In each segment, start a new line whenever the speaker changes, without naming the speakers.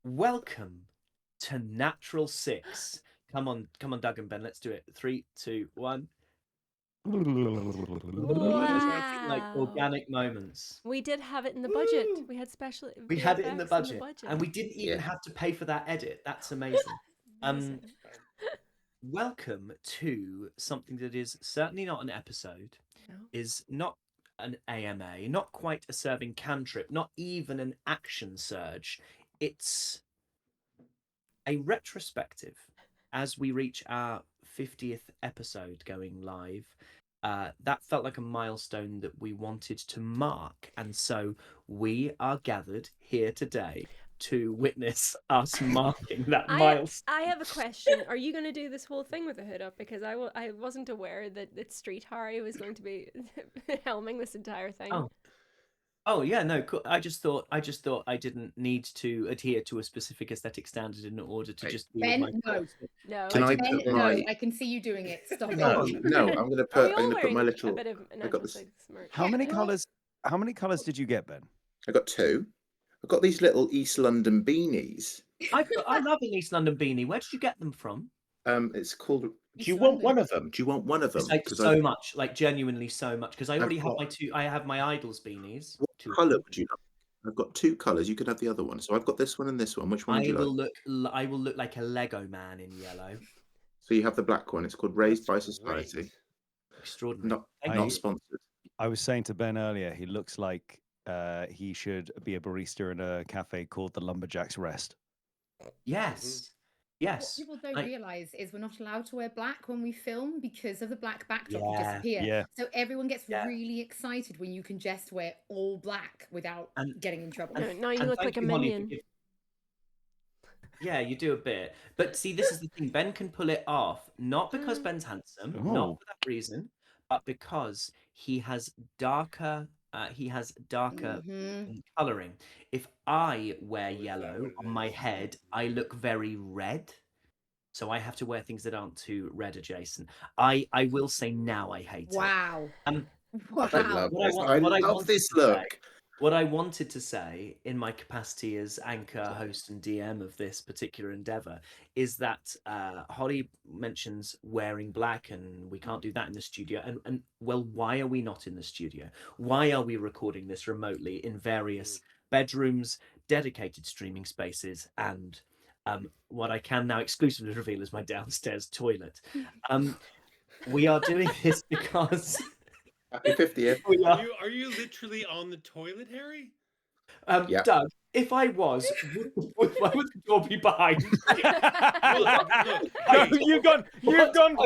Welcome to Natural Six. Come on, Doug and Ben. Let's do it. 3, 2, 1. Like
Wow.
organic moments.
We did have it in the budget. We had special
We had it in the
VFX in the
budget,
budget.
and we didn't even
Yeah.
have to pay for that edit. That's amazing.
Amazing.
Welcome to something that is certainly not an episode,
No.
is not an AMA, not quite a serving cantrip, not even an action surge. It's a retrospective as we reach our 50th episode going live. That felt like a milestone that we wanted to mark, and so we are gathered here today to witness us marking that milestone.
I have a question. Are you going to do this whole thing with the hood up? Because I wasn't aware that Street Harry was going to be helming this entire thing.
Oh yeah, no, cool. I just thought I didn't need to adhere to a specific aesthetic standard in order to just be
Ben,
with my
no.
No.
Can I
Ben,
put
no,
my
I can see you doing it. Stop
no,
it.
no? I'm gonna
Are we
put.
all
I'm gonna put my
wearing
little.
a bit of
I got this.
merch?
How many
Yeah.
colours? How many colours did you get, Ben?
I got two. I've got these little East London beanies.
I love an East London beanie. Where did you get them from?
It's called. Do
East
you want
London.
one of them? Do you want one of them?
It's like
'Cause
so much, like genuinely so much. Because I
I've
already have
got-
my two. I have my idols beanies.
What
Two.
colour would you like? I've got two colours. You could have the other one. So I've got this one and this one. Which one would you like?
I will look like a Lego man in yellow.
So you have the black one. It's called Raised by
That's
Society.
great.
Extraordinary.
Not
Thank
not
you.
sponsored.
I was saying to Ben earlier, he looks like he should be a barista in a cafe called the Lumberjack's Rest.
Yes.
What
Yes.
people don't
Like-
realise is we're not allowed to wear black when we film because of the black backdrop will
Yeah.
disappear.
Yeah.
So everyone gets
Yeah.
really excited when you can just wear all black without
And-
getting in trouble.
No, now you
And
look
thank
like a
you, Holly, for
minion.
giving- Yeah, you do a bit. But see, this is the thing. Ben can pull it off, not because Ben's handsome, not
Oh.
for that reason, but because he has darker
Mhm.
colouring. If I wear yellow on my head, I look very red. So I have to wear things that aren't too red adjacent. I will say now I hate it.
Wow.
Wow.
I love
What I
this.
want-
I
what I
love
wanted
this
to say-
look.
What I wanted to say in my capacity as anchor, host, and DM of this particular endeavor is that Holly mentions wearing black, and we can't do that in the studio. And well, why are we not in the studio? Why are we recording this remotely in various bedrooms, dedicated streaming spaces, and what I can now exclusively reveal is my downstairs toilet? We are doing this because
Happy 50th.
we are.
Are you literally on the toilet, Harry?
Yeah.
Doug, if I was, why would the door be behind me?
Look,
You've gone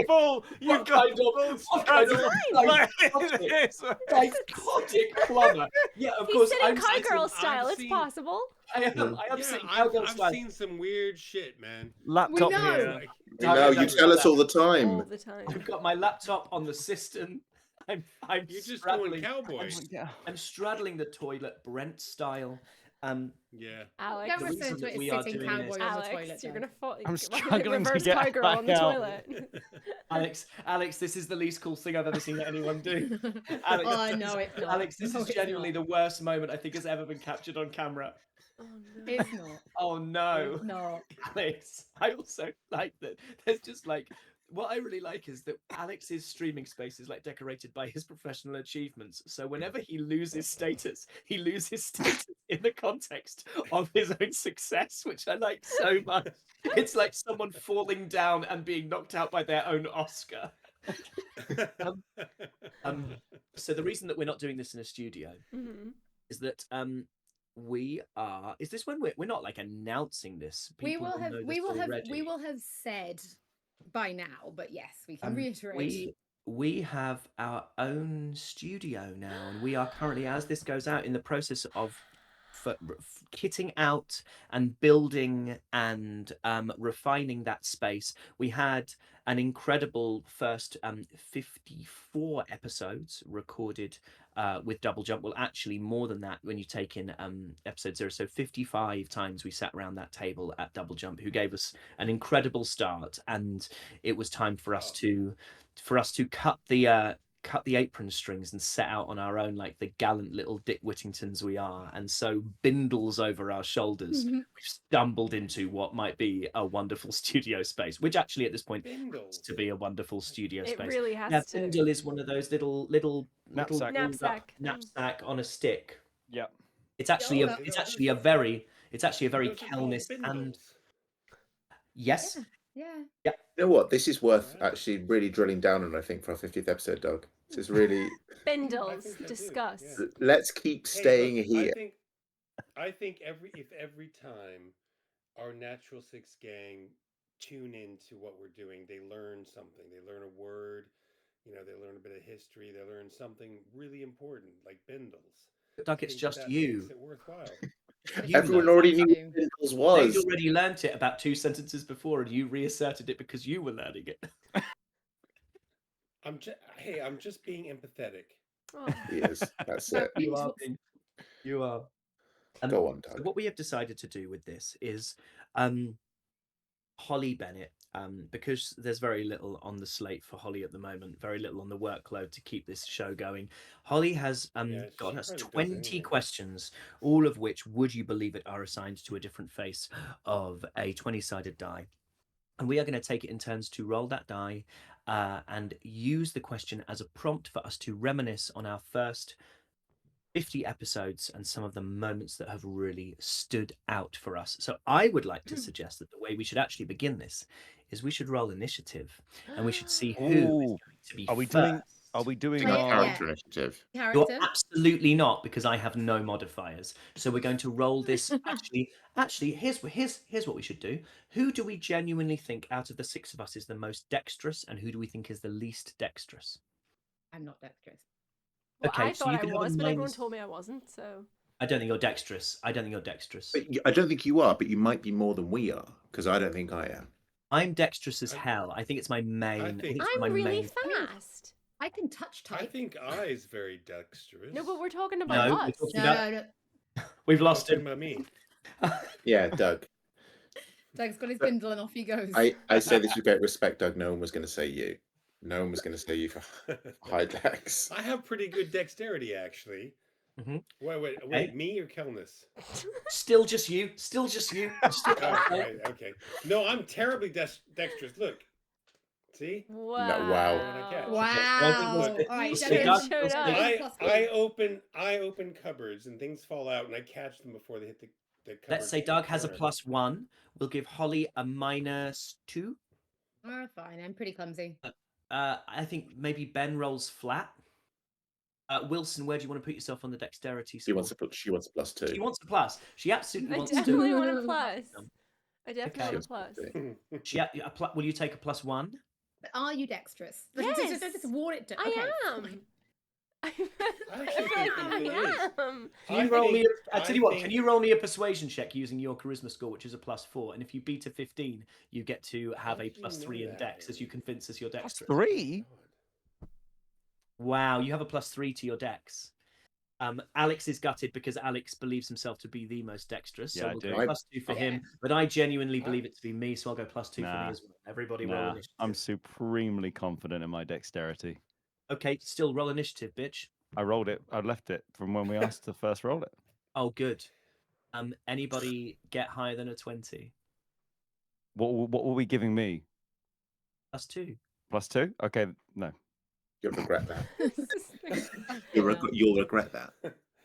full.
What kind of psychotic plumber? Yeah, of
He's
course.
sitting
I'm
cowgirl
sitting-
style.
I've
It's
seen-
possible.
I am
yeah,
sitting
I've
cowgirl style.
seen some weird shit, man.
Laptop
We know.
here.
Like,
We know you tell us all the time.
All the time.
I've got my laptop on the cistern. I'm
you're just
straddling.
going cowboy.
I'm straddling the toilet, Brent style.
Yeah.
Alex,
Don't
the
refer
reason
to
that
it
we
as
are
sitting
doing
cowboy
this-
on the
Alex,
toilet.
you're
then.
gonna fall.
I'm struggling to
reverse
get
cowgirl on the
back out.
toilet.
Alex, this is the least cool thing I've ever seen anyone do. Alex,
Oh, no, it's not.
Alex, this
No,
is
it's
genuinely
not.
the worst moment I think has ever been captured on camera.
Oh, no.
It's not.
Oh no.
It's not.
Alex, I also like that there's just like what I really like is that Alex's streaming space is like decorated by his professional achievements. So whenever he loses status in the context of his own success, which I like so much. It's like someone falling down and being knocked out by their own Oscar. So the reason that we're not doing this in a studio
Mhm.
is that we are. Is this when we're not like announcing this?
We will have
know this
we will
already.
have said by now, but yes, we can reiterate.
We have our own studio now, and we are currently, as this goes out, in the process of kitting out and building and refining that space. We had an incredible first 54 episodes recorded with Double Jump. Well, actually more than that when you take in episode 0. So 55 times we sat around that table at Double Jump, who gave us an incredible start, and it was time for us to cut the cut the apron strings and set out on our own like the gallant little Dick Whittingtons we are, and so bindles over our shoulders, we've stumbled into what might be a wonderful studio space, which actually at this point
Bindles.
to be a wonderful studio
It
space.
really
Yeah,
has to.
bindle is one of those little
Knapsack.
rolled up
Knapsack thing.
knapsack on a stick.
Yeah.
It's actually
Oh,
it's actually a very
Those are called
Kelnist and
bindles.
yes.
Yeah.
You know what? This is worth
Wow.
actually really drilling down on, I think, for our 50th episode, Doug. This is really.
Bindles,
think so too,
discuss.
yeah.
Let's keep
Hey,
staying
look,
here.
I think every time our Natural Six gang tune into what we're doing, they learn something. They learn a word, they learn a bit of history. They learn something really important, like bindles.
Doug,
I
it's
think
just
that
you.
makes it worthwhile.
You
Everyone
know.
already knew
You.
what Bindles
They'd
was.
already learnt it about 2 sentences before, and you reasserted it because you were learning it.
I'm just being empathetic.
Oh.
Yes, that's it.
You are. You are.
Go on,
So
Doug.
what we have decided to do with this is, Holly Bennett, because there's very little on the slate for Holly at the moment, very little on the workload to keep this show going. Holly has
Yeah,
got
she
us
hardly does
20
anything.
questions, all of which, would you believe it, are assigned to a different face of a 20-sided die. And we are going to take it in turns to roll that die and use the question as a prompt for us to reminisce on our first 50 episodes and some of the moments that have really stood out for us. So I would like to suggest that the way we should actually begin this is we should roll initiative and we should see who is
Ooh.
going to be
Are we
first.
doing? Are we doing
Doing
Yeah,
our
our?
yeah.
character initiative.
You're
Character.
absolutely not, because I have no modifiers. So we're going to roll this. Actually, here's what we should do. Who do we genuinely think out of the 6 of us is the most dexterous, and who do we think is the least dexterous?
I'm not dexterous.
Well,
Okay,
I
so
thought
you
I
can have a
was, but everyone
minus-
told me I wasn't, so.
I don't think you're dexterous. I don't think you're dexterous.
But I don't think you are, but you might be more than we are, because I don't think I am.
I'm dexterous as
I-
hell. I think it's my main.
think-
it's
I'm
my
really
main.
fast.
I can touch
I
type.
think I is very dexterous.
No, but we're talking about
No, we're
us.
talking
No,
about.
no, no.
We've lost
Talking
him.
about me.
Yeah, Doug.
Doug's got his bindle and off he goes.
I say this with great respect, Doug. No one was going to say you. No one was going to say you for high dex.
I have pretty good dexterity, actually.
Mhm.
Wait,
Okay.
me or Kelness?
Still just you. Still just you. Still-
Oh, right, okay. No, I'm terribly dexterous. Look. See?
Wow.
wow.
Wow.
Look,
All right,
So
Doug
gentlemen,
showed up.
I open cupboards and things fall out and I catch them before they hit the cupboard.
Let's say Doug has a
corner.
+1. We'll give Holly a -2.
Oh, fine. I'm pretty clumsy.
I think maybe Ben rolls flat. Wilson, where do you want to put yourself on the dexterity
She
score?
wants a +2.
She wants a plus. She absolutely
I
wants
definitely
to.
want a plus. I
Okay.
definitely want a plus.
Will you take a +1?
But are you dexterous?
Yes.
Just warn it.
I am. I
actually
feel like
think
I
he is.
am.
Can you roll me? I tell you what. Can you roll me a persuasion check using your charisma score, which is a +4? And if you beat a 15, you get to have a
How do you know
+3 in
that
dex as you
already?
convince us you're dexterous.
+3.
Wow, you have a +3 to your dex. Alex is gutted because Alex believes himself to be the most dexterous.
Yeah,
So
I
we'll
do.
go +2 for
Yeah.
him. But I genuinely believe it to be me, so I'll go +2 for me
Nah.
as well. Everybody roll
Nah,
initiative.
I'm supremely confident in my dexterity.
Okay, still roll initiative, bitch.
I rolled it. I left it from when we asked to first roll it.
Oh, good. Anybody get higher than a 20?
What were we giving me?
+2.
+2? Okay, no.
You'll regret that.
Yeah.
You'll regret that.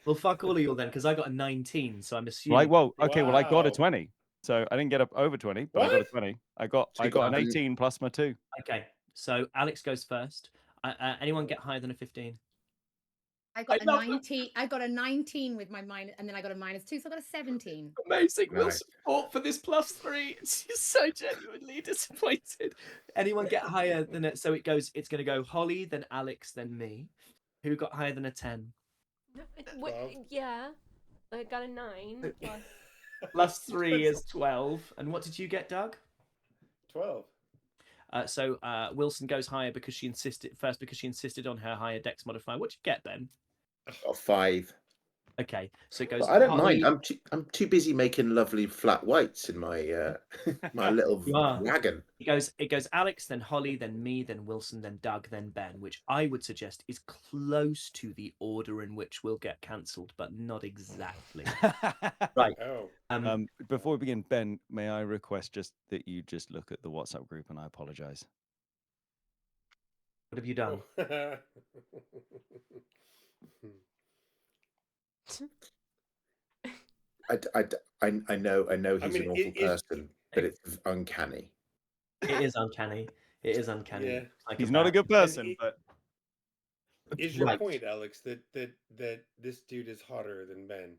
Well, fuck all of you then, because I got a 19, so I'm assuming.
Right. Well, okay. Well, I got a
Wow.
20, so I didn't get up over 20, but I got a
What?
20. I got
So you
I got
got
an
an-
18 plus my 2.
Okay, so Alex goes first. Anyone get higher than a 15?
I got
I
a
love it.
19. I got a 19 with my minus, and then I got a -2, so I got a 17.
Amazing. We'll
Nice.
support for this +3. She's so genuinely disappointed. Anyone get higher than it? So it's going to go Holly, then Alex, then me. Who got higher than a 10?
Yeah. I got a 9 plus.
+3 is 12. And what did you get, Doug?
12.
So Wilson goes higher because she insisted on her higher dex modifier. What'd you get, Ben?
Got 5.
Okay, so it goes
But I don't mind.
Holly.
I'm too busy making lovely flat whites in my my little
You are.
wagon.
It goes Alex, then Holly, then me, then Wilson, then Doug, then Ben, which I would suggest is close to the order in which we'll get cancelled, but not exactly. Right.
Oh.
Before we begin, Ben, may I request just that you just look at the WhatsApp group, and I apologize.
What have you done?
Oh.
I know he's
mean,
an awful
is
person, but it's uncanny.
It is uncanny. It is uncanny.
Yeah.
Like
He's not a good person, but
is your
Right.
point, Alex, that this dude is hotter than Ben?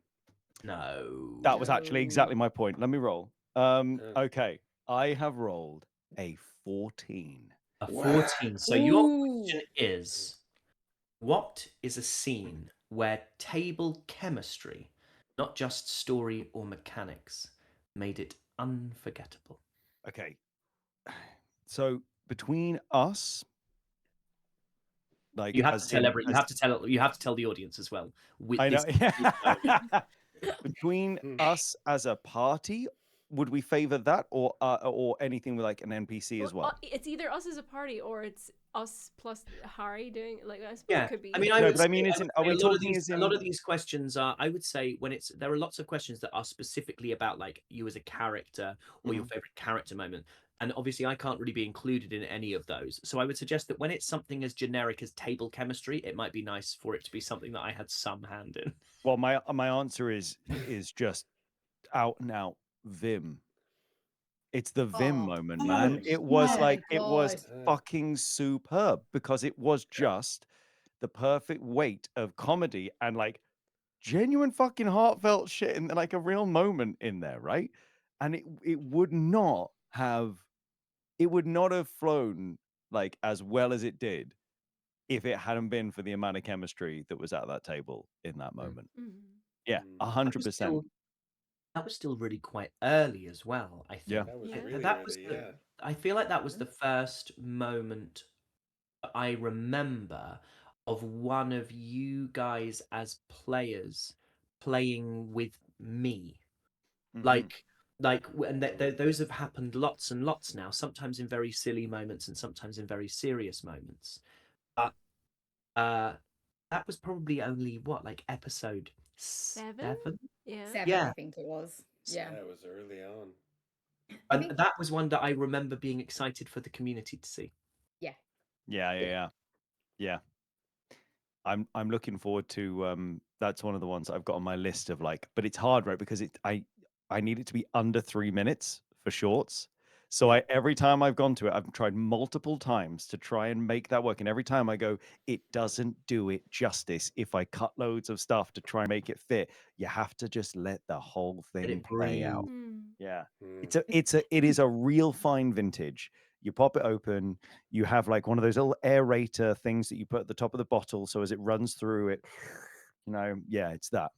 No.
that was actually exactly my point. Let me roll.
Oh.
Okay, I have rolled a 14.
A
Wow.
14. So your
Ooh.
question is, what is a scene where table chemistry, not just story or mechanics, made it unforgettable?
Okay, so between us, like
You have
as
to tell
in,
you have to tell the audience as well. With
I know.
this
Between
Hmm.
us as a party, would we favor that or anything with like an NPC as well?
It's either us as a party or it's us plus Harry doing like I suppose
Yeah,
it could be.
I mean, I
No,
would
but I
say,
mean,
I
isn't
would
are
say
we
a lot of
talking
these,
as
a lot
in?
of these questions are. I would say when it's there are lots of questions that are specifically about like you as a character or your favorite character moment, and obviously I can't really be included in any of those. So I would suggest that when it's something as generic as table chemistry, it might be nice for it to be something that I had some hand in.
Well, my answer is just out and out Vim. It's the Vim
Oh,
moment, man.
Vim.
It was
oh my
like it was
God.
fucking superb because it was just the perfect weight of comedy and like genuine fucking heartfelt shit and like a real moment in there, right? And it would not have flown like as well as it did if it hadn't been for the amount of chemistry that was at that table in that moment.
Mhm.
Yeah,
Mm.
That was
100%.
still that was still really quite early as well. I
Yeah.
think
That was
Yeah.
really
that was
early,
the.
yeah.
I feel like that was the first moment I remember of one of you guys as players playing with me.
Mhm.
And those have happened lots and lots now, sometimes in very silly moments and sometimes in very serious moments. But that was probably only what, like episode 7?
Yeah.
7,
Yeah.
I think it was. Yeah.
That was early on.
I
And
think,
that was one that I remember being excited for the community to see.
Yeah. I'm looking forward to that's one of the ones I've got on my list of like, but it's hard, right? Because I need it to be under 3 minutes for shorts. So
Yeah.
every time I've gone to it, I've tried multiple times to try and make that work. And every time I go, it doesn't do it justice. If I cut loads of stuff to try and make it fit, you have to just let the whole
Let
thing
it
play out.
breathe.
Mm.
Yeah.
Mm.
It is a real fine vintage. You pop it open, you have like one of those little aerator things that you put at the top of the bottle. So as it runs through it, yeah, it's that.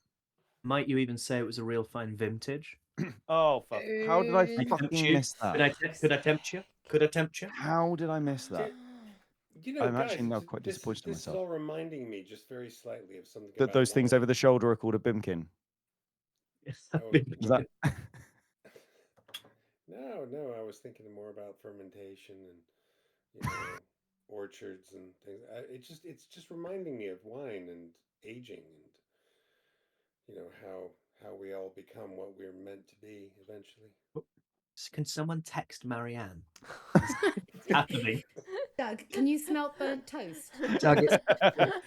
Might you even say it was a real fine vintage?
Oh, fuck. How did I
I tempt
fucking
you?
miss that?
Could I tempt you? Could I tempt you?
How did I miss that?
You know,
I'm
guys,
actually now quite disappointed in
this is
myself.
all reminding me just very slightly of something
That
about
those things
wine.
over the shoulder are called a bimkin.
Oh,
Is that?
No, I was thinking more about fermentation and you know orchards and things. It's just reminding me of wine and aging and you know how we all become what we're meant to be eventually.
Can someone text Marianne? It's happening.
Doug, can you smell burnt toast?
Doug,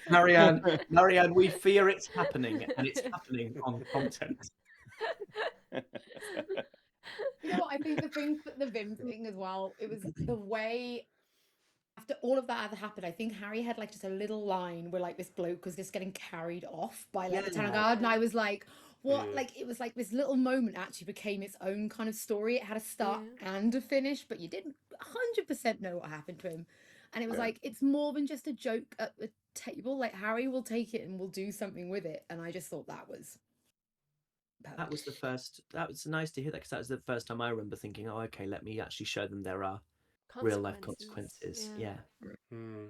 Marianne, we fear it's happening, and it's happening on content.
You know what? I think the Vim thing as well, it was the way after all of that had happened, I think Harry had like just a little line where like this bloke was just getting carried off by like the town guard. And I was like, what?
Mm.
Like it was like this little moment actually became its own kind of story. It had a start and a finish, but you didn't 100% know what happened to him. And it was like, it's more than just a joke at the table. Like Harry will take it and will do something with it. And I just thought that was
That was the first. That was nice to hear that because that was the first time I remember thinking, "Oh, okay, let me actually show them there are real life consequences." Yeah.
Mm.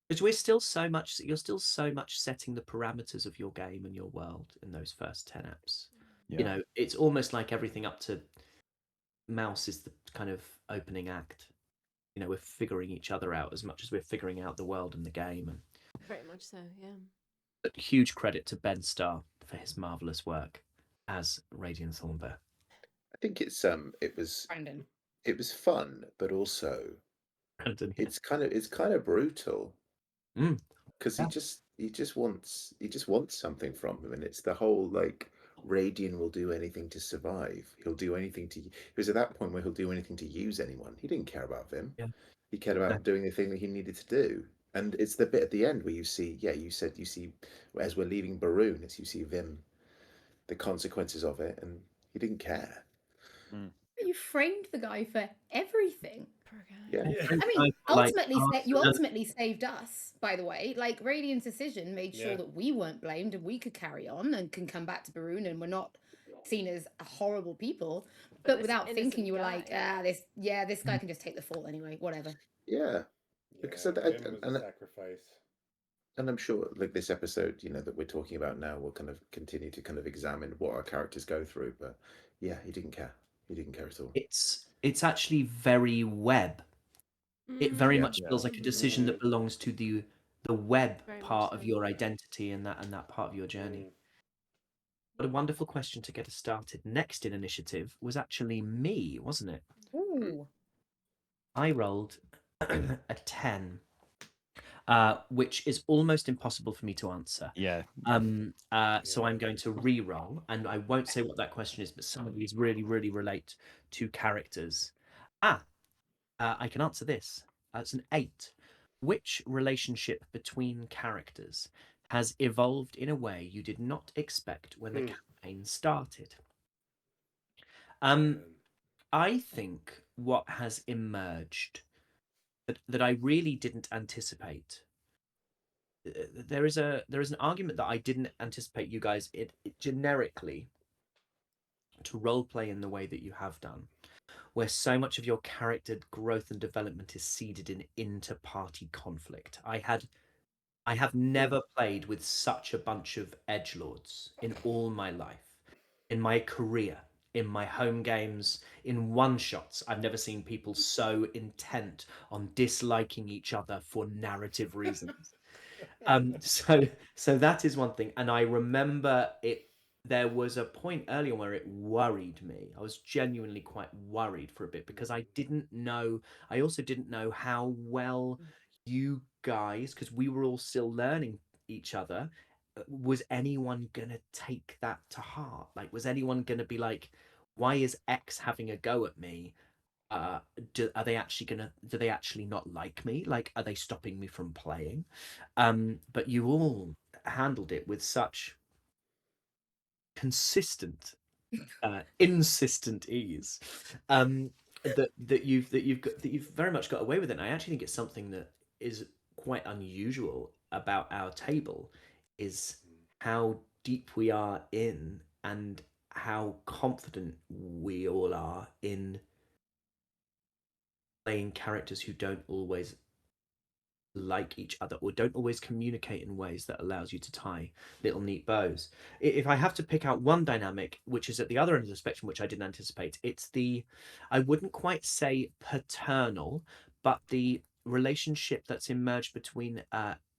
Because you're still so much setting the parameters of your game and your world in those first 10 apps. You
Yeah.
know, it's almost like everything up to Mouse is the kind of opening act. You know, we're figuring each other out as much as we're figuring out the world and the game. And
Very much so, yeah.
but huge credit to Ben Starr for his marvelous work as Radiant Thornbear.
I think it's
Brandon.
it was fun, but also
Brandon, yeah.
it's kind of brutal
Mm,
because
yeah.
he just wants something from him, and it's the whole like Radian will do anything to survive. He'll do anything to. He was at that point where he'll do anything to use anyone. He didn't care about Vim.
Yeah.
He cared
No.
about doing the thing that he needed to do. And it's the bit at the end where you see, yeah, you said you see as we're leaving Baroon, as you see Vim, the consequences of it, and he didn't care.
You framed the guy for everything.
Poor guy.
Yeah.
Yeah.
I mean,
Like,
you ultimately saved us, by the way. Like, Radiant's decision made sure
Yeah.
that we weren't blamed and we could carry on and can come back to Baroon and we're not seen as horrible people. But
this
without thinking,
innocent
you were like,
guy.
this guy can just take the fall anyway, whatever.
Yeah. Because
Vim was a sacrifice.
and I'm sure like this episode, you know, that we're talking about now will kind of continue to kind of examine what our characters go through. But yeah, he didn't care. He didn't care at all.
it's actually very web. It very
Yeah.
much feels like a decision that belongs to the web
Very much
part
so.
of your identity and that part of your journey. What a wonderful question to get us started. Next in initiative was actually me, wasn't it?
Ooh.
I rolled a 10, which is almost impossible for me to answer.
Yeah.
So I'm going to re-roll, and I won't say what that question is, but some of these really, really relate to characters. I can answer this. It's an 8. Which relationship between characters has evolved in a way you did not expect when the campaign started? I think what has emerged that I really didn't anticipate. There is an argument that I didn't anticipate you guys it generically to role play in the way that you have done, where so much of your character growth and development is seeded in inter-party conflict. I have never played with such a bunch of edgelords in all my life, in my career, in my home games, in one-shots. I've never seen people so intent on disliking each other for narrative reasons. So that is one thing, and I remember it. There was a point earlier where it worried me. I was genuinely quite worried for a bit because I didn't know. I also didn't know how well you guys, because we were all still learning each other. Was anyone gonna take that to heart? Like, was anyone gonna be like, "Why is X having a go at me? Do they actually not like me? Like, are they stopping me from playing?" But you all handled it with such consistent, insistent ease, that you've very much got away with it. And I actually think it's something that is quite unusual about our table, is how deep we are in and how confident we all are in playing characters who don't always like each other or don't always communicate in ways that allows you to tie little neat bows. If I have to pick out one dynamic which is at the other end of the spectrum, which I didn't anticipate, it's I wouldn't quite say paternal, but the relationship that's emerged between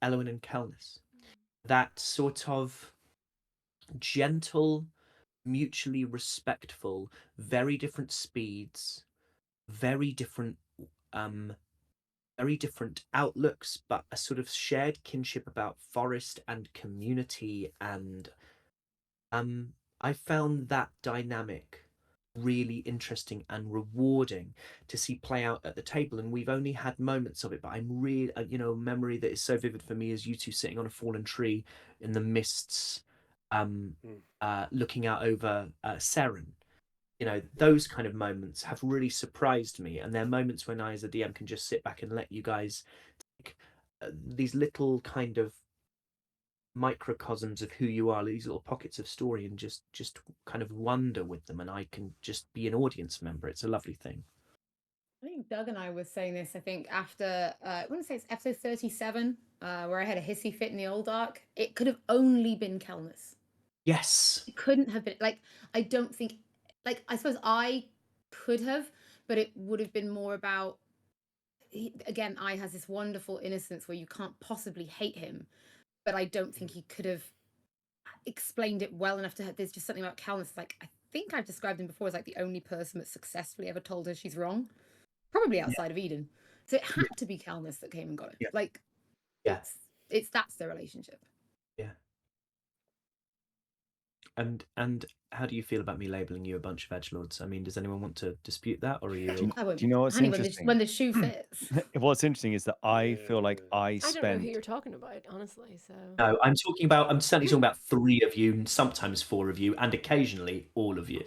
Elwyn and Kelnis. That sort of gentle, mutually respectful, very different speeds, very different um very different outlooks, but a sort of shared kinship about forest and community. And I found that dynamic really interesting and rewarding to see play out at the table. And we've only had moments of it, but I'm really, memory that is so vivid for me is you two sitting on a fallen tree in the mists, looking out over Seren. Those kind of moments have really surprised me, and they're moments when I as a DM can just sit back and let you guys take these little kind of microcosms of who you are, these little pockets of story, and just kind of wonder with them, and I can just be an audience member. It's a lovely thing.
I think Doug and I were saying this, I think, after, I want to say it's episode 37, where I had a hissy fit in the old arc. It could have only been Kelness.
Yes.
It couldn't have been, like, I don't think, like, I suppose I could have, but it would have been more about, again, I has this wonderful innocence where you can't possibly hate him, but I don't think he could have explained it well enough to have, there's just something about Kelness, like, I think I've described him before as like the only person that successfully ever told her she's wrong. Probably outside of Eden. So it had to be Kelness that came and got it.
Yeah.
Like,
Yeah.
it's that's the relationship.
Yeah. And how do you feel about me labeling you a bunch of edgelords? I mean, does anyone want to dispute that, or are you?
Do you know what's
Honey,
interesting?
when the shoe fits.
What's interesting is that I feel like
Yeah.
I
I don't know
spent.
who you're talking about, honestly. So
No, I'm certainly talking about 3 of you, and sometimes 4 of you, and occasionally all of you.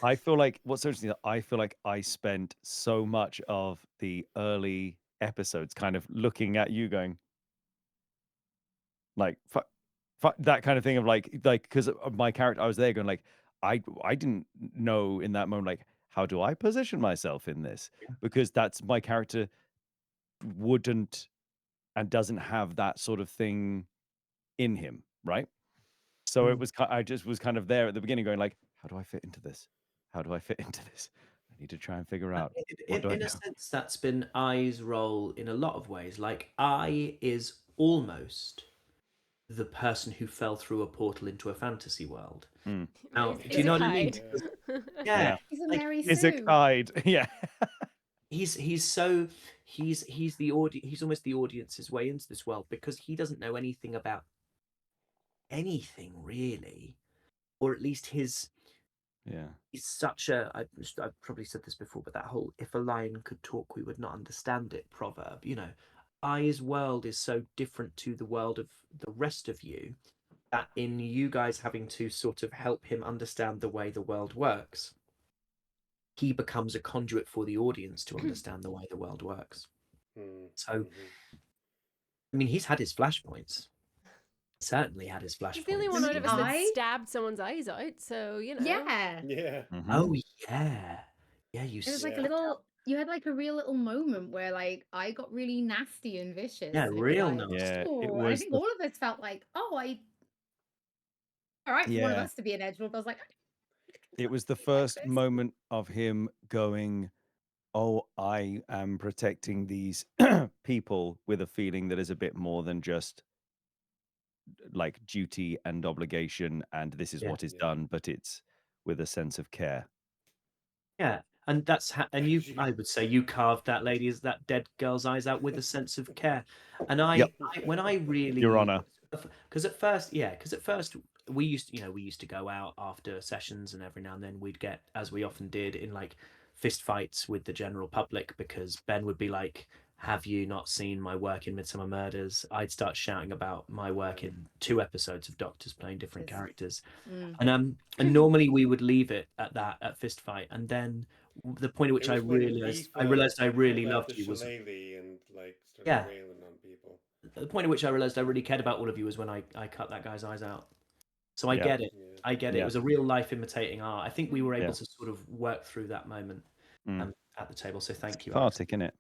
I feel like what's so interesting is that I feel like I spent so much of the early episodes kind of looking at you going, like, that kind of thing of like, because of my character, I was there going like, I didn't know in that moment, like, how do I position myself in this? Because that's my character wouldn't and doesn't have that sort of thing in him, right? So it was, I just was kind of there at the beginning going like, how do I fit into this? How do I fit into this? I need to try and figure out what do I
In
do?
a sense, that's been I's role in a lot of ways. Like, I is almost the person who fell through a portal into a fantasy world.
Mm.
Now,
He's
do you know what I mean?
Hyde.
Yeah,
He's a
like,
Mary
Is it
Sue.
Hyde? Yeah.
he's almost the audience's way into this world, because he doesn't know anything about anything really, or at least he's such a, I've probably said this before, but that whole "if a lion could talk we would not understand it" proverb, I's world is so different to the world of the rest of you, that in you guys having to sort of help him understand the way the world works, he becomes a conduit for the audience to understand the way the world works. So, I mean, he's had his flashpoints. Certainly had his flashpoints.
He's the only one out of us that
I-
stabbed someone's eyes out, so
Yeah.
Yeah.
Mhm.
Oh yeah, yeah. You.
It was like a
Yeah.
little, you had like a real little moment where like I got really nasty and vicious.
Yeah,
and it was
real
like,
nasty.
Yeah, it
"Oh," and I
was
think
the-
all of us felt like, oh, all right, for one of
Yeah.
us to be an edgelord. I was like,
It was the
like
first
this.
moment of him going, oh, I am protecting these people with a feeling that is a bit more than just like duty and obligation, and this is
Yeah.
what is
Yeah.
done, but it's with a sense of care.
Yeah, and that's and you. I would say you carved that that dead girl's eyes out with a sense of care. And when I really,
Your Honor.
because at first we used to go out after sessions, and every now and then we'd get, as we often did, in like fist fights with the general public, because Ben would be like, have you not seen my work in Midsummer Murders? I'd start shouting about my work in 2 episodes of Doctors playing different characters. And normally we would leave it at that, at fist fight, and then the point at which I realized I really loved you was
and like started
Yeah.
wailing on people.
the point at which I realized I really cared about all of you was when I cut that guy's eyes out. So I
Yeah.
get it.
Yeah.
I get it.
Yeah.
It was a real life imitating art. I think we were able
Yeah.
to sort of work through that moment at the table. So thank you, Alex.
Cathartic, innit?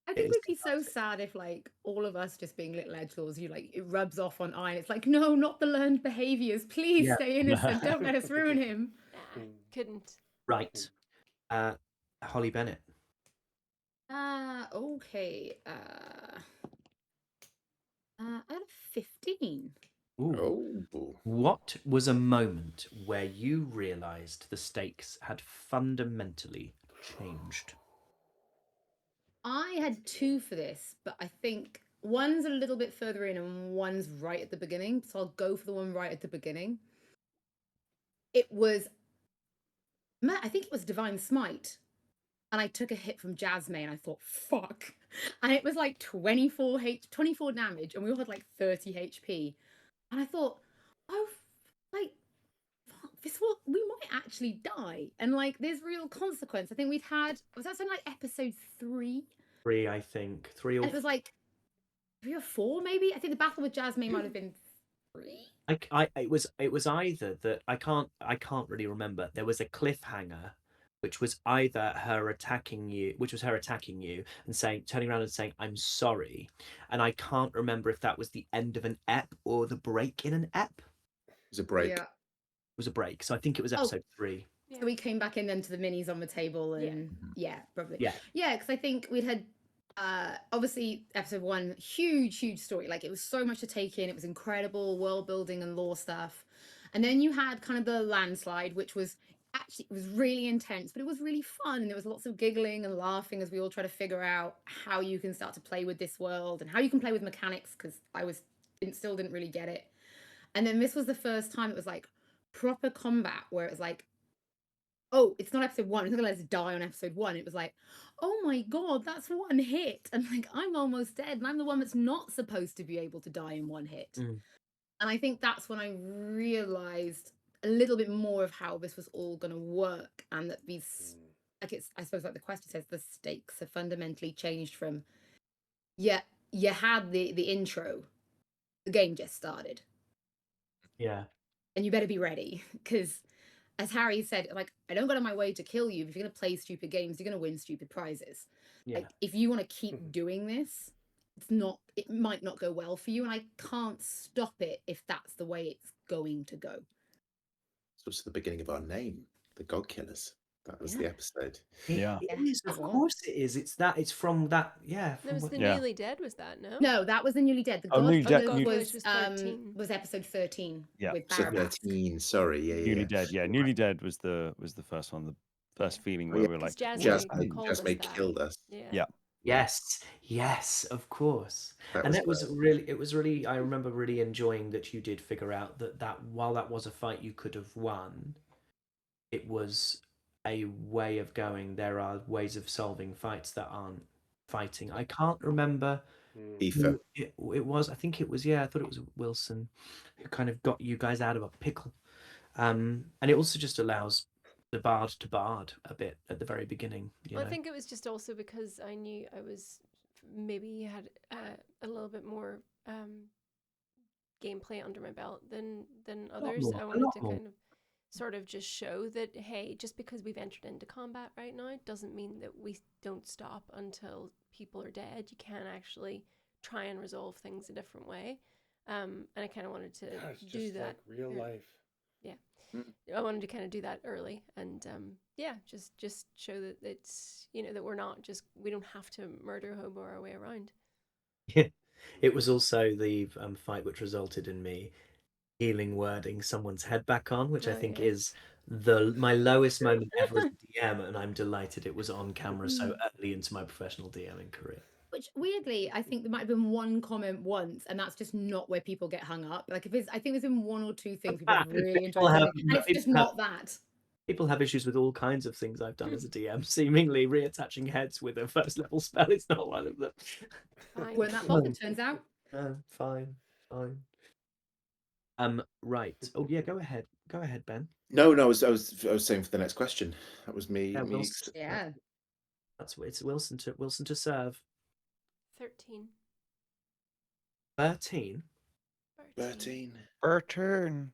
I
It
think
is
we'd be so sad if like all of us just being little edgelords, you like it rubs off on I, and it's like, no, not the learned behaviors. Please
Yeah.
stay innocent. Don't let us ruin him.
Nah, couldn't.
Right. Holly Bennett.
Okay. Out of 15.
Ooh.
Oh,
What was a moment where you realized the stakes had fundamentally changed?
I had 2 for this, but I think one's a little bit further in and one's right at the beginning. So I'll go for the one right at the beginning. It was, I think it was Divine Smite. And I took a hit from Jasmine and I thought, fuck. And it was like 24 damage, and we all had like 30 HP. And I thought, oh, like, fuck, we might actually die. And like, there's real consequence. I think was that something like episode 3?
3, I think. 3 or
And it was like 3 or 4, maybe. I think the battle with Jasmine might have been 3.
it was either that I can't really remember. There was a cliffhanger which was either her attacking you, and saying, turning around and saying, "I'm sorry," and I can't remember if that was the end of an ep or the break in an ep.
It was a break.
Yeah.
It was a break, so I think it was
Oh.
episode 3.
So we came back in then to the minis on the table, and probably. Yeah, because I think we'd had obviously episode 1, huge story. Like, it was so much to take in. It was incredible world building and lore stuff. And then you had kind of the landslide, which was actually, it was really intense, but it was really fun. And there was lots of giggling and laughing as we all try to figure out how you can start to play with this world and how you can play with mechanics, because still didn't really get it. And then this was the first time it was like proper combat, where it was like, oh, it's not episode 1. It's not gonna let us die on episode 1. It was like, oh my god, that's 1 hit. And like, I'm almost dead. And I'm the one that's not supposed to be able to die in 1 hit.
Mm.
And I think that's when I realized a little bit more of how this was all gonna work. And that these, like, it's, I suppose, like the question says, the stakes have fundamentally changed from, you had the intro, the game just started.
Yeah.
And you better be ready, because as Harry said, like, I don't go out of my way to kill you. If you're going to play stupid games, you're going to win stupid prizes.
Yeah.
Like, if you want to keep doing this, it might not go well for you. And I can't stop it if that's the way it's going to go.
It's also the beginning of our name, the God Killers. That was the episode.
Yeah.
It is, of course it is. It's from that,
There was the
Yeah.
Newly Dead, was that, no?
No, that was the Newly Dead. The
Oh, Newly Dead-
God
New-
Killers
was 13.
was episode 13
Yeah.
with
So
Barabas.
13, sorry,
Newly Dead. Yeah, Newly Dead was the first one. The first feeling where we were like,
Jasmine
Jasmine
called us that.
killed us.
Yeah.
Yes, of course.
That
And
was
it was really, I remember really enjoying that you did figure out that while that was a fight you could have won, it was a way of going. There are ways of solving fights that aren't fighting. I can't remember
Aoife.
who it was. I think it was, I thought it was Wilson who kind of got you guys out of a pickle. And it also just allows the bard to bard a bit at the very beginning.
Well, I think it was just also because I knew I was maybe had a little bit more gameplay under my belt than others.
more,
I
a
wanted
lot
to
more.
kind of sort of just show that, hey, just because we've entered into combat right now doesn't mean that we don't stop until people are dead. You can actually try and resolve things a different way. And I kind of wanted to do that.
Like real life.
Yeah. I wanted to kind of do that early and just show that it's, that we don't have to murder hobo our way around.
Yeah. It was also the fight which resulted in me healing wording someone's head back on, which I think is my lowest moment ever as a DM, and I'm delighted it was on camera so early into my professional DMing career.
Which, weirdly, I think there might have been one comment once, and that's just not where people get hung up. Like, I think there's been 1 or 2 things people have really enjoyed, and it's just not that.
People have issues with all kinds of things I've done as a DM. Seemingly reattaching heads with a first level spell is not one of them.
When that book, it turns out.
Fine. Right. Oh yeah, go ahead, Ben.
No, I was saying for the next question. That was me.
Yeah, it's Wilson to serve.
13.
13.
13.
Burton.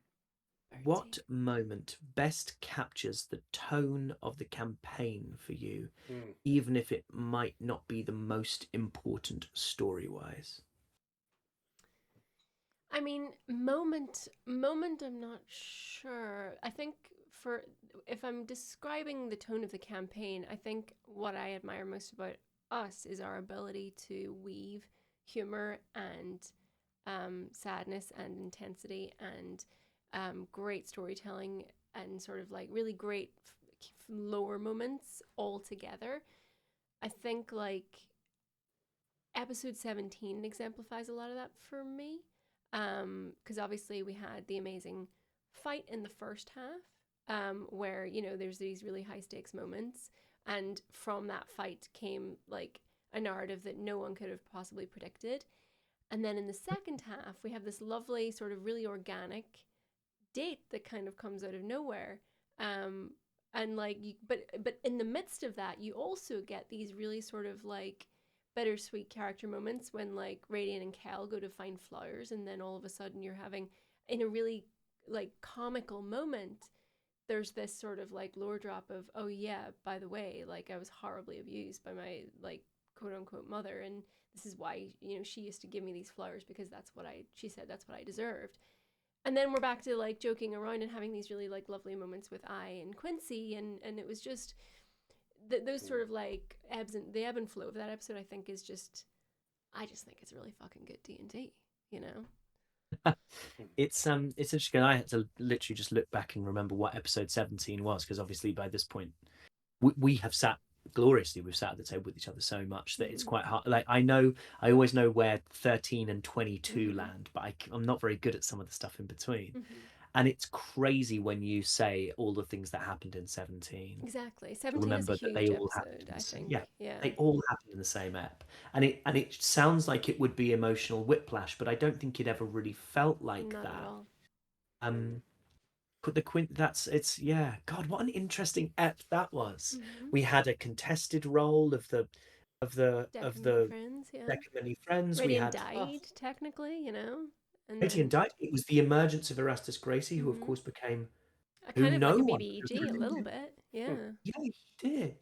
What moment best captures the tone of the campaign for you, even if it might not be the most important story-wise?
I mean, moment, I'm not sure. I think if I'm describing the tone of the campaign, I think what I admire most about us is our ability to weave humor and sadness and intensity and great storytelling and sort of like really great lower moments all together. I think like episode 17 exemplifies a lot of that for me. Because obviously we had the amazing fight in the first half, where there's these really high stakes moments, and from that fight came like a narrative that no one could have possibly predicted. And then in the second half, we have this lovely sort of really organic date that kind of comes out of nowhere, and like but in the midst of that, you also get these really sort of like bittersweet character moments when like Radiant and Kel go to find flowers, and then all of a sudden you're having, in a really like comical moment, there's this sort of like lore drop of, oh yeah, by the way, like I was horribly abused by my like quote unquote mother, and this is why, you know, she used to give me these flowers because she said that's what I deserved. And then we're back to like joking around and having these really like lovely moments with I and Quincy, and it was just those sort of like the ebb and flow of that episode. I think is just, I just think it's really fucking good D&D, you know.
It's interesting. I had to literally just look back and remember what episode 17 was, because obviously by this point we have sat gloriously. We've sat at the table with each other so much that it's quite hard. Like I always know where 13 and 22 land, but I'm not very good at some of the stuff in between. And it's crazy when you say all the things that happened in 17.
Exactly. 17
remember
is a
that
huge
they all
episode,
happened.
I think.
Yeah, they all happened in the same ep, and it sounds like it would be emotional whiplash, but I don't think it ever really felt like
Not
that.
at all.
But God, what an interesting ep that was. We had a contested role of the
Friends, yeah.
Decamany Friends.
Radiant
We had
died, technically, you know. And
Radiant
then
died. It was the emergence of Erastus Gracie, who of course became
kind of like a
one.
BBEG a little bit, yeah.
Yeah,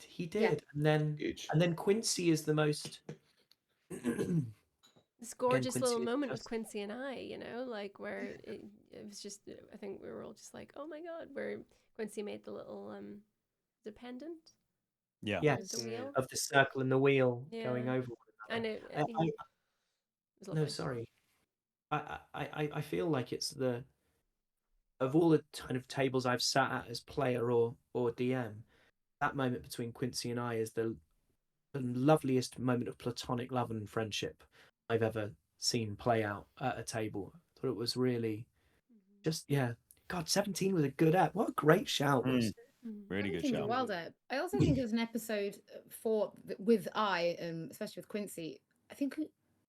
he did.
Yeah.
And then Quincy is the most
This gorgeous
Quincy
little
is
moment with
just
Quincy and I, you know, like where it was just, I think we were all just like, oh my god, where Quincy made the little the pendant,
Yeah.
yes,
the wheel
of the circle and the wheel going over one
and
another.
it was lovely.
No, sorry. I feel like it's of all the kind of tables I've sat at as player or DM, that moment between Quincy and I is the loveliest moment of platonic love and friendship I've ever seen play out at a table. I thought it was really just, God, 17 was a good app. What a great shout was.
Really good
17 was a
shout.
wild ep. I also think it was an episode with I, especially with Quincy. I think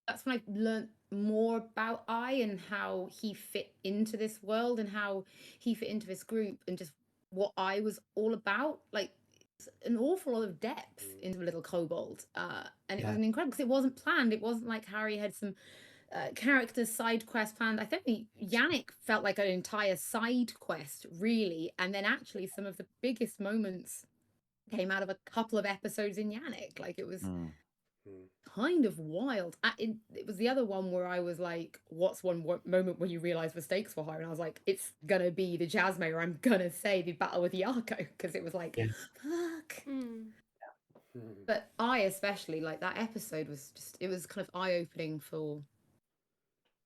that's when I learned more about I and how he fit into this world and how he fit into this group and just what I was all about. Like an awful lot of depth into Little Kobold, and it was an incredible, because it wasn't planned. It wasn't like Harry had some character side quest planned. I think Yannick felt like an entire side quest, really, and then actually some of the biggest moments came out of a couple of episodes in Yannick. Like it was kind of wild. It was the other one where I was like, what's one moment where you realize the stakes were higher? And I was like, it's gonna be the Jasmine, or I'm gonna say the battle with Yarko, because it was like, fuck. But I especially, like, that episode was just, it was kind of eye-opening for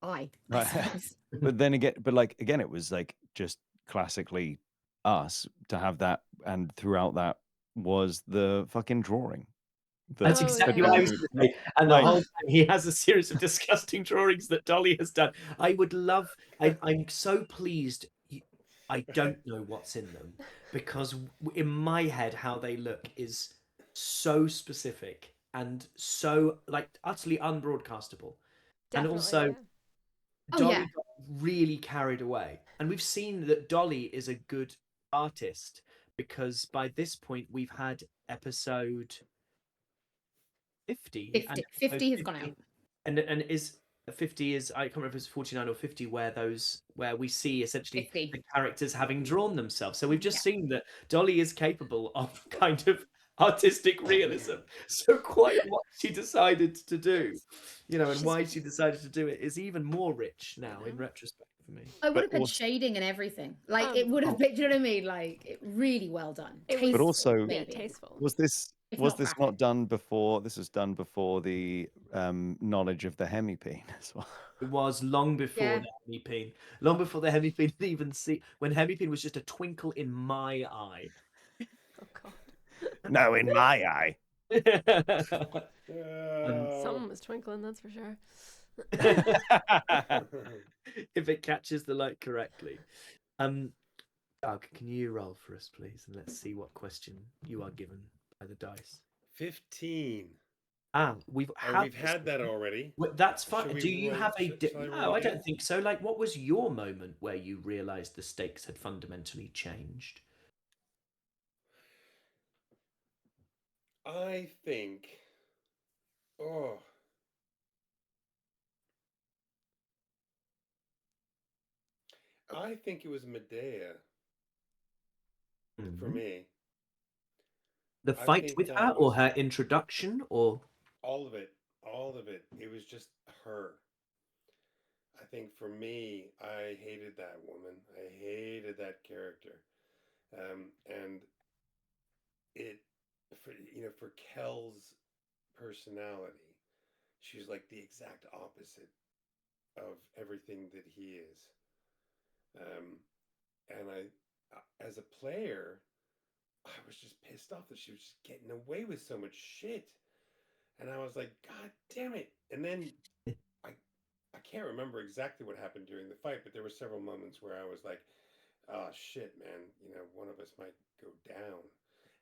I suppose.
But then again, it was like just classically us to have that, and throughout that was the fucking drawing.
That's exactly what I was going to say. And the
Like-
whole time he has a series of disgusting drawings that Dolly has done. I'm so pleased. I don't know what's in them, because in my head, how they look is so specific and so like utterly unbroadcastable.
Definitely,
and also
yeah.
Dolly got really carried away. And we've seen that Dolly is a good artist, because by this point we've had episode 50.
50 has gone out.
And is 50 is, I can't remember if it's 49 or 50, where we see essentially
50.
the characters having drawn themselves. So we've just seen that Dolly is capable of kind of artistic realism. So quite what she decided to do, and why she decided to do it is even more rich now in retrospect for me.
I would have had shading and everything. Like it would have been, do you know what I mean? Like it really well done.
But also,
tasteful.
was this not done before? This was done before the knowledge of the hemipene as well.
It was long before the hemipene. Long before the hemipene even when hemipene was just a twinkle in my eye.
Oh god.
No, in my eye.
Something was twinkling, that's for sure.
If it catches the light correctly. Doug, can you roll for us, please? And let's see what question you are given by the dice.
15.
We've
had that already.
That's fine. Do you have a...
No,
I don't think so. Like, what was your moment where you realised the stakes had fundamentally changed?
I think... I think it was Medea. for
Mhm.
me.
The
I
fight
think
with
that
her, or
was
her introduction, or
all of it. All of it. It was just her. I think for me, I hated that woman. I hated that character. And it, for for Kel's personality, she's like the exact opposite of everything that he is. Um, and as a player, I was just pissed off that she was just getting away with so much shit. And I was like, God damn it. And then I I can't remember exactly what happened during the fight, but there were several moments where I was like, oh shit, man, one of us might go down.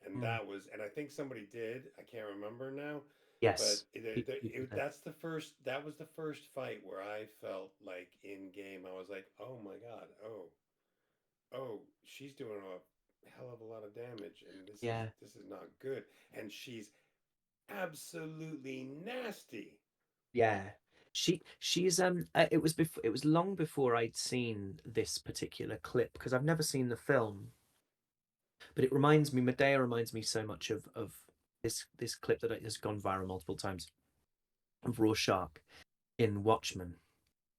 And
Mm.
and I think somebody did. I can't remember now, but
yes, people did.
that was the first fight where I felt like in game, I was like, oh my God, oh, she's doing a hell of a lot of damage, and
Yeah,
this is not good. And she's absolutely nasty.
yeah. It was before. It was long before I'd seen this particular clip because I've never seen the film. But it reminds me, Medea reminds me so much of this clip that has gone viral multiple times of Rorschach in Watchmen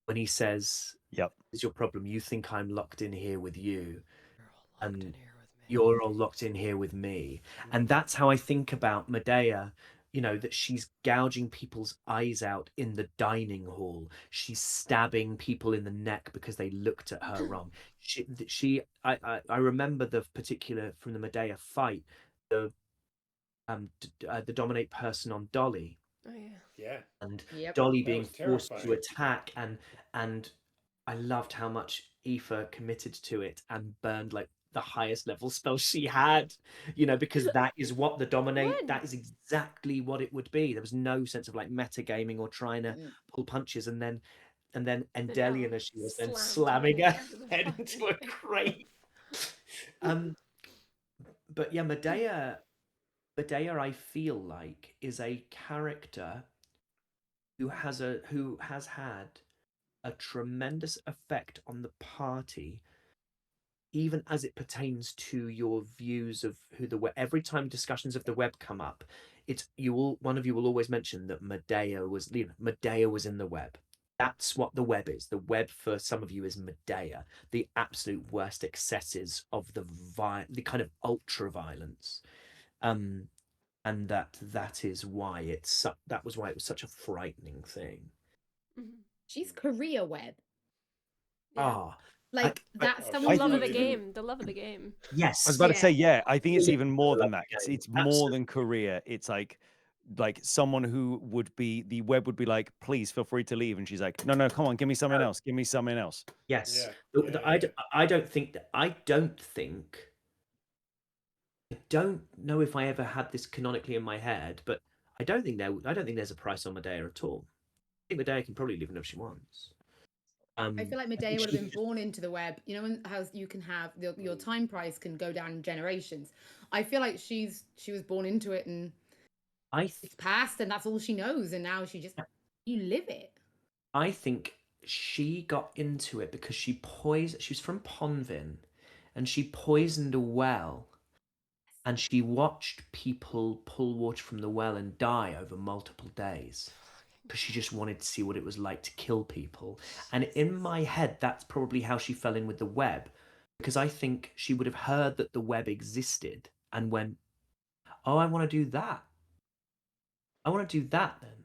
when he says,
Yep.
"Is your problem? You think I'm locked in here with you,
You're all locked in
and
here with me.
you're all locked in here with me." And that's how I think about Medea. That she's gouging people's eyes out in the dining hall. She's stabbing people in the neck because they looked at her wrong. I remember the particular from the Medea fight, the the dominate person on Dolly,
Oh yeah.
Yeah,
and
Yep.
Dolly
that
being
was
forced to
terrifying.
attack, and I loved how much Aoife committed to it and burned like the highest level spell she had, because that is what the dominate,
When?
that is exactly what it would be. There was no sense of like metagaming or trying to
Mm.
pull punches, and then
Then
Endelian as she was then
slammed her
slamming her
into the
head
fucking
into a
thing.
crate. Um, but yeah, Medea, I feel like is a character who has had a tremendous effect on the party, even as it pertains to your views of who the web. Every time discussions of the web come up, one of you will always mention that Medea was in the web. That's what the web is. The web for some of you is Medea, the absolute worst excesses of the kind of ultra violence. Um, and that is why that was why it was such a frightening thing.
Mhm.
She's career web.
Yeah.
Ah, I,
Like
I,
that's
Oh,
The
someone
she's
love of
not
the
who
even.
game. The love of the game.
I was
yes,
about to
yeah.
say, yeah, I think it's
absolutely,
even more
I love
than that.
the
It's
game.
it's more
Absolutely,
than career. It's like someone who would be the web would be like, please feel free to leave, and she's like, no, no, come on, give me something else, give me something else.
yes.
Yeah, yeah, yeah.
I don't think that. I don't know if I ever had this canonically in my head, but I don't think there's a price on Medea at all. I think Medea can probably live whenever she wants.
I feel like
I think
Medea would have
she
been
could just.
born into the web. You know, how you can have your
Mm.
time price can go down in generations. I feel like she was born into it and
I th-
it's past and that's all she knows. And now you live it.
I think she got into it because she was from Ponvin, and she poisoned a well, and she watched people pull water from the well and die over multiple days because she just wanted to see what it was like to kill people. And in my head, that's probably how she fell in with the web, because I think she would have heard that the web existed and went, "Oh, I want to do that. I want to do that then."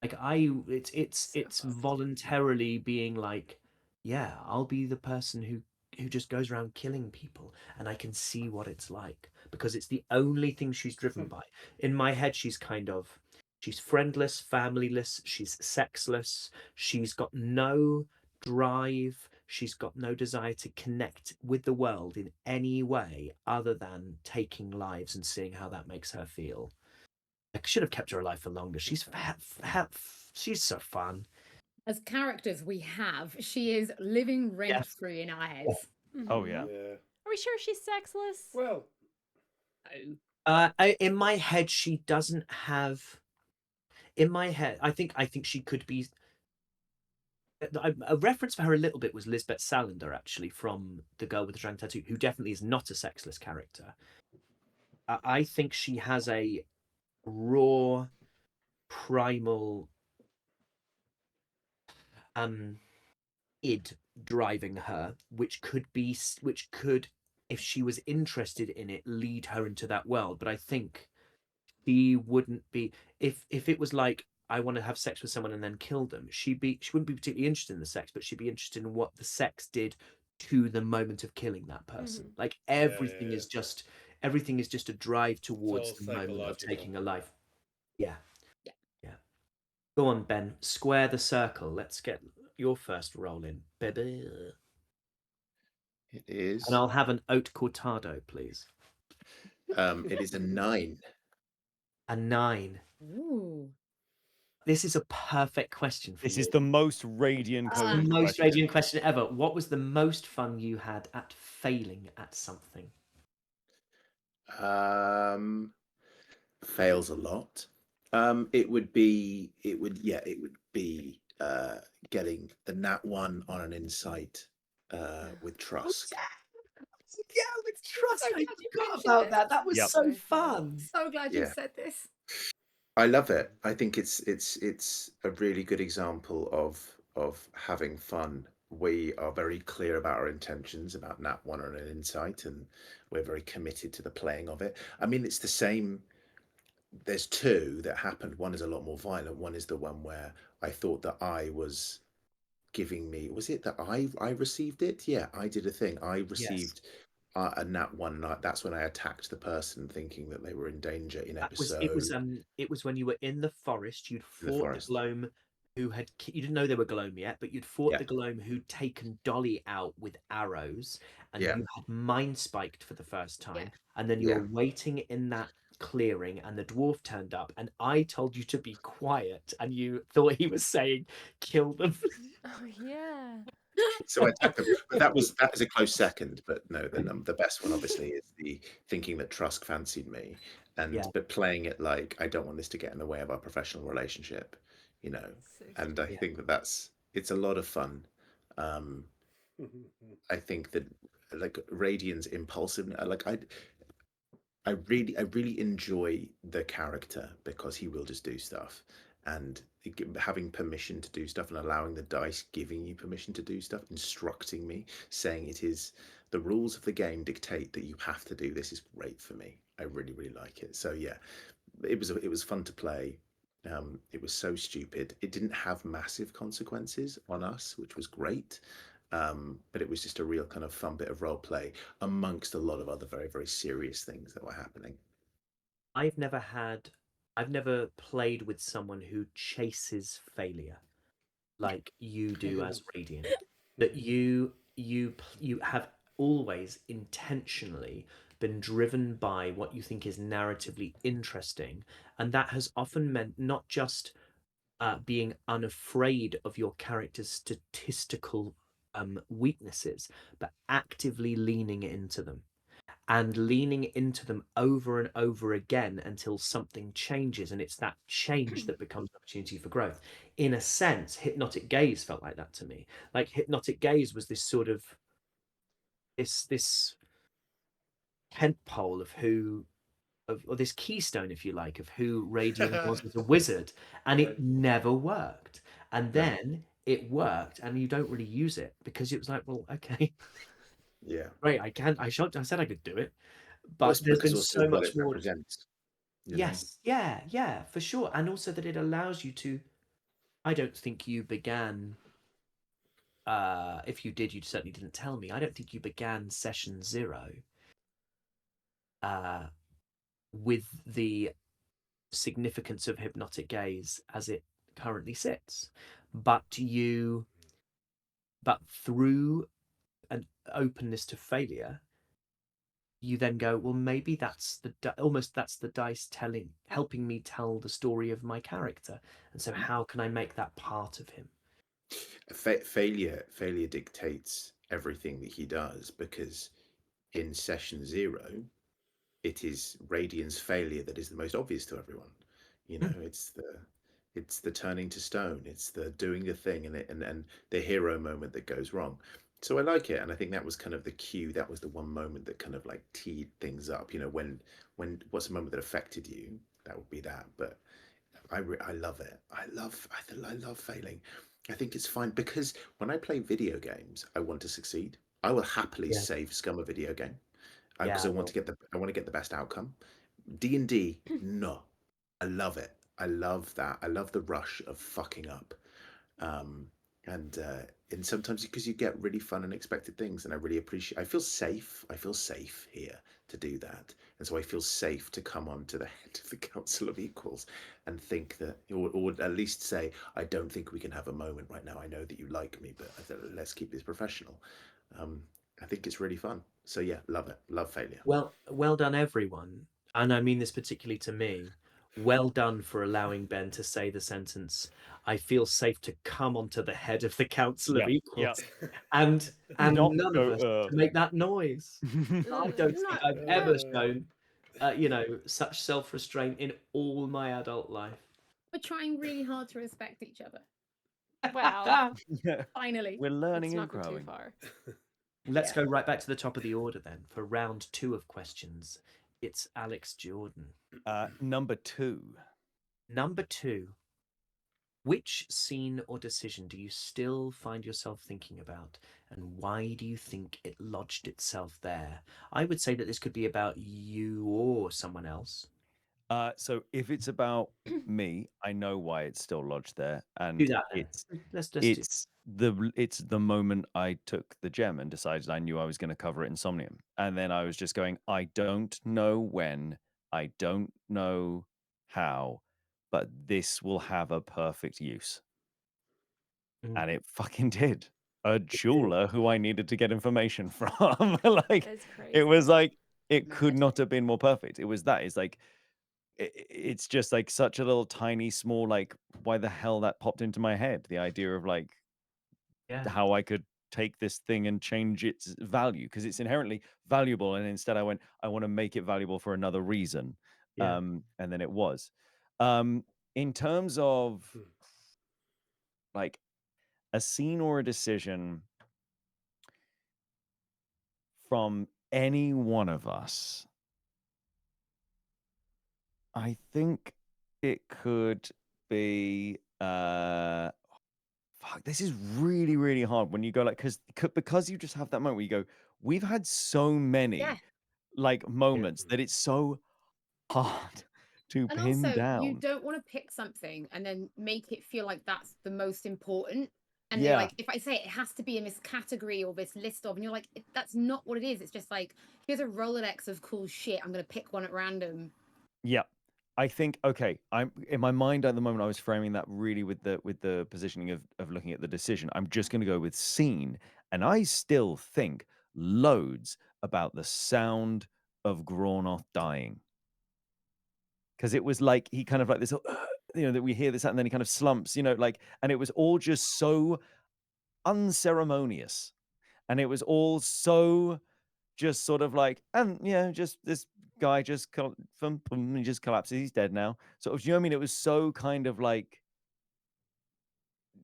Like
So
it's
fucked.
voluntarily being like, yeah, I'll be the person who just goes around killing people, and I can see what it's like because it's the only thing she's driven by. In my head, she's friendless, familyless, she's sexless, she's got no drive, she's got no desire to connect with the world in any way other than taking lives and seeing how that makes her feel. I should have kept her alive for longer. She's so fun.
As characters we have, she is living rent
Yes.
free in our heads.
Oh yeah.
Yeah.
Are we sure she's sexless?
Well,
In my head, she doesn't have. In my head, I think she could be. A reference for her a little bit was Lisbeth Salander, actually, from The Girl with the Dragon Tattoo, who definitely is not a sexless character. I think she has a raw, primal id driving her, which could, if she was interested in it, lead her into that world. But I think she wouldn't be, if it was like, I want to have sex with someone and then kill them, she wouldn't be particularly interested in the sex, but she'd be interested in what the sex did to the moment of killing that person.
Mhm.
Like
Yeah,
everything is just a drive
It's all
towards the moment of
psychological.
taking a life. Yeah.
Yeah.
Yeah. Go on, Ben. Square the circle. Let's get your first roll in, baby.
It
And
is.
I'll have an haute cortado, please.
It is a 9.
A 9.
Ooh.
This is a perfect question for
This
you.
is the most radiant
It's the
coded
most
question.
radiant question ever. What was the most fun you had at failing at something?
Fails a lot. It would be getting the nat 1 on an insight with Trusk.
Yeah, with trust.
So
I
glad you
forgot
mentioned
about
this.
that. That was
Yep.
so
Very fun.
fun.
So glad you
Yeah.
said this.
I love it. I think it's a really good example of having fun. We are very clear about our intentions about nat 1 on an insight, and we're very committed to the playing of it. I mean, it's the same. There's two that happened. One is a lot more violent. One is the one where I thought that I was giving me, was it that I received it? Yeah, I did a thing. I
Yes.
received a nat 1 night. That's when I attacked the person thinking that they were in danger in
That was
episode
it was when you were in the forest, you'd
in the
fought the
forest.
Glome who had you didn't know they were Glome yet, but you'd fought
Yeah,
the Glome who'd taken Dolly out with arrows, and
yeah,
you had mind spiked for the first
Yeah.
time, and then you
yeah.
were waiting in that clearing and the dwarf turned up and I told you to be quiet and you thought he was saying kill them.
Oh yeah.
So I attacked them, but that was a close second. But no, the best one obviously is the thinking that Trusk fancied me,
Yeah.
but playing it like I don't want this to get in the way of our professional relationship, you know.
So
And I
cute.
Yeah.
think it's a lot of fun. Um, I think that like Radian's impulsive, I really enjoy the character because he will just do stuff, and having permission to do stuff and allowing the dice giving you permission to do stuff, instructing me, saying it is the rules of the game dictate that you have to do this is great for me. I really really like it. So yeah, it was fun to play. It was so stupid. It didn't have massive consequences on us, which was great. But it was just a real kind of fun bit of role play amongst a lot of other very, very serious things that were happening.
I've never played with someone who chases failure like you do as Radiant. That you have always intentionally been driven by what you think is narratively interesting, and that has often meant not just being unafraid of your character's statistical weaknesses, but actively leaning into them and leaning into them over and over again until something changes, and it's that change that becomes opportunity for growth. In a sense, hypnotic gaze felt like that to me. Like hypnotic gaze was this sort of this tent pole of who of or this keystone, if you like, of who Radian was as a wizard, and
Right.
it never worked. And
No.
then it worked, and you don't really use it because it was like, well, okay,
Yeah.
great, I said I could do it,
Well,
but
it's
there's
because
been
also
so
of what
much
it
more.
represents, you know.
Yes, yeah, yeah, for sure. And also that it allows you to, I don't think you began, if you did, you certainly didn't tell me. I don't think you began session 0 uh, with the significance of hypnotic gaze as it currently sits. But but through an openness to failure, you then go, well, maybe that's almost that's the dice helping me tell the story of my character. And so how can I make that part of him?
Failure dictates everything that he does, because in session 0 it is Radiant's failure that is the most obvious to everyone. You know,
Mm.
It's the turning to stone. It's the doing the thing, and the hero moment that goes wrong. So I like it, and I think that was kind of the cue. That was the one moment that kind of like teed things up. You know, when what's a moment that affected you? That would be that. But I love it. I love failing. I think it's fine because when I play video games, I want to succeed. I will happily
Yeah,
save scum a video game
yeah,
because
I
I want
will.
to get the best outcome. D&D, no. I love it. I love that. I love the rush of fucking up. Um, and sometimes because you get really fun and unexpected things, and I really appreciate. I feel safe. I feel safe here to do that, and so I feel safe to come on to the head of the Council of Equals and think that, or at least say, I don't think we can have a moment right now. I know that you like me, but let's keep this professional. Um, I think it's really fun. So yeah, love it. Love failure.
Well done, everyone. And I mean this particularly to me. Well done for allowing Ben to say the sentence, I feel safe to come onto the head of the Council of
Yeah, yeah.
Equals. And
Not
none of us
go.
to make that noise. I don't think
Not
I've
well.
ever shown such self-restraint in all my adult life.
We're trying really hard to respect each other.
Wow.
Finally.
We're learning
Let's
and
not go too
growing.
far.
Let's
Yeah.
go right back to the top of the order then. For round 2 of questions, it's Alex Jordan.
Number 2.
Number 2. Which scene or decision do you still find yourself thinking about, and why do you think it lodged itself there? I would say that this could be about you or someone else.
So if it's about me, I know why it's still lodged there,
Do
and
that then. Let's do.
it's the moment I took the gem and decided I knew I was going to cover it Insomnium, and then I was just going, I don't know when, I don't know how, but this will have a perfect use,
Mm.
and it fucking did. A
It did.
jeweler who I needed to get information from, like
That's
it
crazy.
was like it could
Mad.
not have been more perfect. It was that. It's like it's just like such a little tiny small like why the hell that popped into my head, the idea of like
Yeah,
how I could take this thing and change its value because it's inherently valuable, and instead I went, I want to make it valuable for another reason.
yeah.
And then it was um in terms of like a scene or a decision from any one of us, I think it could be fuck, this is really, really hard when you go like, because you just have that moment where you go, we've had so
Yeah.
many like moments
Mhm.
that it's so hard to
And
pin
also, you
down.
don't want to pick something and then make it feel like that's the most important. And you're
Yeah,
like, if I say it has to be in this category or this list of, and you're like, that's not what it is. It's just like, here's a Rolodex of cool shit. I'm going to pick one at random.
yeah. I think okay. I'm in my mind at the moment. I was framing that really with the positioning of looking at the decision. I'm just going to go with scene, and I still think loads about the sound of Grornoth dying. Because it was like he kind of like this, that we hear this and then he kind of slumps, like, and it was all just so unceremonious, and it was all so just sort of like, and yeah, just this guy just he just collapses, he's dead now. Sort of, you know what I mean? It was so kind of like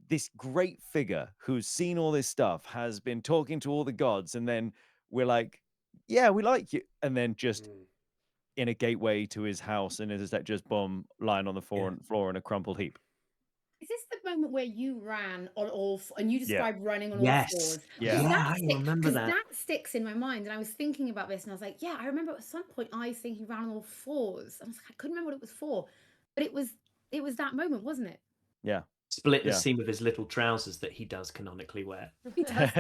this great figure who's seen all this stuff, has been talking to all the gods, and then we're like, yeah, we like you, and then just
Mm.
in a gateway to his house, and is that just bomb lying on the
Yeah.
floor in a crumpled heap.
Is this the moment where you ran on and you
Yeah.
described running on all
Yes.
fours?
Yeah.
Because
Yeah, I remember that.
that sticks in my mind. And I was thinking about this and I was like, yeah, I remember at some point I was thinking ran on all fours. And I was like, I couldn't remember what it was for. But it was that moment, wasn't it?
Yeah.
Split the
Yeah.
seam of his little trousers that he does canonically wear.
He does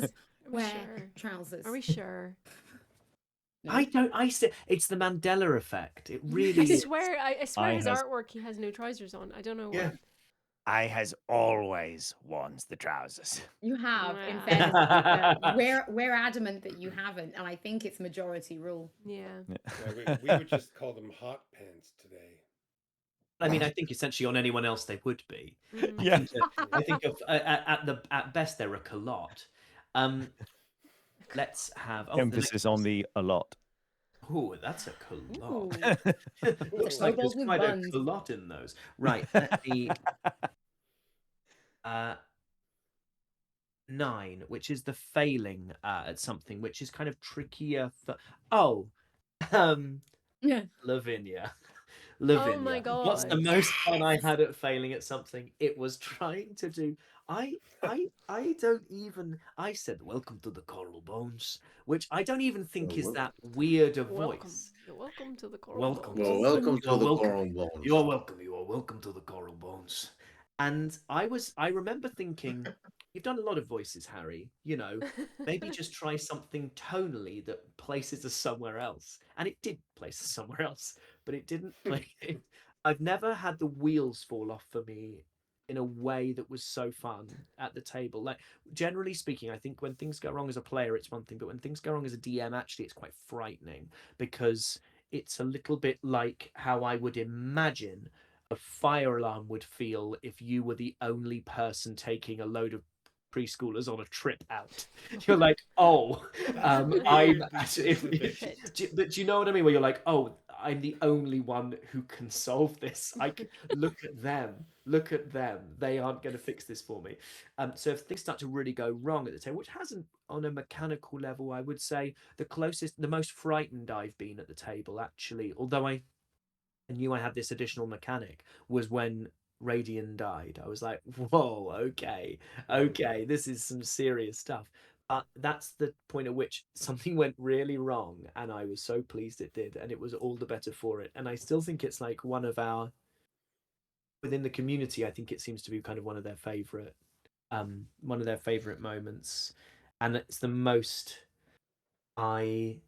Are we
wear
sure?
trousers.
Are we sure?
No?
I say it's the Mandela effect. It
I
really is.
swear, I swear
I
his
has
artwork he has no trousers on. I don't know
Yeah.
what.
I has always worn the trousers.
You have, in
Wow.
fairness, we're adamant that you haven't, and I think it's majority rule.
Yeah.
Yeah, we would just call them hot pants today.
I mean, I think essentially on anyone else they would be.
Mm.
Yeah.
I think of at best they're a culotte. Let's have the next
Emphasis on the a lot.
Oh, that's a clot.
Ooh.
Looks like there's
kobold with
quite
buns.
a clot in those. Right, let me 9, which is the failing at something, which is kind of trickier for. Oh, um,
Yeah.
Lavinia.
Oh my
Lavinia. What's the
god.
most fun I
Yes.
had at failing at something? It was trying to do. I don't even. I said, "Welcome to the Coral Bones," which I don't even think is that weird a
Welcome.
voice.
You're welcome to the Coral
Welcome
Bones.
to
Well,
the
welcome
you are
to the
welcome.
Coral Bones.
You are welcome. You are welcome to the Coral Bones. And I remember thinking, you've done a lot of voices, Harry. You know, maybe just try something tonally that places us somewhere else. And it did place us somewhere else, but it didn't play. I've never had the wheels fall off for me in a way that was so fun at the table. Like, generally speaking, I think when things go wrong as a player, it's one thing, but when things go wrong as a DM, actually, it's quite frightening because it's a little bit like how I would imagine a fire alarm would feel if you were the only person taking a load of preschoolers on a trip out. You're like, oh,
That's
I'm
weirdly
specific.
but do you know what I mean? Where you're like, oh, I'm the only one who can solve this. Look at them. Look at them. They aren't going to fix this for me. So if things start to really go wrong at the table, which hasn't on a mechanical level, I would say the most frightened I've been at the table, actually, although I knew I had this additional mechanic, was when Radian died. I was like, whoa, okay, this is some serious stuff. But that's the point at which something went really wrong, and I was so pleased it did, and it was all the better for it. And I still think it's like within the community, I think it seems to be kind of one of their favorite moments, and it's the most I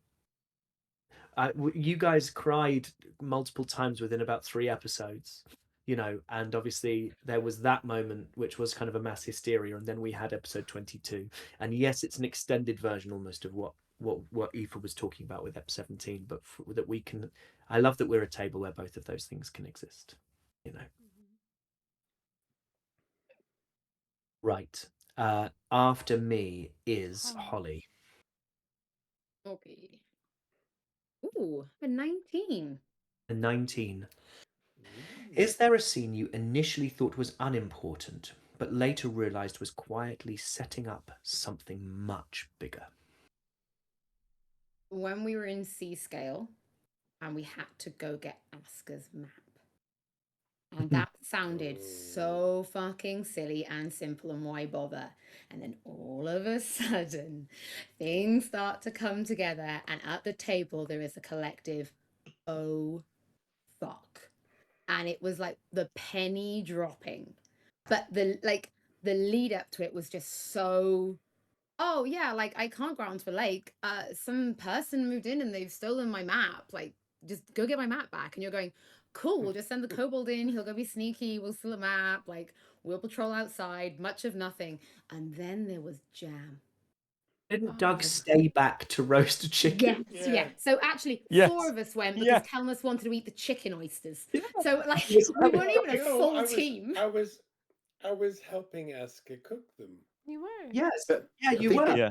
you guys cried multiple times within about 3 episodes, and obviously there was that moment which was kind of a mass hysteria, and then we had episode 22, and yes, it's an extended version almost of what Aoife was talking about with ep 17, but that we can. I love that we're a table where both of those things can exist. Right. After me is Holly.
Okay. Ooh, a 19.
A 19. Is there a scene you initially thought was unimportant, but later realized was quietly setting up something much bigger?
When we were in C-scale and we had to go get Aska's map. And that sounded so fucking silly and simple, and why bother? And then all of a sudden, things start to come together, and at the table there is a collective, oh fuck. And it was like the penny dropping. But the lead up to it was just so, oh yeah, like I can't go out onto the lake. Some person moved in and they've stolen my map. Like, just go get my map back. And you're going, cool, we'll just send the kobold in, he'll go be sneaky, we'll steal a map, like we'll patrol outside, much of nothing. And then there was jam.
Didn't Doug stay back to roast a chicken?
Yes, yeah. So actually,
Yes.
4 of us went because
Yes.
Kelmus wanted to eat the chicken oysters.
Yeah.
So like
Yes.
we weren't even a
No,
full team.
I was helping Aska cook them.
You were.
Yes.
But
Yeah,
I
you
think
were.
Yeah.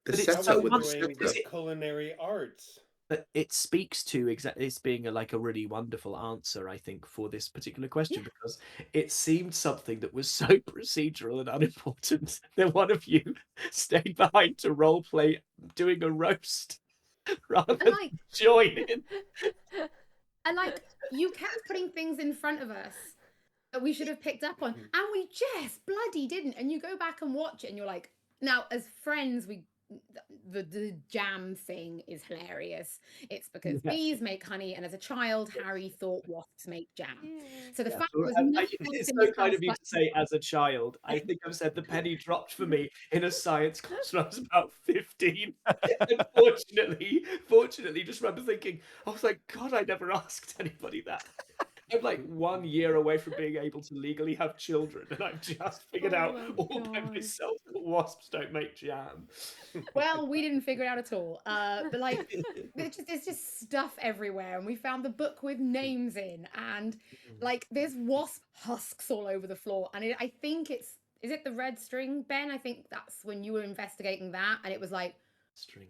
the
But it's
I
so
setup
was
with the
doing the
setup.
culinary arts.
But it speaks to exactly this being like a really wonderful answer, I think, for this particular question,
Yeah.
because it seemed something that was so procedural and unimportant that one of you stayed behind to role play doing a roast rather
And
than
like
join in.
And like you kept putting things in front of us that we should have picked up on, and we just bloody didn't. And you go back and watch it, and you're like, now as friends, the jam thing is hilarious. It's because
Yeah.
bees make honey, and as a child, Harry thought wasps make jam.
Yeah.
So the
Yeah.
fact there was nothing else
It's
in
so
this
kind
house
of you
but
to say as a child. I think I've said the penny dropped for me in a science class when I was about 15. And fortunately, just remember thinking, I was like, God, I never asked anybody that. I'm like 1 year away from being able to legally have children, and I've just figured
Oh
out
my
all by
God.
myself that wasps don't make jam.
well, we didn't figure it out at all. But like, there's just stuff everywhere, and we found the book with names in, and like there's wasp husks all over the floor. And I think is it the red string, Ben? I think that's when you were investigating that, and it was like
String.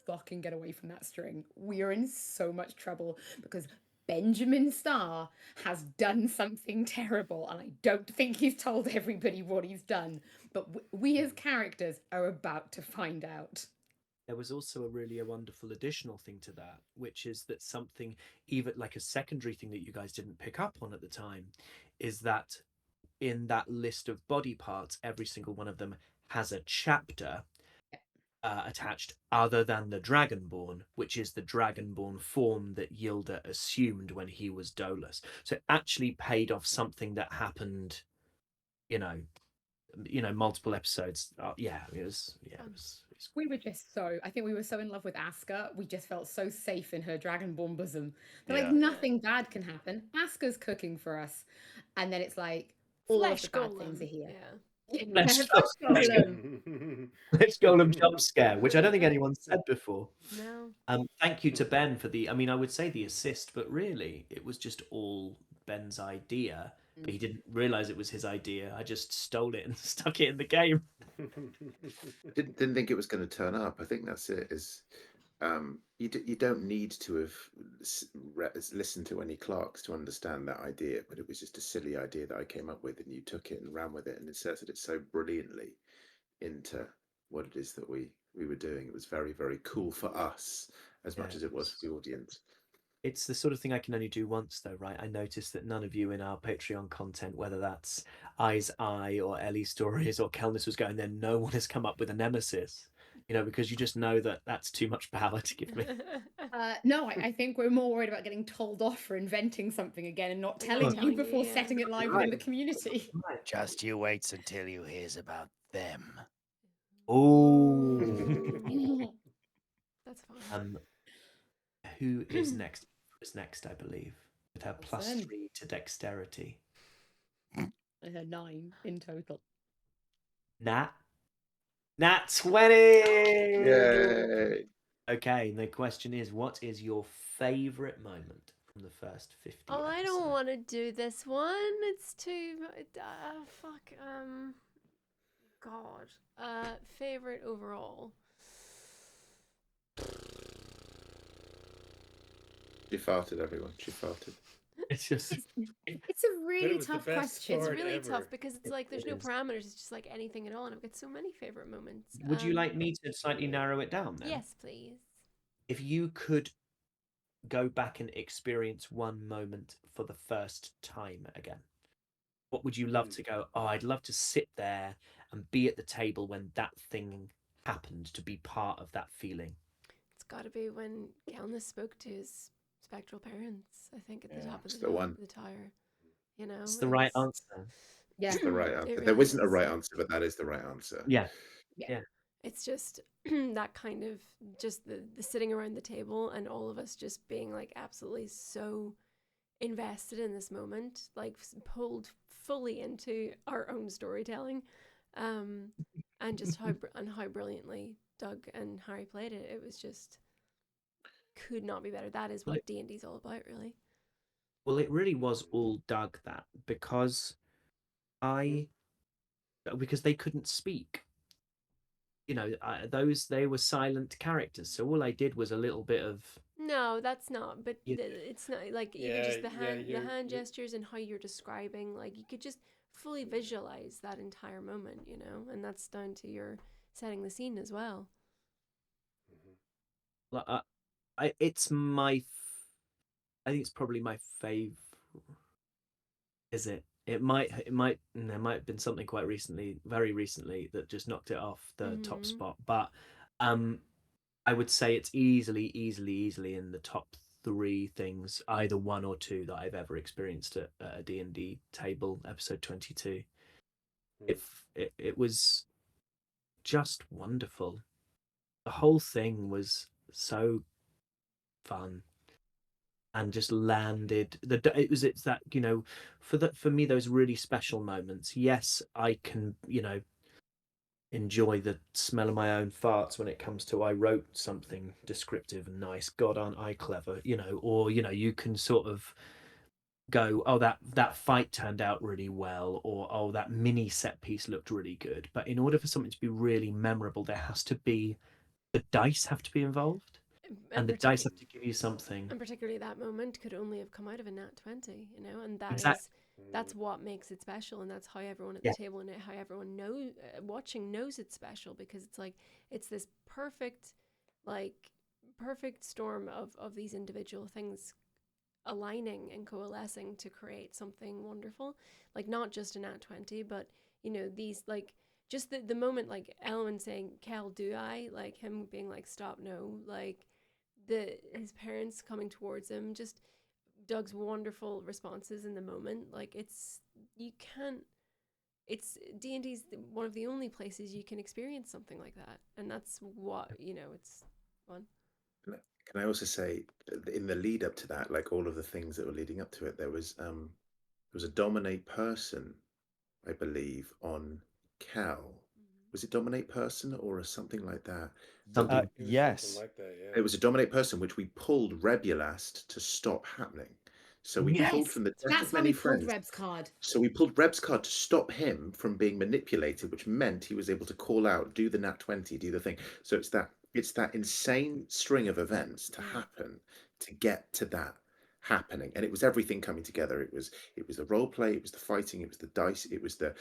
fucking get away from that string. We are in so much trouble because Benjamin Starr has done something terrible, and I don't think he's told everybody what he's done. But we as characters are about to find out.
There was also a wonderful additional thing to that, which is that something, even like a secondary thing that you guys didn't pick up on at the time, is that in that list of body parts, every single one of them has a chapter attached other than the Dragonborn, which is the Dragonborn form that Yilda assumed when he was Dolus. So it actually paid off something that happened, you know, multiple episodes. It was
We were just so, I think we were so in love with Aska. We just felt so safe in her Dragonborn bosom. Like
Yeah.
nothing bad can happen. Aska's cooking for us. And then it's like all of the bad things are here.
Yeah.
Let's
Flesh golem.
Let's Golem jump scare, which I don't think anyone said before.
No.
Thank you to Ben for the, I mean, I would say the assist, but really it was just all Ben's idea, but he didn't realize it was his idea. I just stole it and stuck it in the game.
Didn't think it was going to turn up. I think that's it. You don't need to have listened to any Clarks to understand that idea, but it was just a silly idea that I came up with, and you took it and ran with it and inserted it so brilliantly into what it is that we were doing. It was very, very cool for us as much as it was for the audience.
It's the sort of thing I can only do once, though, right? I noticed that none of you in our Patreon content, whether that's Eye's Eye or Ellie Stories or Kelnis was going there, no one has come up with a nemesis, because you just know that that's too much power to give me.
No, I think we're more worried about getting told off for inventing something again and not telling you before setting it live within the community.
Just you waits until you hears about them.
Oh.
That's fine.
Who is next? Who's next, I believe, with her
Awesome.
+3 to dexterity.
And her 9 in total.
Nat 20!
Yay!
Okay, the question is, what is your favourite moment from the first 50
Oh, I
episodes?
don't want to do this one. It's too fuck. God. Favorite overall.
She farted, everyone. She farted.
It's just
It's a really
was the
tough
best
question.
It's
part
really
ever.
tough because it's like there's
It
no
is.
parameters. It's just like anything at all, and I've got so many favorite moments.
Would you like me to slightly narrow it down then?
Yes, please.
If you could go back and experience one moment for the first time again, what would you love to go, oh, I'd love to sit there and be at the table when that thing happened, to be part of that feeling?
It's got to be when Kelnis spoke to his spectral parents. I think at the top of
it's the one.
the tower.
It's the right answer.
Yeah.
It's the right answer.
It
There
really
isn't a
is.
right answer, but that is the right answer.
Yeah.
It's just that kind of just the sitting around the table and all of us just being like absolutely so invested in this moment, like pulled fully into our own storytelling, and just how brilliantly Doug and Harry played it. It was just could not be better. That is what D&D's all about, really.
Well, it really was all Doug, that, because they couldn't speak. They were silent characters, so all I did was a little bit of.
No, that's not. But it's not like even just the
you're-
hand gestures and how you're describing. Like you could just fully visualize that entire moment, and that's down to your setting the scene as well.
It's my. I think it's probably my favorite. Is it? There might have been something quite recently, very recently, that just knocked it off the top spot. But I would say it's easily in the top 3 things, either 1 or 2, that I've ever experienced at a D&D table. Episode 22. It was just wonderful. The whole thing was so fun. And just landed. It's that, for me, those really special moments. Yes, I can enjoy the smell of my own farts when it comes to I wrote something descriptive and nice. God, aren't I clever? Or you can sort of go, oh, that fight turned out really well, or oh, that mini set piece looked really good. But in order for something to be really memorable, there has to be the dice have to be involved, and the dice have to give you something.
And particularly that moment could only have come out of a nat 20, you know, and
Exactly.
that's what makes it special, and that's how everyone at the
Yeah.
table and how everyone watching knows it's special, because it's like it's this perfect, like perfect storm of these individual things aligning and coalescing to create something wonderful, like not just a nat 20, but you know, these like just the moment, like Elwyn saying, Kel, do I, like him being like, stop, no, like his parents coming towards him, just Doug's wonderful responses in the moment. Like you can't, it's D&D's one of the only places you can experience something like that, and that's what, you know, it's fun.
Can I also say, in the lead up to that, like all of the things that were leading up to it, there was a dominate person, I believe, on Cal. Was it dominate person or something like that?
Something.
It was
Yes.
something like that, yeah.
It was a dominate person which we pulled Rebulast to stop happening. So we
Yes.
pulled from the deck
That's
of
why
many
we pulled
friends.
Reb's card.
So we pulled Reb's card to stop him from being manipulated, which meant he was able to call out, do the nat 20, do the thing. So it's that insane string of events to happen to get to that happening. And it was everything coming together. It was the role play, it was the fighting, it was the dice, it was the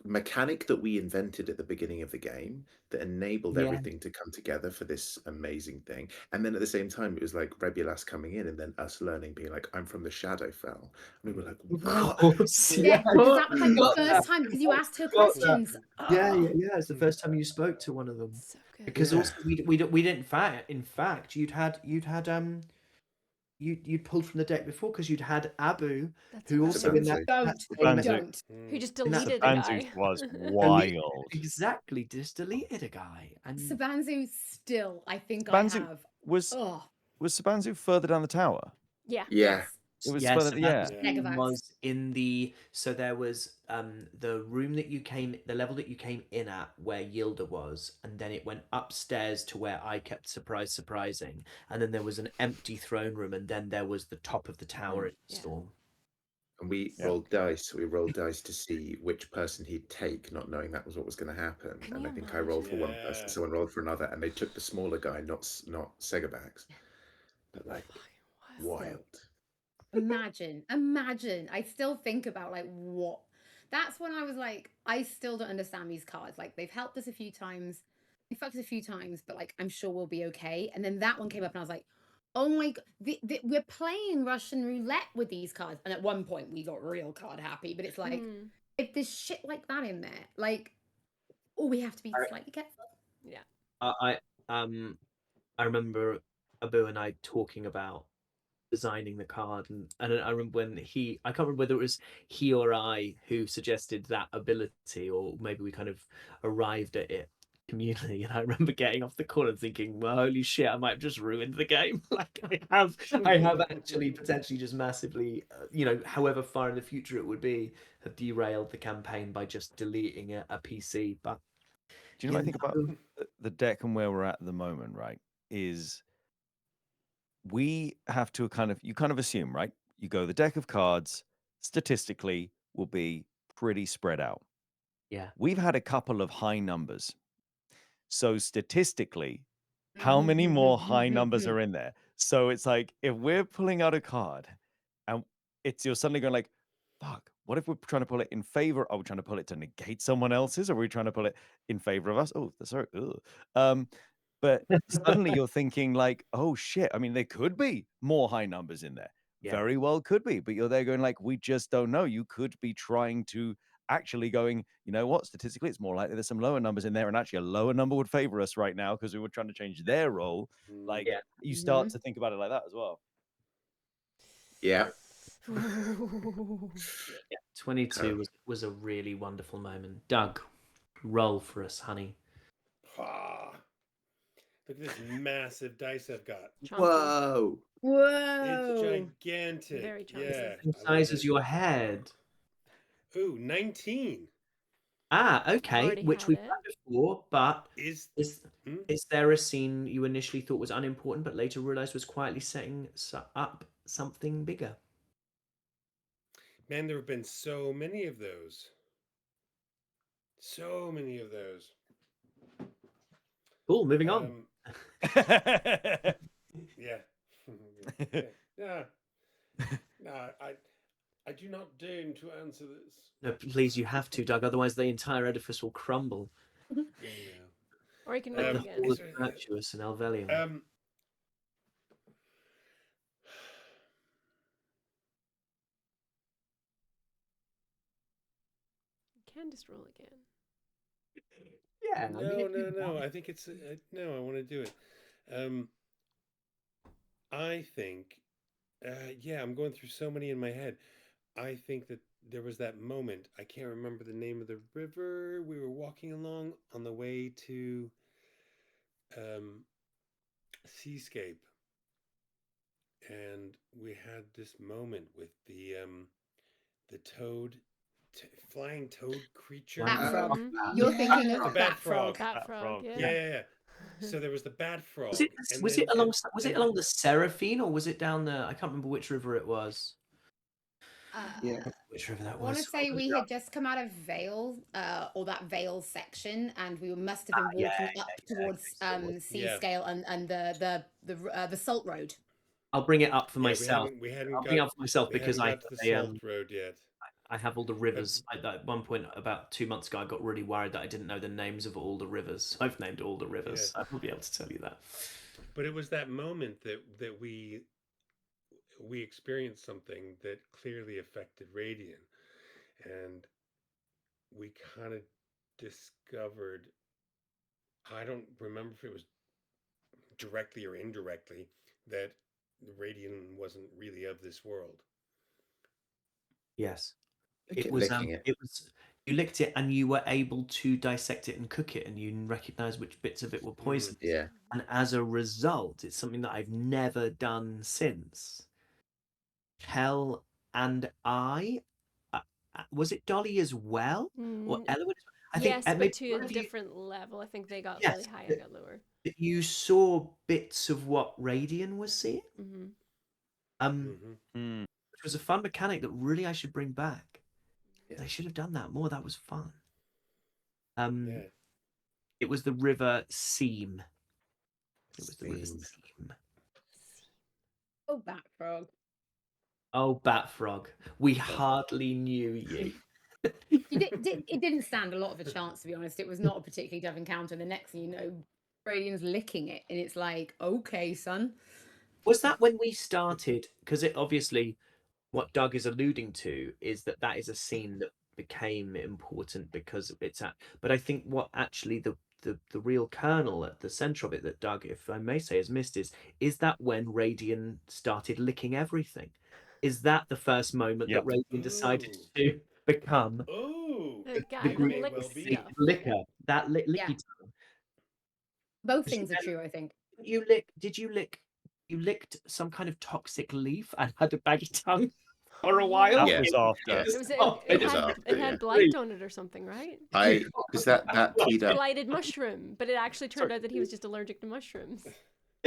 mechanic that we invented at the beginning of the game that enabled
Yeah.
everything to come together for this amazing thing. And then at the same time, it was like Rebulas coming in and then us learning, being like, I'm from the Shadowfell. And we were like,
Of
what?
course.
Yeah, because that was like the
Got
first
that.
time, because you asked her
Got that.
questions.
Yeah,
Oh,
It's the first time you spoke to one of them.
So good.
Because
Yeah.
also we didn't in fact you'd had you'd pulled from the deck before, because you'd had Abu,
That's
who
right.
also in that
don't,
same
don't.
Who just
in that
deleted a
Sabanzu's
guy.
was
delete,
wild.
exactly, just deleted a guy. And
Sabanzu still, I think I
Sabanzu
have.
was
Oh,
Sabanzu further down the tower?
Yeah.
Yeah.
yes.
It was
yes,
further, yeah.
Megavax.
was in the, so there was the room that you came, the level that you came in at, where Yilda was, and then it went upstairs to where I kept surprising, and then there was an empty throne room, and then there was the top of the tower in the
Yeah.
storm.
And we
Yeah.
rolled dice. We rolled dice to see which person he'd take, not knowing that was what was going to happen.
Can
And
you
I think I rolled for one person,
Yeah.
someone rolled for another, and they took the smaller guy, not Segabax. But like, wild.
Imagine. I still think about like what. That's when I was like, I still don't understand these cards. Like they've helped us a few times, they fucked us a few times, but like I'm sure we'll be okay. And then that one came up, and I was like, oh my god, we're playing Russian roulette with these cards. And at one point we got real card happy, but it's like if there's shit like that in there, like, oh, we have to be slightly careful.
Yeah.
I remember Abu and I talking about designing the card, and I remember when I can't remember whether it was he or I who suggested that ability, or maybe we kind of arrived at it communally, and I remember getting off the call and thinking, well, holy shit, I might have just ruined the game. Like I have actually potentially just massively, however far in the future it would be, have derailed the campaign by just deleting a PC. But
Do you know what I think about the deck and where we're at the moment, right? Is we have to you kind of assume, right? You go, the deck of cards statistically will be pretty spread out.
Yeah.
We've had a couple of high numbers. So statistically, how many more high numbers are in there? So it's like, if we're pulling out a card and you're suddenly going like, fuck, what if we're trying to pull it in favor? Are we trying to pull it to negate someone else's? Or are we trying to pull it in favor of us? Oh, sorry. But suddenly you're thinking like, oh shit. I mean, there could be more high numbers in there.
Yeah.
Very well could be. But you're there going like, we just don't know. You could be trying to actually going, you know what, statistically, it's more likely there's some lower numbers in there, and actually a lower number would favor us right now because we were trying to change their role. Like, you start to think about it like that as well.
Yeah.
22 was a really wonderful moment. Doug, roll for us, honey.
Ah, look at this massive dice I've got.
Whoa.
It's gigantic.
Very chunky.
Yeah.
Same size as your head.
Ooh, 19.
Okay,
Already
which
had
we've
it.
done before, but
Is
is there a scene you initially thought was unimportant but later realized was quietly setting up something bigger?
Man, there have been so many of those. So many of those.
Cool, moving on.
Yeah. Yeah. Yeah. No, I do not deign to answer this.
No, please, you have to, Doug. Otherwise, the entire edifice will crumble.
I know.
Or you can
Like
roll
the
again.
fall of Virtuous and Alvelion.
You can just roll again.
Yeah.
No. I think it's no. I want to do it. I think, yeah. I'm going through so many in my head. I think that there was that moment. I can't remember the name of the river. We were walking along on the way to Seascape, and we had this moment with the toad, flying toad creature.
Bat frog.
Mhm.
You're
Yeah.
thinking
The
of
bat
bat frog.
frog.
Bat frog, yeah.
Yeah. So there was the bat frog.
Was it
and
was
then,
it along was it
and-
along the Seraphine, or was it down the? I can't remember which river it was.
Yeah.
Which river that
I want to
was.
say we had just come out of Vale, or that Vale section, and we must have been
yeah,
walking up towards
Yeah.
Seascale and the Salt Road.
I'll bring it up for
Yeah,
myself.
we hadn't
I'll bring it
got
up for myself
we
because
hadn't
I
got to the Salt Road yet.
I have all the rivers. At one point, about 2 months ago, I got really worried that I didn't know the names of all the rivers. I've named all the rivers.
Yeah.
I will be able to tell you that.
But it was that moment that we experienced something that clearly affected Radiant, and we kind of discovered. I don't remember if it was directly or indirectly that Radiant wasn't really of this world.
Yes,
Licking it.
it was. You licked it, and you were able to dissect it and cook it, and you recognize which bits of it were poisonous.
Yeah.
And as a result, it's something that I've never done since. Kel and I, was it Dolly as well, or Ella? I think
yes, but
maybe
to
one
a
of you-
different level. I think they got
Yes,
really high and got lower.
you saw bits of what Radian was seeing.
Mm-hmm.
Which was a fun mechanic that really I should bring back.
Yeah.
They should have done that more. That was fun.
Yeah.
It was the River Seam. It was the River
Seam.
Seam.
Oh, bat frog.
Oh, Bat Frog. We hardly knew ye.
It didn't stand a lot of a chance, to be honest. It was not a particularly tough encounter. The next thing you know, Radian's licking it, and it's like, okay, son.
Was that when we started? Because it obviously, what Doug is alluding to is that is a scene that became important because it's at. But I think what actually the real kernel at the center of it that Doug, if I may say, has missed is that when Radian started licking everything. Is that the first moment that Radian decided to become
The guy
the
that
group
licks
the
stuff.
licker, that licky
Yeah.
tongue?
Both things are true, I think.
Did you licked some kind of toxic leaf and had a baggy tongue for a while?
That
Yeah.
was after.
Yeah.
It had blight on it or something, right?
Because that teed up.
Blighted mushroom, but it actually turned out that he was just allergic to mushrooms.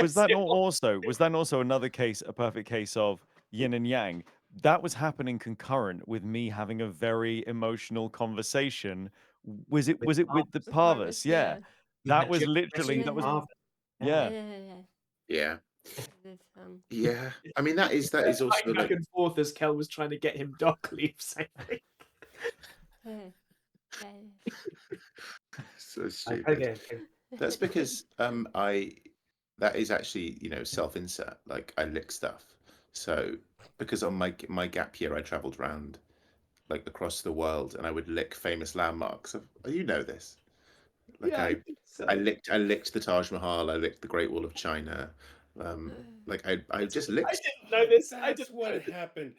Was that not also another case, a perfect case of yin and yang? That was happening concurrent with me having a very emotional conversation. Was it with the Parvis? Yeah. That was literally
Yeah.
Yeah.
This,
Yeah. I mean, that is also
back
like,
and forth as Kel was trying to get him dock leaves, I think.
so stupid.
Okay.
That's because that is actually, self-insert. Like, I lick stuff. So because on my gap year I traveled around like across the world, and I would lick famous landmarks. You know this. Like,
Yeah,
I
think so.
I licked the Taj Mahal, I licked the Great Wall of China. Like, I just licked.
I didn't know this.
That's what happened.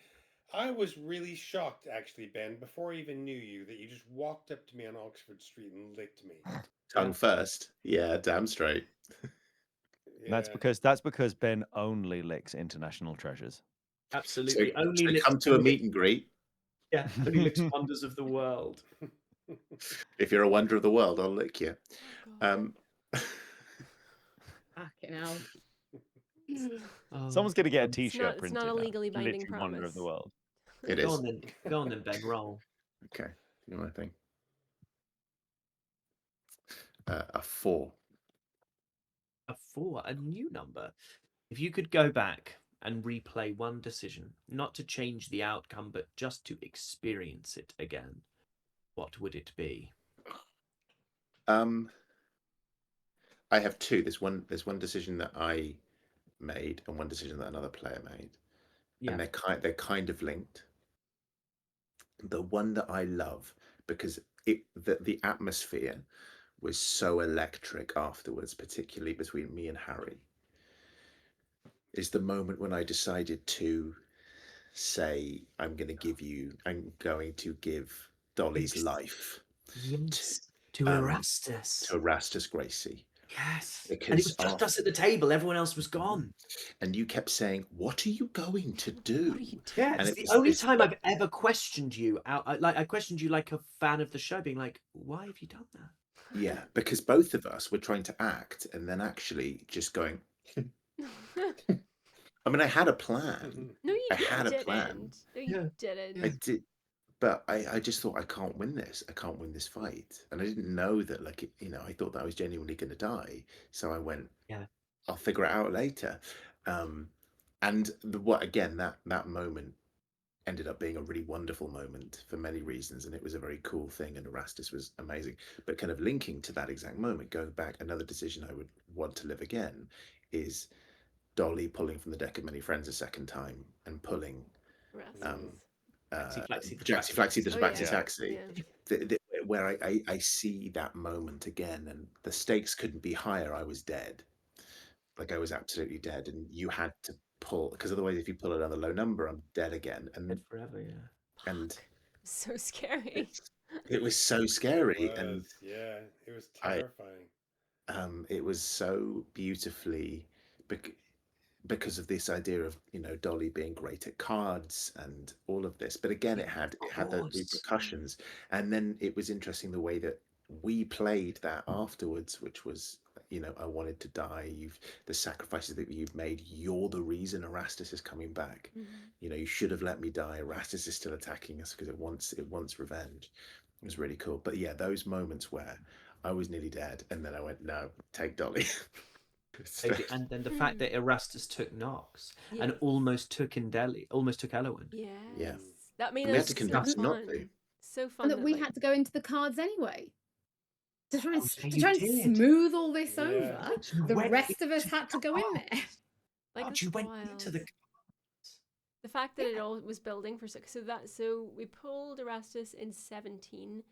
I was really shocked, actually, Ben, before I even knew you, that you just walked up to me on Oxford Street and licked me.
Tongue first. Yeah, damn straight.
Yeah.
That's because Ben only licks international treasures.
Absolutely.
So
Only licks
come to a meet and greet.
Yeah, only licks wonders of the world.
If you're a wonder of the world, I'll lick you.
Fucking hell.
Someone's gonna get a T-shirt
it's
printed.
not a
now.
legally binding
Literally wonder of the
promise.
world.
It is.
Go on then, Ben. Roll.
Okay. You know what I think? A 4.
A 4, a new number. If you could go back and replay one decision, not to change the outcome, but just to experience it again, what would it be?
I have two. There's one decision that I made and one decision that another player made, and
Yeah.
they're kind of linked. The one that I love because the atmosphere was so electric afterwards, particularly between me and Harry, is the moment when I decided to say I'm going to give Dolly's
Yes.
life
Yes. To
to
Erastus.
Erastus Gracie.
Yes. And it
Because
was just us at the table. Everyone else was gone.
and you kept saying, "What are you going to
What
do?"
are you doing?
Yeah,
And
it's
it
the
was
only
this,
time I've ever questioned you out. I questioned you like a fan of the show, being like, "Why have you done that?"
yeah, because both of us were trying to act and then actually just going. I mean, I had a plan.
No, you
I had a plan.
didn't. No, you
Yeah.
didn't.
I did, but I just thought I can't win this. I can't win this fight, and I didn't know that. Like, I thought that I was genuinely going to die. So I went.
Yeah.
I'll figure it out later. Um, and what again? That moment ended up being a really wonderful moment for many reasons, and it was a very cool thing. And Erastus was amazing. But kind of linking to that exact moment, going back, another decision I would want to live again is Dolly pulling from the deck of many friends a second time and pulling um,
Flaxy, flaxy, the
Jaxie
taxi.
Flaxy the
Oh,
Tabaxi
yeah.
Taxi,
Yeah.
where I see that moment again, and the stakes couldn't be higher. I was dead, like I was absolutely dead, and you had to pull because otherwise, if you pull another low number, I'm dead again,
Dead forever, yeah.
and
So scary.
it was so
It
scary,
was,
and
yeah, it was
I
terrifying.
it was so beautifully bec- because of this idea of Dolly being great at cards and all of this, but again
Yeah,
it had
of
the
course.
repercussions, and then it was interesting the way that we played that afterwards, which was I wanted to die, the sacrifices that you've made, you're the reason Erastus is coming back. You should have let me die. Erastus is still attacking us because it wants revenge. It was really cool. But yeah, those moments where I was nearly dead and then I went, no, take Dolly.
And then the fact that Erastus took Nox and
Yes.
almost took almost took Elowen.
Yes.
Yeah.
That, I mean,
And we
that
had
was
to
so
convince him not to.
fun. So
And
fun
that we
like,
had to go into the cards anyway. To try and,
Oh, yeah,
to
you
try and
did.
smooth all this
Yeah.
over,
You
the
went
rest of us
into
had to go in there.
like
God,
that's
you went
wild.
into the
The fact that
Yeah.
it all was building for so we pulled Erastus in 17,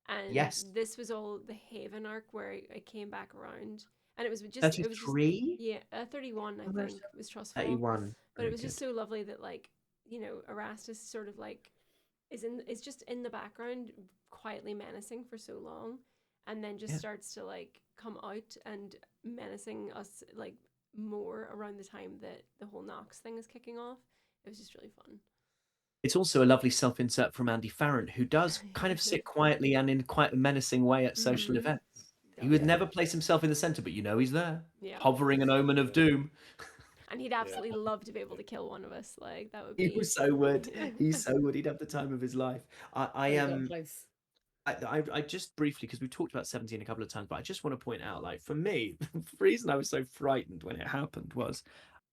and
Yes.
this was all the Haven arc where it came back around, and it was just
33?
yeah, 31 I think was Trustfall,
31.
but it was just so lovely that like Erastus sort of like is just in the background quietly menacing for so long, and then just starts to like come out and menacing us like more around the time that the whole Nox thing is kicking off. It was just really fun.
It's also a lovely self-insert from Andy Farrant, who does kind of sit quietly and in quite a menacing way at social events. He would never place himself in the center, but he's there, hovering an omen of doom.
And he'd absolutely love to be able to kill one of us. Like that would
He
be.
so would. He so would. He'd have the time of his life. I am.
Close.
I just briefly, because we've talked about 17 a couple of times, but I just want to point out, like, for me, the reason I was so frightened when it happened was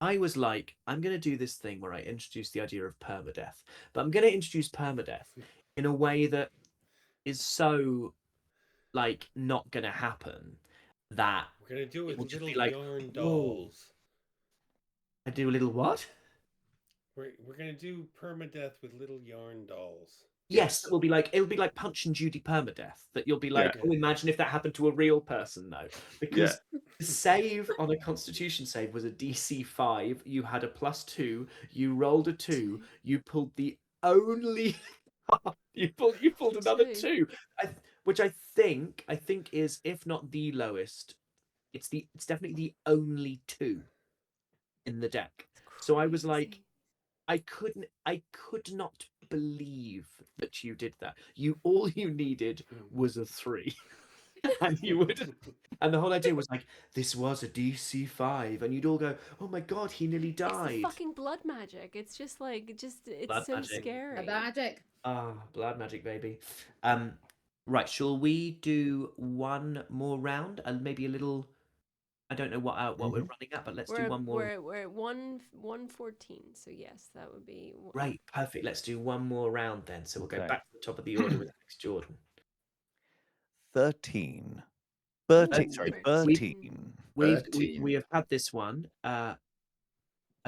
I was like, I'm going to do this thing where I introduce the idea of permadeath, but I'm going to introduce permadeath in a way that is so, like, not going to happen that
We're gonna do it
it will
with
just
little
be like,
yarn
whoa.
dolls.
I do a little what?
We're gonna do permadeath with little yarn dolls.
Yes, it'll be like Punch and Judy permadeath. That you'll be like, oh, imagine if that happened to a real person, though. Because the save on a Constitution save was a DC 5. You had a +2. You rolled a 2. You pulled the only. you pulled another 2, which I think is, if not the lowest, it's definitely the only 2 in the deck. So I was like, I could not believe that you did that. All you needed was a 3. And you would, and the whole idea was like, this was a DC 5, and you'd all go, oh my god, he nearly
It's the
died.
fucking blood magic. It's just like it's
Blood
so
magic.
scary.
Magic.
Blood magic, baby. Right, shall we do one more round and maybe a little I don't know what we're running at, but let's do one more.
We're at 114. So yes, that would be
Right, perfect. Let's do one more round then. So we'll go
Okay.
back to the top of the order with Alex Jordan.
13.
Ooh,
13. Sorry,
13.
13.
We have had this one. I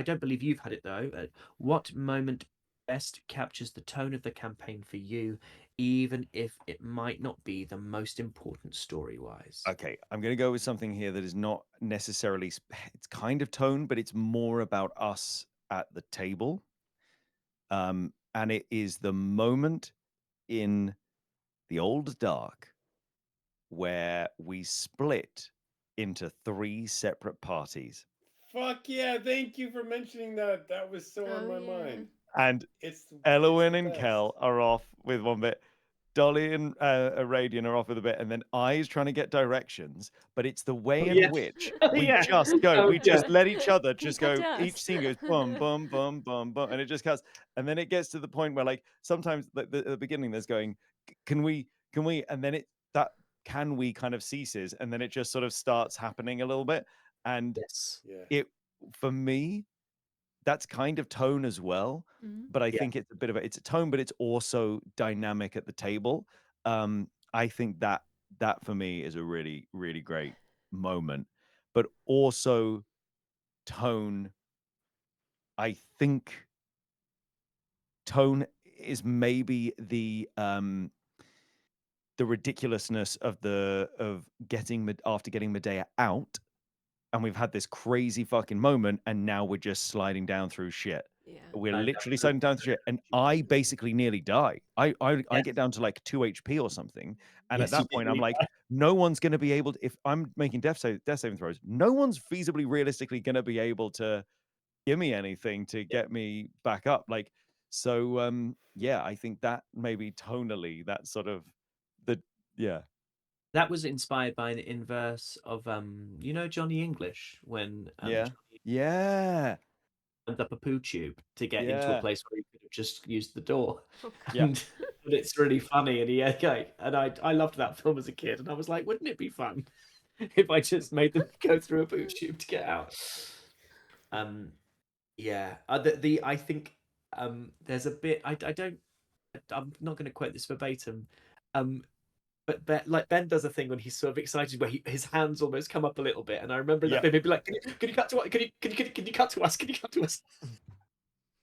don't believe you've had it though. What moment best captures the tone of the campaign for you, even if it might not be the most important story-wise?
Okay, I'm going to go with something here that is not necessarily, it's kind of tone, but it's more about us at the table. And it is the moment in the Old Dark where we split into 3 separate parties.
Fuck yeah! Thank you for mentioning that. That was so on
Oh,
my
yeah.
mind.
And
It's
Elowin
the
and
best.
Kel are off with one bit. Dolly and Radian are off with a bit, and then I's trying to get directions, but it's the way in
yeah.
which
Oh,
we
yeah.
just go,
Oh,
we
yeah.
just let each other
Can you
just
cut
go,
to
each
us?
scene goes bum, bum, bum, bum, bum, and it just cuts. And then it gets to the point where like sometimes at the beginning there's going, can we, and then that can we kind of ceases, and then it just sort of starts happening a little bit. And
Yes.
Yeah.
it, for me, that's kind of tone as well, but I
Yeah.
think it's a bit of it's a tone, but it's also dynamic at the table. I think that for me is a really, really great moment, but also tone. I think tone is maybe the ridiculousness of getting after getting Medea out, and we've had this crazy fucking moment, and now we're just sliding down through shit.
Yeah.
We're
I
literally
know.
sliding down through shit, and I basically nearly die. I
Yes.
get down to like 2 HP or something, and at
Yes, you
that
did
point, I'm
really
like,
well.
no one's going to be able to. If I'm making death saving throws, no one's feasibly, realistically going to be able to give me anything to get me back up. Like, so, yeah, I think that maybe tonally, that sort of the yeah.
That was inspired by an inverse of you know Johnny English when
Yeah.
Johnny
Yeah.
opened up a poo tube to get into a
Yeah.
place where he could have just used the door.
Oh, God.
Yeah.
But it's really funny, and I loved that film as a kid, and I was like, wouldn't it be fun if I just made them go through a poo tube to get out? Yeah. I think there's a bit I'm not going to quote this verbatim, but Ben does a thing when he's sort of excited where his hands almost come up a little bit, and I remember that
Yeah.
bit be like, can you cut to us? Can you cut to us? Can you cut to us?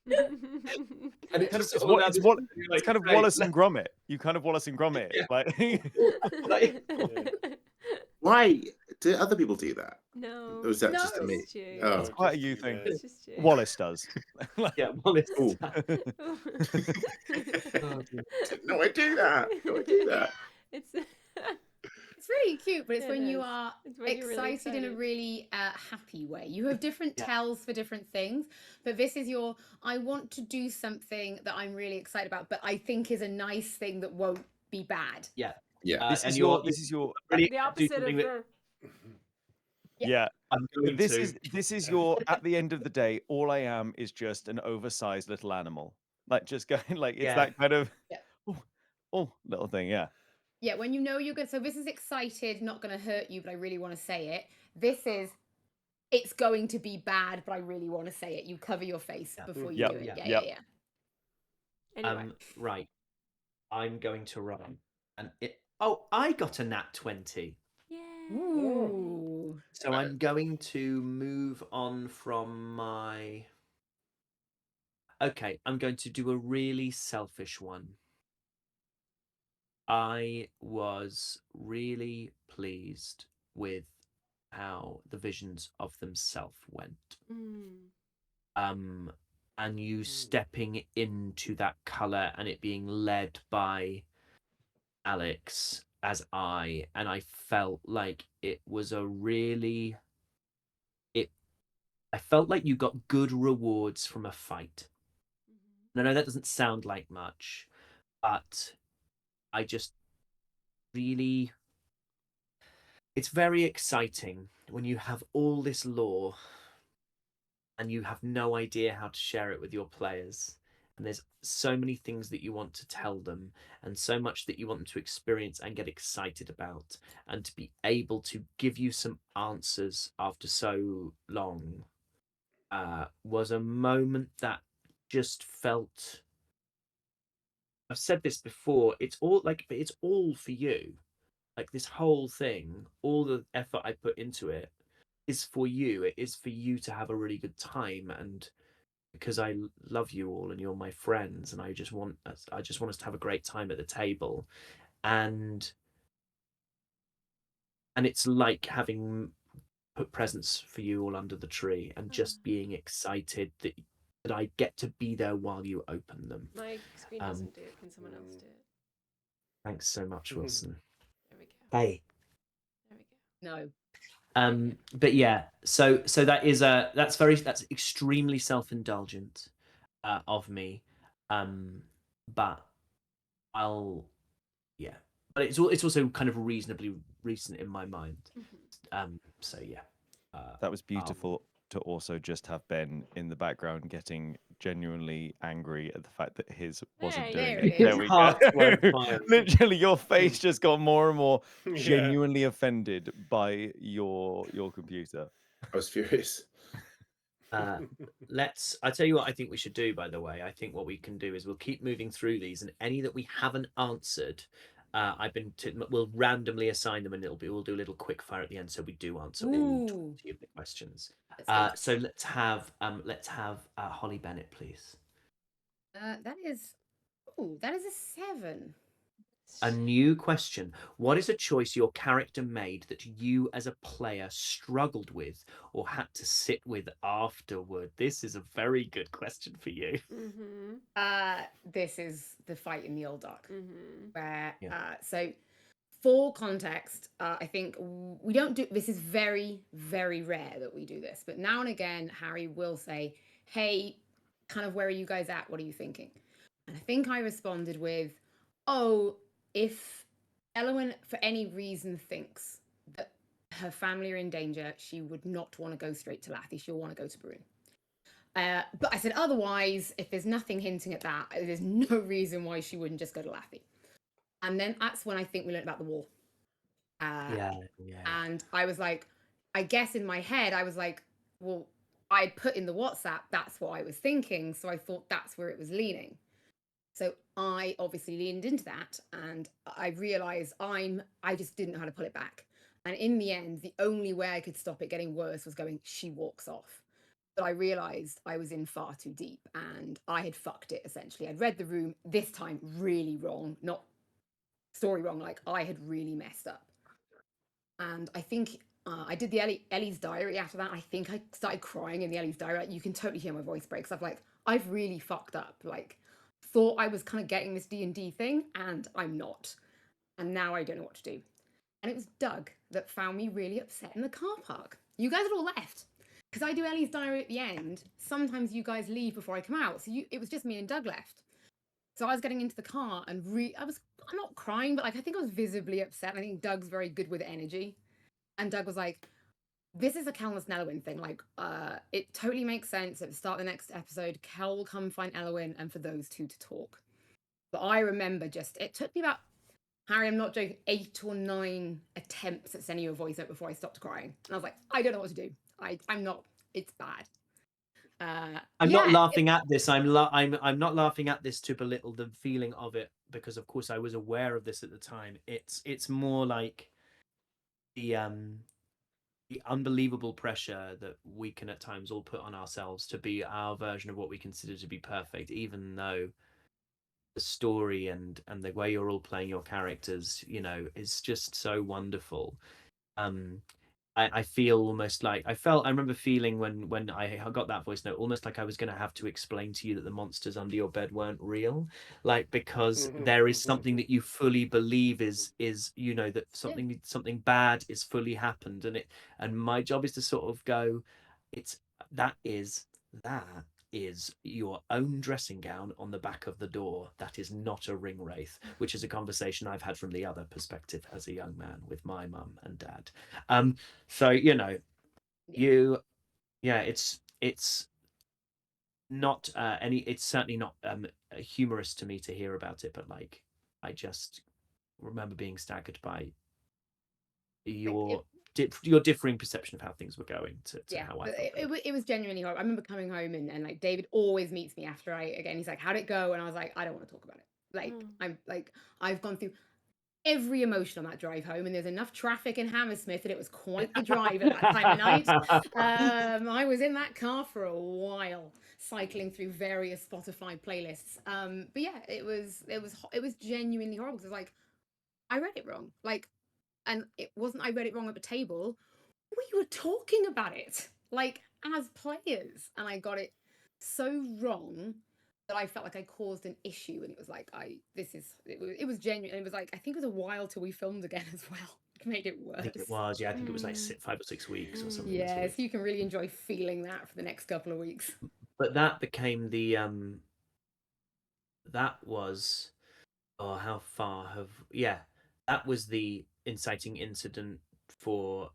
And it
Kind of,
just sort of allowed this
it's kind of Wallace and Gromit. You kind of Wallace and Gromit,
Yeah.
like
like,
Why do other people do that?
No.
Or is that
No.
just me?
Just you.
Oh,
it's quite a
just
you
you,
thing.
man.
It's just you.
Wallace does.
yeah, Wallace.
oh,
Oh, dear.
no, I do that. No, I do that.
It's
It's really cute, but it's
It
when you
is.
are
It's when you're really
excited in a
excited.
really happy way. You have different
Yeah.
tells for different things, but this is your I want to do something that I'm really excited about, but I think is a nice thing that won't be bad.
Yeah.
Yeah.
This
And
is
you're
your
really
The
excited to do
opposite of
something that
the.
yeah.
I'm going
This
to.
is your at the end of the day, all I am is just an oversized little animal. Like just going like it's
Yeah.
that kind of
Yeah.
little thing, yeah.
Yeah, when you know you're good. So this is excited, not going to hurt you, but I really want to say it. This is it's going to be bad, but I really want to say it. You cover your face
Yeah.
before you
Yep.
do it.
Yeah.
Yeah,
Yep.
yeah,
Anyway.
Right. I'm going to run, and I got a nat 20.
Yay.
yeah. Ooh.
So I'm going to move on from my. Okay, I'm going to do a really selfish one. I was really pleased with how the visions of themselves went. And you stepping into that color and it being led by Alex and I felt like it was I felt like you got good rewards from a fight. And I know that doesn't sound like much, but I just really, it's very exciting when you have all this lore and you have no idea how to share it with your players. and there's so many things that you want to tell them, and so much that you want them to experience and get excited about, and to be able to give you some answers after so long was a moment that just felt. I've said this before. It's all like, but it's all for you. Like this whole thing, all the effort I put into it is for you. It is for you to have a really good time, and because I love you all and you're my friends, and I just want us to have a great time at the table, and it's like having put presents for you all under the tree and just being excited that I get to be there while you open them.
My screen doesn't do it. Can someone else do it?
Thanks so much, Wilson.
There we go.
Hey.
There we go.
No.
But yeah, so that's extremely self-indulgent of me, but but it's also kind of reasonably recent in my mind. So yeah,
that was beautiful to also just have Ben in the background getting genuinely angry at the fact that his wasn't doing it. There we go. Literally, your face just got more and more genuinely offended by your computer.
I was furious.
I tell you what I think we should do, by the way. I think what we can do is we'll keep moving through these, and any that we haven't answered, we'll randomly assign them, and we'll do a little quick fire at the end, so we do answer all 20 of the questions. So let's have Holly Bennett, please.
That is a 7.
A new question. What is a choice your character made that you as a player struggled with or had to sit with afterward? This is a very good question for you.
This is the fight in the Old Dock, where so for context, I think we don't do this. Is very, very rare that we do this, but now and again Harry will say, hey, kind of, where are you guys at? What are you thinking? And I think I responded with, oh, if Elwyn for any reason thinks that her family are in danger, she would not want to go straight to Lathy. She'll want to go to Brune. But I said, otherwise, if there's nothing hinting at that, there's no reason why she wouldn't just go to Lathy. And then that's when I think we learned about the wall. And I was like, I guess in my head, I was like, well, I put in the WhatsApp, that's what I was thinking. So I thought that's where it was leaning. So I obviously leaned into that, and I realized I just didn't know how to pull it back. And in the end, the only way I could stop it getting worse was going, she walks off. But I realized I was in far too deep, and I had fucked it, essentially. I'd read the room this time really wrong, not story wrong, like I had really messed up. And I think I did the Ellie's diary after that. I think I started crying in the Ellie's diary. Like, you can totally hear my voice break. So I've really fucked up. Like, thought I was kind of getting this D&D thing, and I'm not. And now I don't know what to do. And it was Doug that found me really upset in the car park. You guys had all left. Because I do Ellie's diary at the end. Sometimes you guys leave before I come out. So it was just me and Doug left. So I was getting into the car, and I'm not crying, but like I think I was visibly upset. I think Doug's very good with energy. And Doug was like, this is a Kelmas and Elwyn thing. Like, it totally makes sense. At the start of the next episode, Kel will come find Elwyn, and for those two to talk. But I remember it took me about, Harry, I'm not joking, 8 or 9 attempts at sending you a voice note before I stopped crying. And I was like, I don't know what to do. I'm not, it's bad.
I'm not laughing at this. I'm not laughing at this to belittle the feeling of it, because of course I was aware of this at the time. It's more like the unbelievable pressure that we can at times all put on ourselves to be our version of what we consider to be perfect, even though the story and the way you're all playing your characters, is just so wonderful. I feel almost like I remember feeling when I got that voice note, almost like I was going to have to explain to you that the monsters under your bed weren't real, like, because there is something that you fully believe is that something bad is fully happened, and my job is to sort of go, that is your own dressing gown on the back of the door. That is not a ring wraith, which is a conversation I've had from the other perspective as a young man with my mum and dad. So it's not any. It's certainly not humorous to me to hear about it, but like I just remember being staggered by
Like,
your differing perception of how things were going to
yeah,
how I
but
felt.
it was genuinely horrible. I remember coming home and like David always meets me after he's like, how'd it go? And I was like, I don't want to talk about it. Like, I'm like, I've gone through every emotion on that drive home, and there's enough traffic in Hammersmith that it was quite the drive at that time of night. I was in that car for a while, cycling through various Spotify playlists. But yeah, it was genuinely horrible. Because like, I read it wrong. Like, and it wasn't I read it wrong at the table. We were talking about it like as players, and I got it so wrong that I felt like I caused an issue, and it was like it was genuine. It was like I think it was a while till we filmed again as well. It made it worse.
I think it was, yeah. I think it was like 5 or 6 weeks or something.
Yeah, so you can really enjoy feeling that for the next couple of weeks.
But that became the that was how far have that was the inciting incident for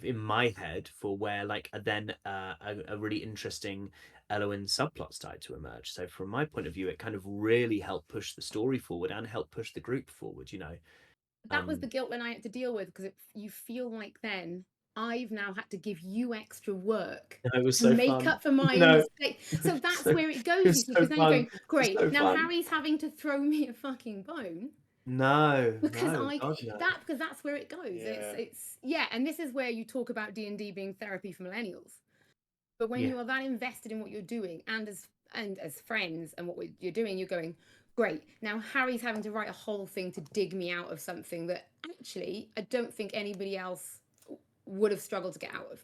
in my head for where like then a really interesting Eloin subplot started to emerge. So from my point of view, it kind of really helped push the story forward and helped push the group forward, you know.
That was the guilt that I had to deal with, because you feel like then I've now had to give you extra work
it was
to
so
make
fun.
up for my
No.
mistake. So that's where it goes, you see, because
so
now you're going,
fun.
great,
So
now
fun.
Harry's having to throw me a fucking bone.
No,
Because
no, God, no.
because that's where it goes.
Yeah.
It's and this is where you talk about D&D being therapy for millennials. But when
Yeah.
you are that invested in what you're doing and as friends and what you're doing, you're going, great. Now Harry's having to write a whole thing to dig me out of something that actually I don't think anybody else would have struggled to get out of.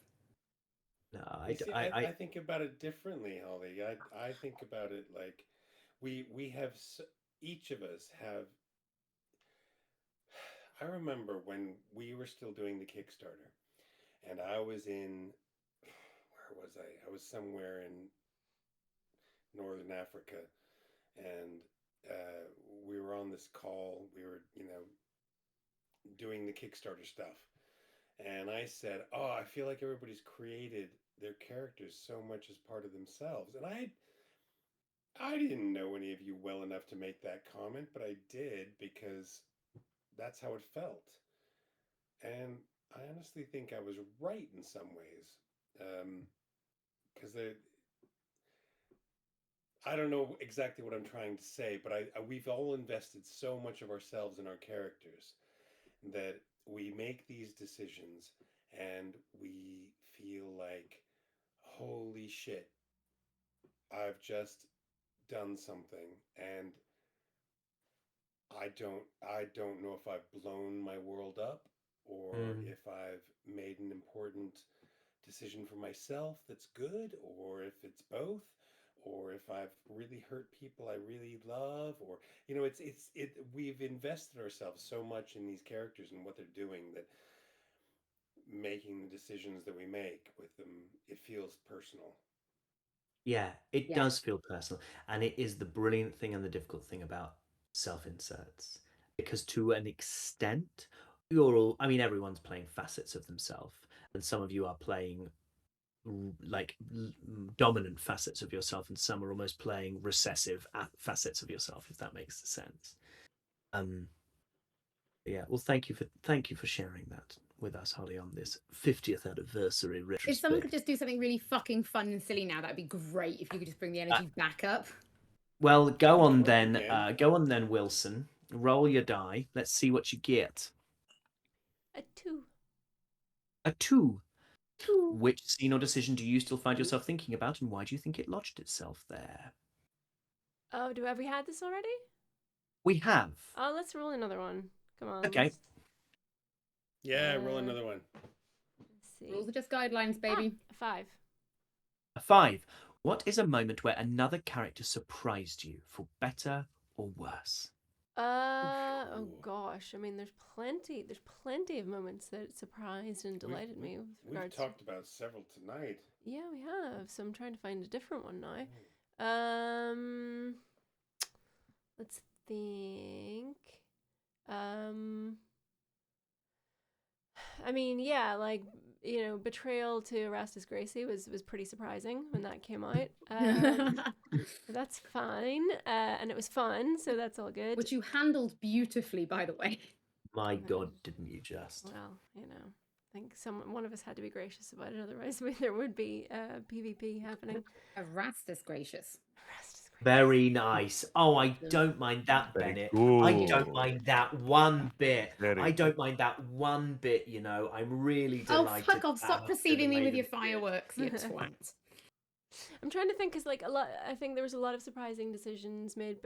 No,
You see, I think about it differently, Holly. I think about it like we have each of us have. I remember when we were still doing the Kickstarter, and I was in where was I? I was somewhere in Northern Africa, and we were on this call. We were, doing the Kickstarter stuff, and I said, "Oh, I feel like everybody's created their characters so much as part of themselves," and I didn't know any of you well enough to make that comment, but I did because that's how it felt. And I honestly think I was right in some ways. Because I don't know exactly what I'm trying to say, but we've all invested so much of ourselves in our characters that we make these decisions and we feel like, holy shit, I've just done something, and I don't know if I've blown my world up or if I've made an important decision for myself that's good, or if it's both, or if I've really hurt people I really love, or we've invested ourselves so much in these characters and what they're doing that making the decisions that we make with them, it feels personal.
Yeah, it
Yeah.
does feel personal. And it is the brilliant thing and the difficult thing about self inserts. Because to an extent, everyone's playing facets of themselves. And some of you are playing like dominant facets of yourself, and some are almost playing recessive facets of yourself, if that makes sense. Yeah, well, thank you for sharing that with us, Holly, on this 50th anniversary retrospect.
If someone could just do something really fucking fun and silly now, that'd be great. If you could just bring the energy back up.
Well, go on
Sure,
then.
we can.
Go on then, Wilson. Roll your die. Let's see what you get.
A 2.
A 2. Which scene or decision do you still find yourself thinking about, and why do you think it lodged itself there?
Oh, have we had this already?
We have.
Oh, let's roll another one. Come on.
Okay.
Yeah, roll another one.
Let's see.
Rules are just guidelines, baby.
A 5.
A 5. What is a moment where another character surprised you, for better or worse?
Oh gosh. I mean, there's plenty of moments that surprised and delighted me with
We've
regards
talked about several tonight.
Yeah, we have. So I'm trying to find a different one now. Let's think. I mean, yeah, like betrayal to Erastus Gracie was pretty surprising when that came out. That's fine, and it was fun, so that's all good.
Which you handled beautifully, by the way.
My God, didn't you just?
Well, I think one of us had to be gracious about it, otherwise there would be PvP happening.
Erastus gracious.
Very nice. Oh, I don't mind that,
Very
Bennett.
good.
I don't mind that one bit.
Very
I don't mind that one bit, I'm really
Oh,
delighted.
fuck off. Stop
that
preceding me with
Maiden
your
did.
fireworks, you twat.
I'm trying to think, because I think there was a lot of surprising decisions made,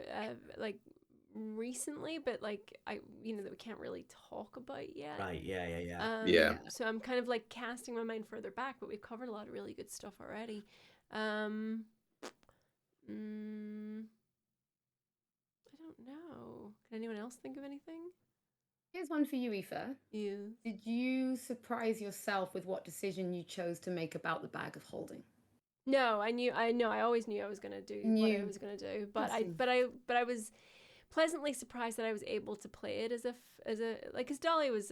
recently, but that we can't really talk about yet.
Right, yeah.
Yeah.
So I'm kind of casting my mind further back, but we've covered a lot of really good stuff already. I don't know. Can anyone else think of anything?
Here's one for you, Aoife.
You.
Did you surprise yourself with what decision you chose to make about the bag of holding?
No, I always knew I was gonna do what I was gonna do, but I was pleasantly surprised that I was able to play it as because Dolly was,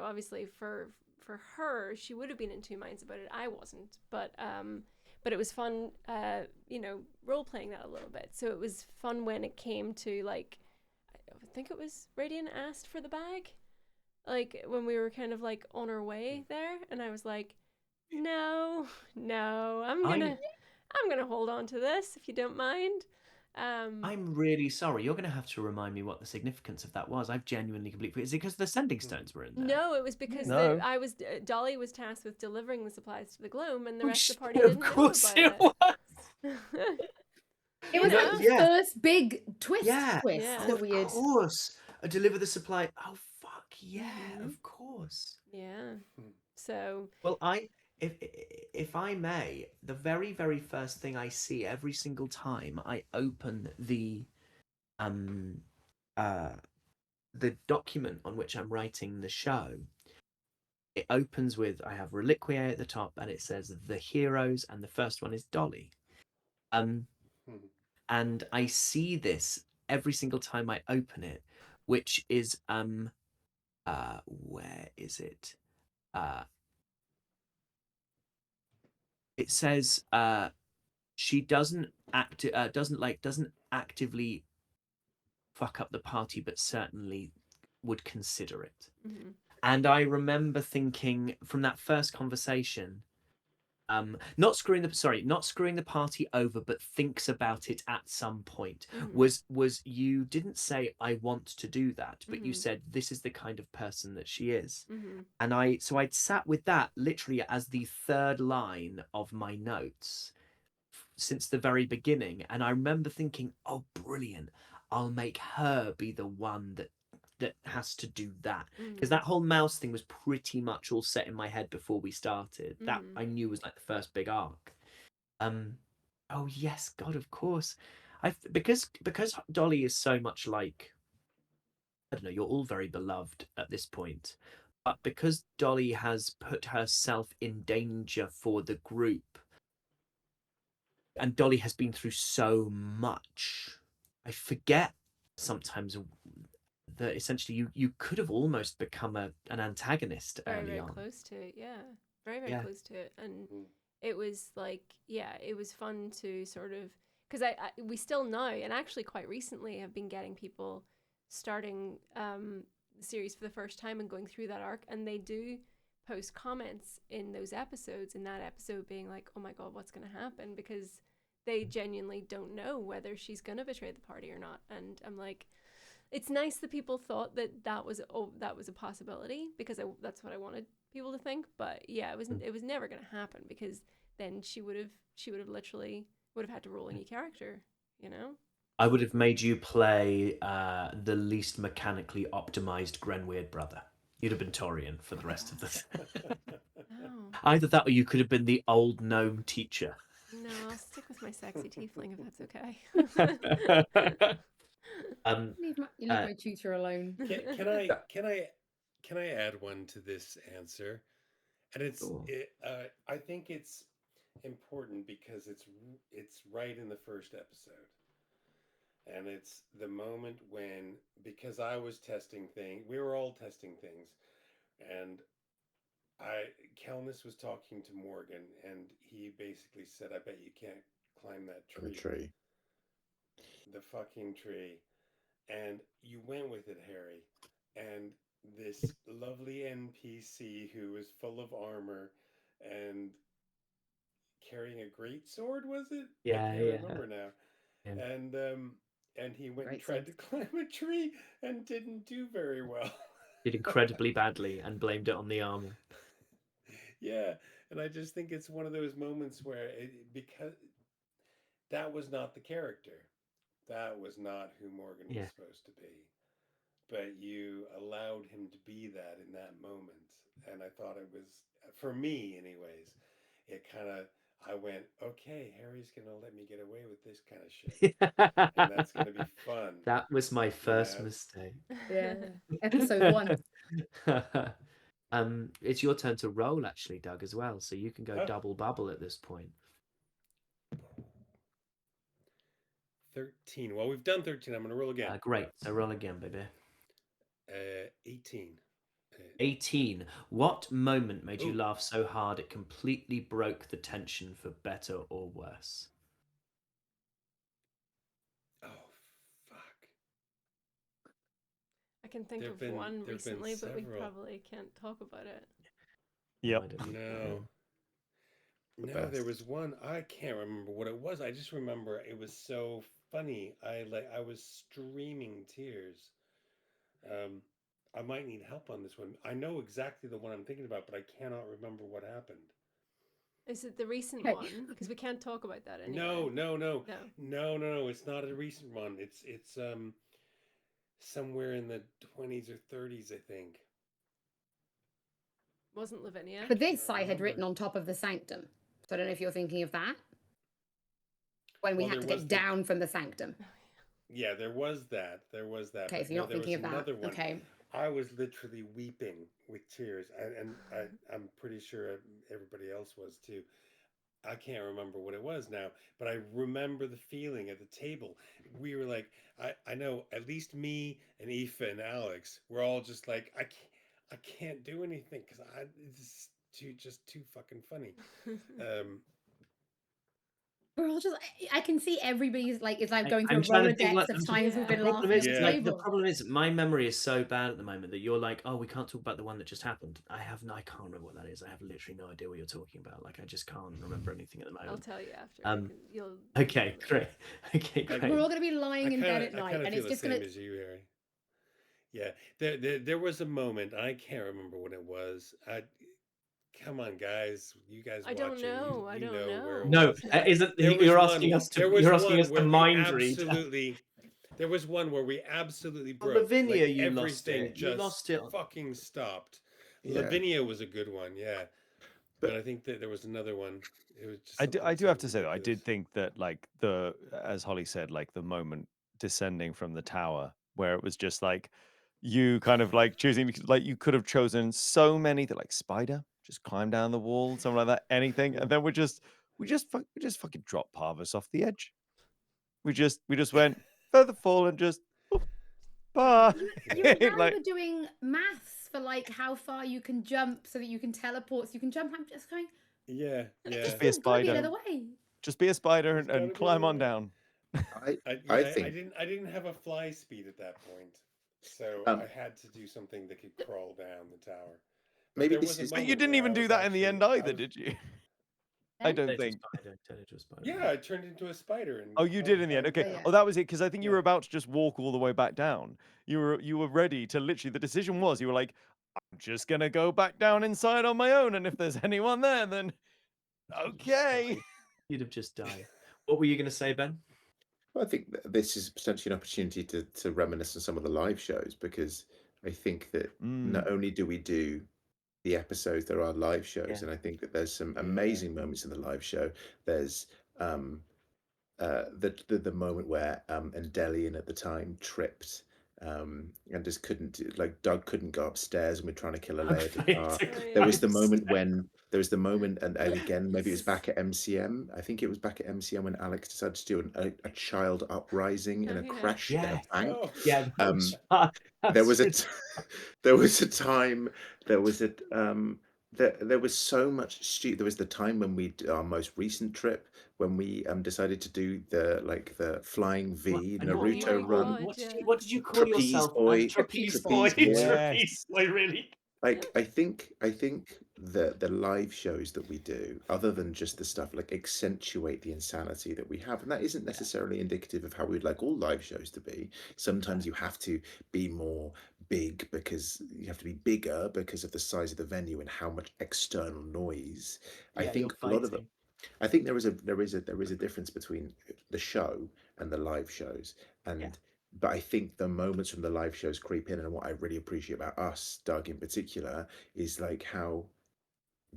obviously for her, she would have been in two minds about it. I wasn't, but it was fun, role playing that a little bit. So it was fun when it came to I think it was Radiant asked for the bag, when we were kind of on our way there, and I was like, no, I'm gonna hold on to this if you don't mind.
I'm really sorry. You're going to have to remind me what the significance of that was. I've genuinely completely. Is it because the sending stones were in there?
No, it was because
No.
Dolly was tasked with delivering the supplies to the Gloam, and the
Oh,
rest of the
shit,
party didn't
of course
know about
it was.
It was
know?
the
Yeah.
first big twist
Yeah.
that we had.
Of course. Deliver the supply. Oh, fuck yeah,
Mhm.
of course.
Yeah. So
Well, if I may, the very, very first thing I see every single time I open the document on which I'm writing the show, it opens with, I have Reliquiae at the top, and it says the heroes, and the first one is Dolly. And I see this every single time I open it, which is where is it? It says she doesn't actively fuck up the party, but certainly would consider it.
mhm.
And I remember thinking from that first conversation, not screwing the party over, but thinks about it at some point.
Mhm.
Was you didn't say I want to do that, but you
Mhm.
said this is the kind of person that she is.
Mhm.
And I'd sat with that literally as the third line of my notes since the very beginning, and I remember thinking, oh, brilliant, I'll make her be the one that has to do that, because that whole mouse thing was pretty much all set in my head before we started. That I knew was like the first big arc. Oh yes, God, of course. Because Dolly is so much like, I don't know, you're all very beloved at this point, but because Dolly has put herself in danger for the group, and Dolly has been through so much, I forget sometimes that essentially you could have almost become an antagonist
Very,
early
very
on.
close to it. Yeah. Very, very
Yeah.
close to it. And it was it was fun to sort of, because we still now, and actually quite recently, have been getting people starting the series for the first time and going through that arc, and they do post comments in those episodes, in that episode being like, oh my God, what's going to happen? Because they genuinely don't know whether she's going to betray the party or not. And I'm like, it's nice that people thought that was a possibility, because that's what I wanted people to think. But yeah, it was never going to happen, because then she would have literally would have had to roll a new character,
I would have made you play the least mechanically optimized Grenweird brother. You'd have been Torian for the rest of the.
Oh
Either that, or you could have been the old gnome teacher.
no, I'll stick with my sexy tiefling if that's okay.
Leave my tutor alone.
Can I add one to this answer? And
Sure.
I think it's important because it's right in the first episode, and it's the moment when, because I was testing things, we were all testing things, and Kelnis was talking to Morgan, and he basically said, "I bet you can't climb that
The
tree,
tree.
the fucking tree." And you went with it, Harry. And this lovely NPC who was full of armor and carrying a great sword, was it? I
Yeah,
can't
yeah,
remember now.
yeah.
And he went and
Great
tried to
sword.
climb a tree and didn't do very well.
Did incredibly badly and blamed it on the armor.
Yeah, and I just think it's one of those moments where because that was not the character. That was not who Morgan was
Yeah.
supposed to be. But you allowed him to be that in that moment. And I thought it was, for me, anyways, it kind of, I went, okay, Harry's going to let me get away with this kind of shit. And that's going to be fun,
That was my
you
first
know?
mistake.
Yeah. Episode 1.
It's your turn to roll, actually, Doug, as well. So you can go
Oh,
double bubble at this point.
13. Well, we've done 13. I'm going to roll again.
Great. So roll again, baby.
18.
18. What moment made you
Ooh.
laugh so hard it completely broke the tension for better or worse?
Oh, fuck.
I can think
There've
of
been-
one
there've been
recently, but we
several.
probably can't talk about it.
Yep.
I don't think-
No. No,
best.
there was one. I can't remember what it was. I just remember it was so funny. I was streaming tears. I might need help on this one. I know exactly the one I'm thinking about, but I cannot remember what happened.
Is it the recent
Okay.
one? Because we can't talk about that anyway.
No. It's not a recent one. It's somewhere in the 20s or 30s, I think.
Wasn't Lavinia?
For this, I had
remember.
written on top of the sanctum. So I don't know if you're thinking of that. When we
Well,
had to
there was
get
the-
down from the sanctum.
Yeah, there was that.
Okay,
But
so you're
no,
not
there was
thinking of that.
another one.
Okay.
I was literally weeping with tears, I'm pretty sure everybody else was too. I can't remember what it was now, but I remember the feeling at the table. We were like, I know at least me and Aoife and Alex were all just like, I can't do anything because it's just too fucking funny.
We're all just, I can see everybody's like, it's like going
I'm
through a
trying to think,
Rolodex
like,
of
I'm
times we've
The
been
problem
laughing
is,
at the
Yeah.
like, the
table.
problem is my memory is so bad at the moment that you're like, oh, we can't talk about the one that just happened. I can't remember what that is. I have literally no idea what you're talking about. Like, I just can't remember anything at the
I'll
moment.
tell you after. You'll
Okay, great. Okay,
I-
great.
We're all going to be lying in bed at
I
night,
kind of
and
feel
it's
the
just
same
going to.
as you, Harry. Yeah, there was a moment. I can't remember what it was. Come on, guys. You guys
I don't
watching?
know. I
You
don't
know where it
know.
No,
was.
isn't
There was
you're
one.
asking us to
There was
you're asking
one
us to
where we
mind read?
absolutely. There was one where we absolutely
Oh,
broke.
Lavinia,
like
you lost
everything
it. You
just
lost it.
fucking stopped.
Yeah.
Lavinia was a good one, yeah.
But-
But I think that there was another one. It was just.
I do
something
have
so
to say though, I did
ridiculous.
think that like as Holly said, like the moment descending from the tower where it was just like you kind of like choosing, like you could have chosen so many that like spider, just climb down the wall, something like that, anything, and then we just fucking dropped Parvus off the edge. We just went further fall and just bye.
You and Harry
Like,
were doing maths for like how far you can jump so that you can teleport. So you can jump. I'm just going.
Yeah, yeah.
Just be a
There's got to be
spider.
another way.
Just be a spider
There's gotta
and
be
climb
another
on
way.
down.
I think
I didn't have a fly speed at that point, so
Um,
I had to do something that could crawl down the tower.
maybe
there
this
was a
is-
But you
moment
didn't
where
even
I
do
was
that in the end
actually-
either, did you? I don't think.
Turn into a spider.
Yeah, I turned into a spider. And
Oh, you did in the end.
climbed
Okay.
Yeah.
down.
Oh, that was it. Because I think you were
Yeah.
about to just walk all the way back down. You were ready to literally. The decision was you were like, I'm just gonna go back down inside on my own, and if there's anyone there, then okay.
You'd have just died. What were you going to say, Ben?
I think this is potentially an opportunity to reminisce on some of the live shows, because I think that not only do we do the episodes, there are live shows,
Yeah.
and I think that there's some
Yeah.
amazing moments in the live show. There's the moment where Endelian at the time tripped and just couldn't, like Doug couldn't go upstairs and we're trying to kill a Leia Dakar. There was the moment, and again, maybe it was back at MCM. I think it was back at MCM when Alex decided to do a child uprising in
Oh,
a
yeah.
crash in a tank.
Oh,
Yeah.
There was a time. There was there was so much there was the time when we our most recent trip when we decided to do the flying
What?
V
I know what you
Naruto
meant. What,
run.
God,
what did you call
Trapeze
yourself?
boy,
Trapeze boy.
trapeze boy.
Trapeze
Yes.
boy. Really?
Like I think the live shows that we do, other than just the stuff, like accentuate the insanity that we have, and that isn't necessarily indicative of how we'd like all live shows to be. Sometimes you have to be more big because you have to be bigger because of the size of the venue and how much external noise. I
Yeah, you're
think a lot of it.
fighting.
I think there is a difference between the show and the live shows,
Yeah.
and but I think the moments from the live shows creep in, and what I really appreciate about us, Doug in particular, is like how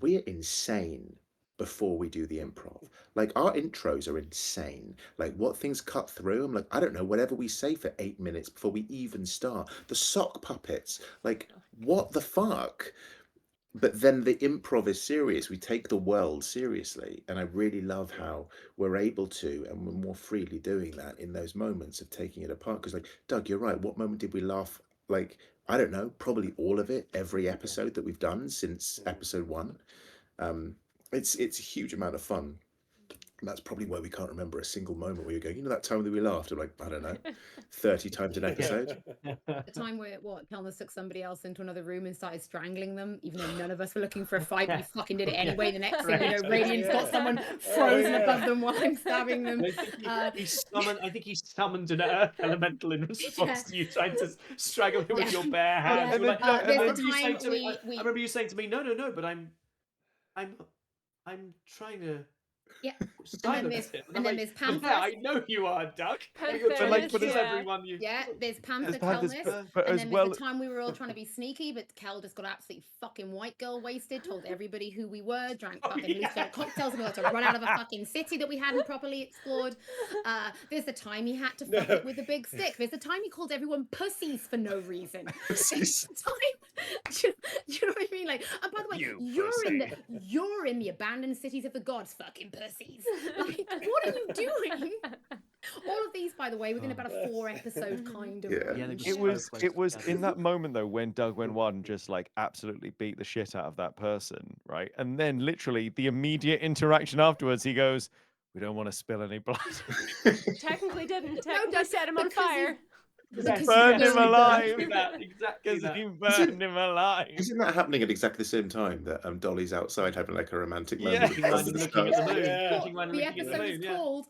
we're insane before we do the improv. Like our intros are insane. Like what things cut through. I'm like, I don't know, whatever we say for 8 minutes before we even start. The sock puppets, like what the fuck? But then the improv is serious. We take the world seriously. And I really love
Yeah.
how we're able to, and we're more freely doing that in those moments of taking it apart. Because, like, Doug, you're right. What moment did we laugh? Like, I don't know, probably all of it, every
Yeah.
episode that we've done since episode one. Um, it's a huge amount of fun. And that's probably why we can't remember a single moment where you're going, that time that we laughed. I'm like, I don't know, 30 times an episode.
The time where Kelner took somebody else into another room and started strangling them, even though none of us were looking for a fight, but he fucking did it anyway. The next thing you know,
Right.
Radiant's got someone frozen above them while I'm stabbing them.
I think he summoned an earth elemental in response to you trying to strangle him with your bare hands.
And
You were
then-
like,
and
I
then-
remember you saying
time
to me,
we-
I remember you saying to me, no, but I'm trying to
Yeah.
silence him.
and then
like,
there's
"But
Panther.
I know you are, Doug.
Panther
You're trying
is,
to kill
yeah.
everyone you.
Yeah, there's Panther
There's Panthers,
Kelness,
but
and
as
then
well,
there's the time we were all trying to be sneaky, but Kel just got absolutely fucking white girl wasted, told everybody who we were, drank fucking loose cocktails, and we had to run out of a fucking city that we hadn't properly explored. There's the time he had to fuck it with a big stick. There's the time he called everyone pussies for no reason.
Pussies.
There's the time, do you know what I mean? Like, and by the way,
You
you're in the abandoned cities of the gods, fucking pussies. Like, what are you doing? All of these, by the way, within about a 4-episode kind of
Yeah.
Yeah, they
range.
were
it
so close
was
together.
in that moment though when Doug went one just like absolutely beat the shit out of that person, right? And then literally the immediate interaction afterwards, he goes, "We don't want to spill any blood."
Technically didn't. Technically
Doug,
set him on
because
fire.
Because
Burned
you
him
know
alive.
Exactly that. Exactly
Because
that.
he burned him alive.
Isn't that happening at exactly the same time that Dolly's outside having like a romantic
Yeah.
moment?
Drinking wine
under
and
the
looking at the
stars?
moon.
Yeah.
Drinking wine and
The
looking at the
episode
moon.
is
Yeah.
called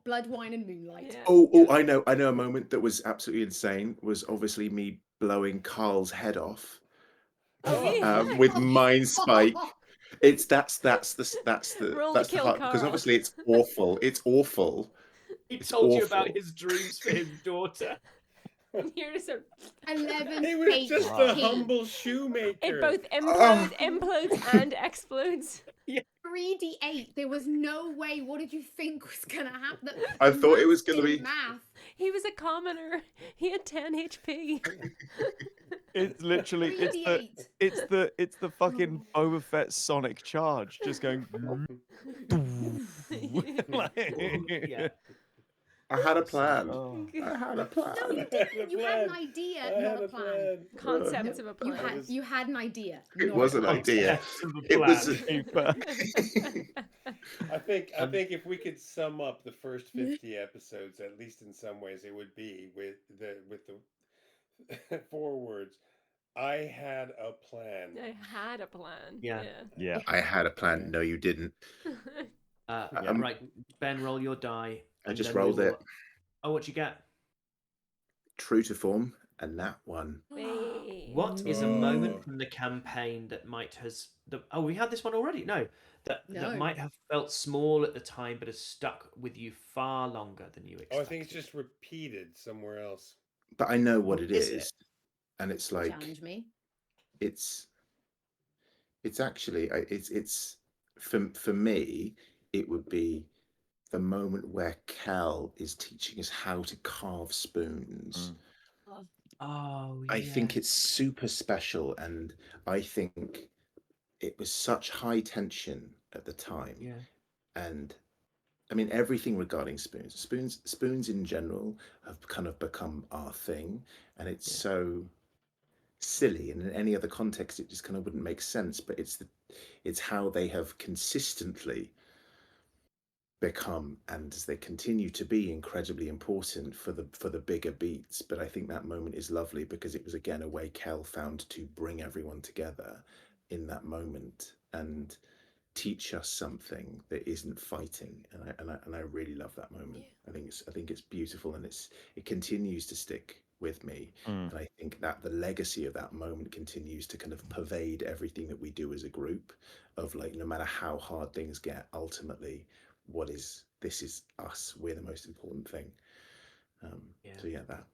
Blood, Wine, and Moonlight.
Yeah.
Oh, I know a moment that was absolutely insane was obviously me blowing Carl's head off
Oh, yeah.
with Mind Spike. That's the
Roll to kill
heart because
Carl.
obviously it's awful. It's awful.
He
It's
told you about
awful.
his dreams for his daughter.
You're just a,
11
He was just a
HP.
humble shoemaker.
it both
Oh.
implodes and explodes.
3d8. There was no way. What did you think was gonna happen?
I
The
thought it was
maths
gonna
didn't
be-
math.
He was a commoner. He had 10 HP.
It's literally
3d8.
it's the fucking Boba Fett Sonic charge just going. Like-
Yeah.
I had a plan.
Oh.
I had a plan.
No, you didn't. You had an idea,
I
not
had
a plan.
Concepts of a
You
plan.
had you had an idea.
It
not
was
a
an
plan.
idea.
Concept of the
It was.
plan.
I think if we could sum up the first 50 episodes, at least in some ways, it would be with the 4 words. I had a plan.
I had a plan.
Yeah.
Yeah.
I had a plan. No, you didn't.
Right, Ben, roll your die.
I
and
just
then we
rolled it
will- Oh, what you get?
true to form, and that one.
Hey.
What is a moment
Oh.
from the campaign that might has the oh we had this one already? No. That
No.
might have felt small at the time but has stuck with you far longer than you expected.
Oh, I think it's just repeated somewhere else.
But I know what
Oh,
it
is
is,
it?
and it's like
Challenge me.
it's actually it's for me it would be the moment where Cal is teaching us how to carve spoons.
Oh
I think
yes.
it's super special, and I think it was such high tension at the time.
Yeah.
And I mean everything regarding spoons in general have kind of become our thing, and it's
Yeah.
so silly, and in any other context it just kind of wouldn't make sense. But it's how they have consistently become, and as they continue to be, incredibly important for the bigger beats. But I think that moment is lovely because it was again a way Kel found to bring everyone together in that moment and teach us something that isn't fighting. And I really love that moment.
Yeah.
I think it's beautiful, and it continues to stick with me.
Mm.
And I think that the legacy of that moment continues to kind of pervade everything that we do as a group, of like, no matter how hard things get, ultimately this is us, we're the most important thing.
Yeah.
So yeah, that.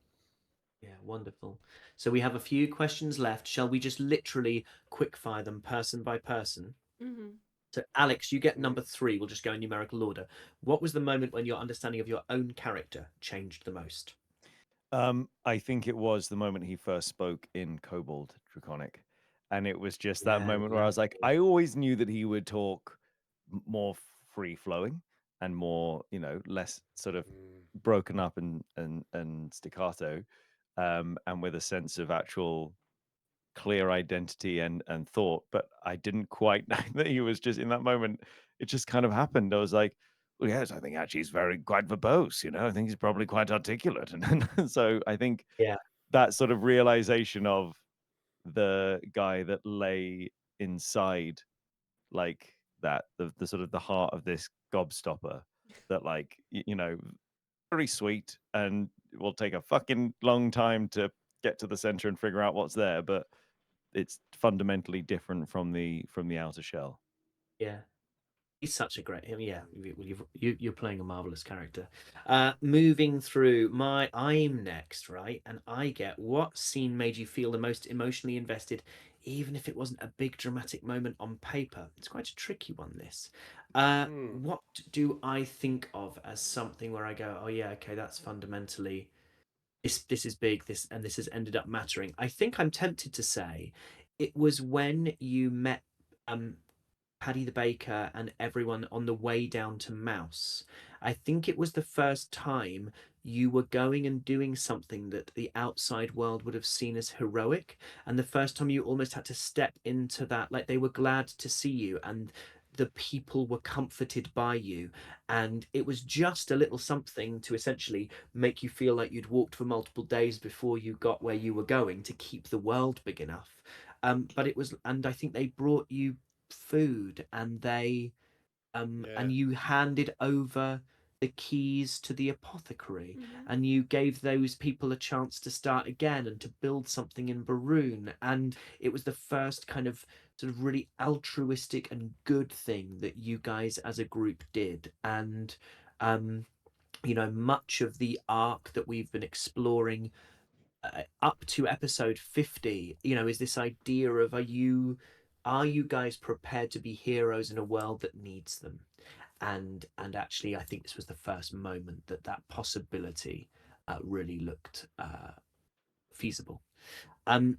Yeah, wonderful. So we have a few questions left. Shall we just literally quick fire them person by person?
Mm-hmm.
So Alex, you get
Mm.
number 3. We'll just go in numerical order. What was the moment when your understanding of your own character changed the most?
I think it was the moment he first spoke in Kobold Draconic. And it was just that
Yeah,
moment where I was like, I always knew that he would talk more free flowing and more, less sort of
Mm.
broken up and staccato, and with a sense of actual clear identity and thought. But I didn't quite know that he was just in that moment. It just kind of happened. I was like, well, yes, I think actually he's quite verbose. I think he's probably quite articulate. And so I think
yeah,
that sort of realization of the guy that lay inside, like that, the sort of the heart of this gobstopper, that like, very sweet and will take a fucking long time to get to the center and figure out what's there, but it's fundamentally different from the outer shell.
yeah. He's such a great. Yeah, you're playing a marvelous character. Moving through I'm next, right? And I get, what scene made you feel the most emotionally invested, even if it wasn't a big dramatic moment on paper? It's quite a tricky one, this.
Mm.
What do I think of as something where I go, oh yeah, okay, that's fundamentally this is big, this has ended up mattering. I think I'm tempted to say it was when you met um Paddy the Baker and everyone on the way down to Mouse. I think it was the first time you were going and doing something that the outside world would have seen as heroic, and the first time you almost had to step into that, like they were glad to see you and the people were comforted by you, and it was just a little something to essentially make you feel like you'd walked for multiple days before you got where you were going to keep the world big enough. But it was, and I think they brought you food, and
Yeah.
and you handed over the keys to the apothecary,
Mm-hmm.
and you gave those people a chance to start again and to build something in Baroon. And it was the first kind of sort of really altruistic and good thing that you guys as a group did. And um much of the arc that we've been exploring up to episode 50, is this idea of, are you guys prepared to be heroes in a world that needs them? And actually I think this was the first moment that possibility really looked feasible. um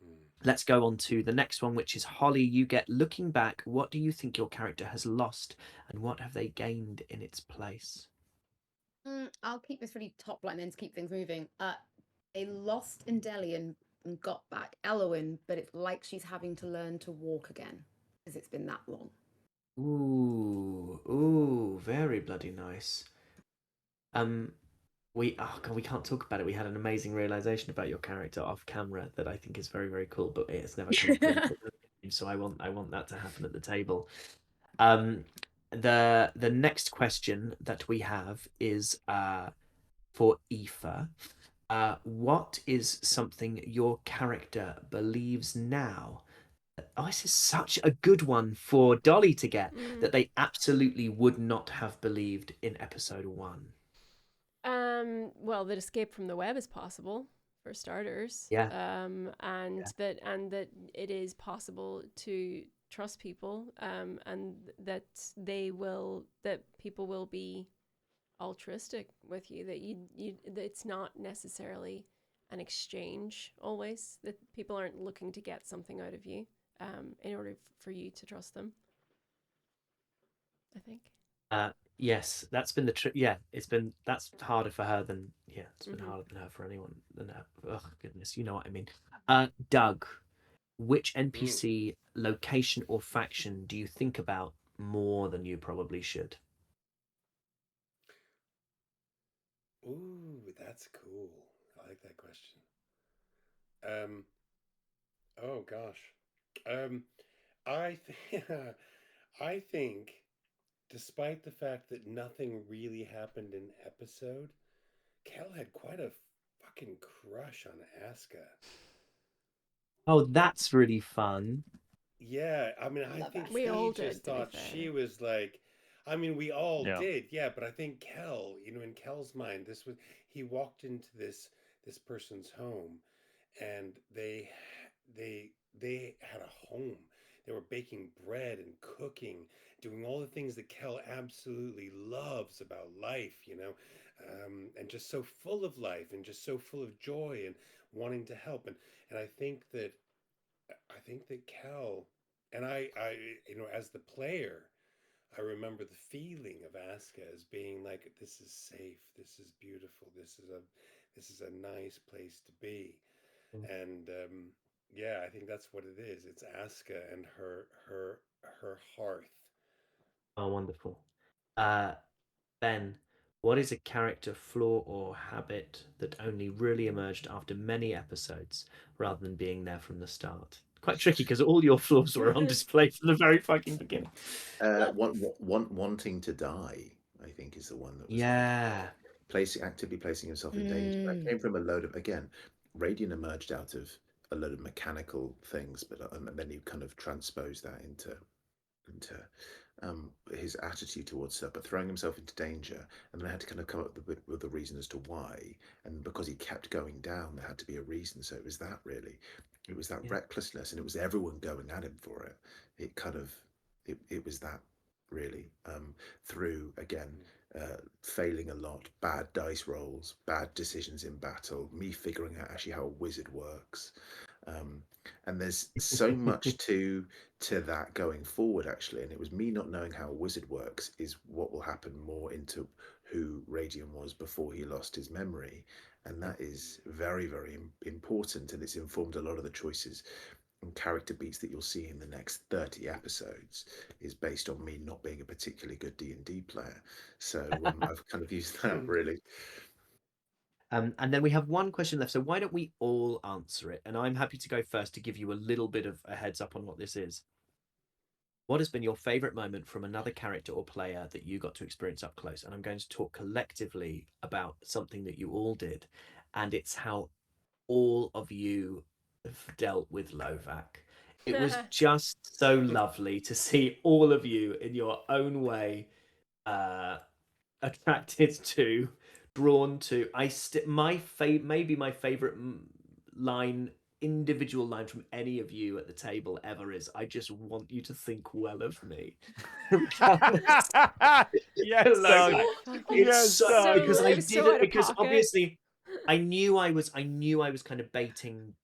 Mm.
let's go on to the next one, which is Holly. You get, looking back, what do you think your character has lost and what have they gained in its place?
I'll keep this really top line then to keep things moving. They lost Endelian and got back Elowyn, but it's like she's having to learn to walk again because it's been that long.
Ooh, very bloody nice. um we can't talk about it. We had an amazing realization about your character off camera that I think is very, very cool, but it's never come up in so I want that to happen at the table. um the next question that we have is for Aoife. What is something your character believes now? Oh, this is such a good one for Dolly to get,
Mm.
that they absolutely would not have believed in episode 1.
Well, that escape from the web is possible for starters.
Yeah.
And
Yeah.
that it is possible to trust people, and that people will be altruistic with you, that that it's not necessarily an exchange always, that people aren't looking to get something out of you in order for you to trust them, I think.
Yes, that's been the trick. Yeah, that's harder for her than, it's been
Mm-hmm.
harder than her for anyone than her. Oh goodness, you know what I mean. Doug, which
Mm.
NPC, location, or faction do you think about more than you probably should?
Ooh, that's cool. I like that question. Um, oh gosh. Um, I think, despite the fact that nothing really happened in episode, Kel had quite a fucking crush on Aska.
Oh, that's really fun.
Yeah, I mean, I
Love
think
We
Aska.
he
all
just
did, to be
thought
fair.
she was like, I mean, we all
Yeah.
did, yeah, but I think Kel, in Kel's mind, he walked into this person's home, and they had a home. They were baking bread and cooking, doing all the things that Kel absolutely loves about life, and just so full of life and just so full of joy and wanting to help. And I think that Kel and I, as the player, I remember the feeling of Aska as being like, this is safe, this is beautiful, this is a nice place to be.
Mm.
And yeah, I think that's what it is. It's Aska and her hearth.
Oh, wonderful. Ben, what is a character flaw or habit that only really emerged after many episodes rather than being there from the start? Quite tricky because all your flaws were on display from the very fucking beginning.
Wanting to die, I think, is the one that was like
Yeah.
actively placing himself in danger. That came from a load of, again, Radiant emerged out of a load of mechanical things, but and then you kind of transpose that into his attitude towards stuff, but throwing himself into danger, and then I had to kind of come up with a reason as to why. And because he kept going down, there had to be a reason. So it was that, really, it was that
Yeah.
recklessness, and it was everyone going at him for it. It kind of, it was that, really, through, again, failing a lot, bad dice rolls, bad decisions in battle, me figuring out actually how a wizard works. Um, and there's so much to that going forward, actually. And it was me not knowing how a wizard works is what will happen more into who Radian was before he lost his memory. And that is very, very important. And it's informed a lot of the choices and character beats that you'll see in the next 30 episodes is based on me not being a particularly good D&D player. So I've kind of used that, really.
And then we have one question left. So why don't we all answer it? And I'm happy to go first to give you a little bit of a heads up on what this is. What has been your favorite moment from another character or player that you got to experience up close? And I'm going to talk collectively about something that you all did. And it's how all of you have dealt with Lovac. It was just so lovely to see all of you in your own way attracted to, drawn to. Maybe my favorite line, individual line from any of you at the table ever is, "I just want you to think well of me."
Yes, Doug.
Lovac.
Fucking
Yes,
So
Doug.
because I
it was
did
so
it
out of
because
pocket.
obviously I knew I was kind of baiting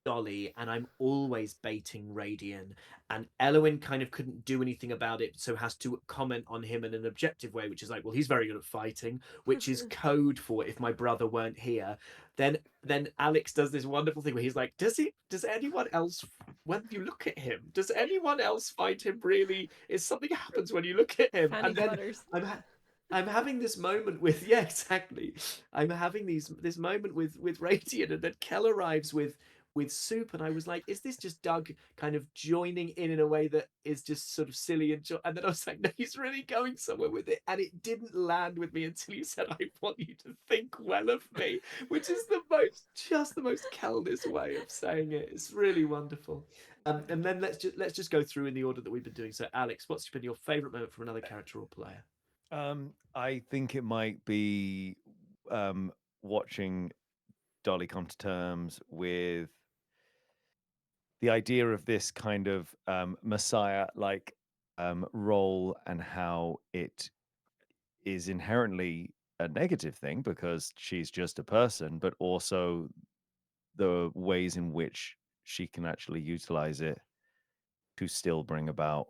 Dolly, and I'm always baiting Radian, and Elowin kind of couldn't do anything about it, so has to comment on him in an objective way, which is like, well, he's very good at fighting, which is code for if my brother weren't here. Then Alex does this wonderful thing where he's like, does anyone else, when you look at him, does anyone else find him really, is something happens when you look at him?
Fanny
And then
flutters.
I'm having this moment with, yeah, exactly. I'm having this moment with Radian, and then Kel arrives with soup, and I was like, is this just Doug kind of joining in a way that is just sort of silly and then I was like, no, he's really going somewhere with it, and it didn't land with me until you said, I want you to think well of me, which is the most Kelness way of saying it. It's really wonderful. And then let's just go through in the order that we've been doing. So Alex, what's been your favorite moment from another character or player?
I think it might be watching Dolly come to terms with the idea of this kind of messiah like role, and how it is inherently a negative thing because she's just a person, but also the ways in which she can actually utilize it to still bring about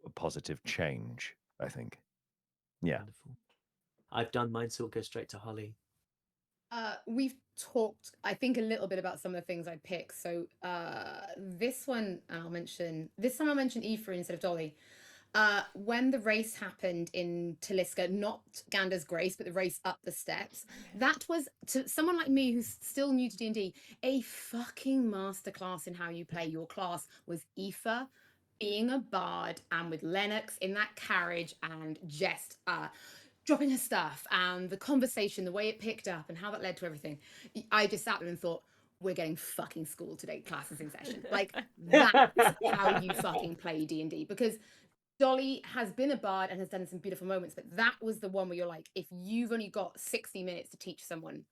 a positive change, I think. Yeah.
Wonderful. I've done mine, so we'll go straight to Holly.
We've talked, I think, a little bit about some of the things I picked. So this one, I'll mention. This time I'll mention Aoife instead of Dolly. When the race happened in Taliska, not Gander's Grace, but the race up the steps, that was, to someone like me who's still new to D&D, a fucking masterclass in how you play your class. Was Aoife being a bard and with Lennox in that carriage and just dropping her stuff and the conversation, the way it picked up and how that led to everything. I just sat there and thought, we're getting fucking school today, classes in session. Like, that's how you fucking play D&D. Because Dolly has been a bard and has done some beautiful moments, but that was the one where you're like, if you've only got 60 minutes to teach someone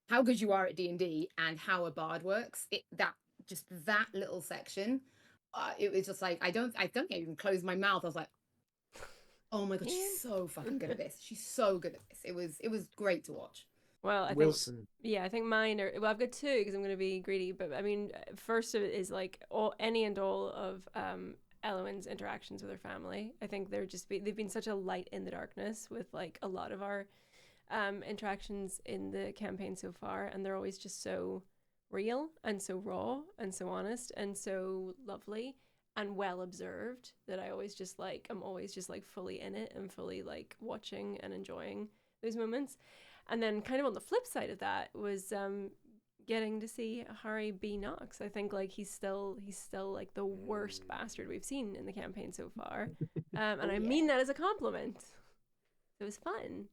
how good you are at D&D and how a bard works, that little section, it was just like, I don't even close my mouth. I was like, oh my god, she's so fucking good at this. She's so good at this. It was great to watch.
Well, I
Wilson.
think I think mine are, well, I've got two because I'm going to be greedy, but I mean, first of it is like any and all of Elwyn's interactions with her family. I think they've been such a light in the darkness with like a lot of our interactions in the campaign so far, and they're always just so real and so raw and so honest and so lovely and well observed that I'm always just like fully in it and fully like watching and enjoying those moments. And then kind of on the flip side of that was getting to see Harry B. Knox. I think like he's still like the worst bastard we've seen in the campaign so far. And I mean that as a compliment. It was fun.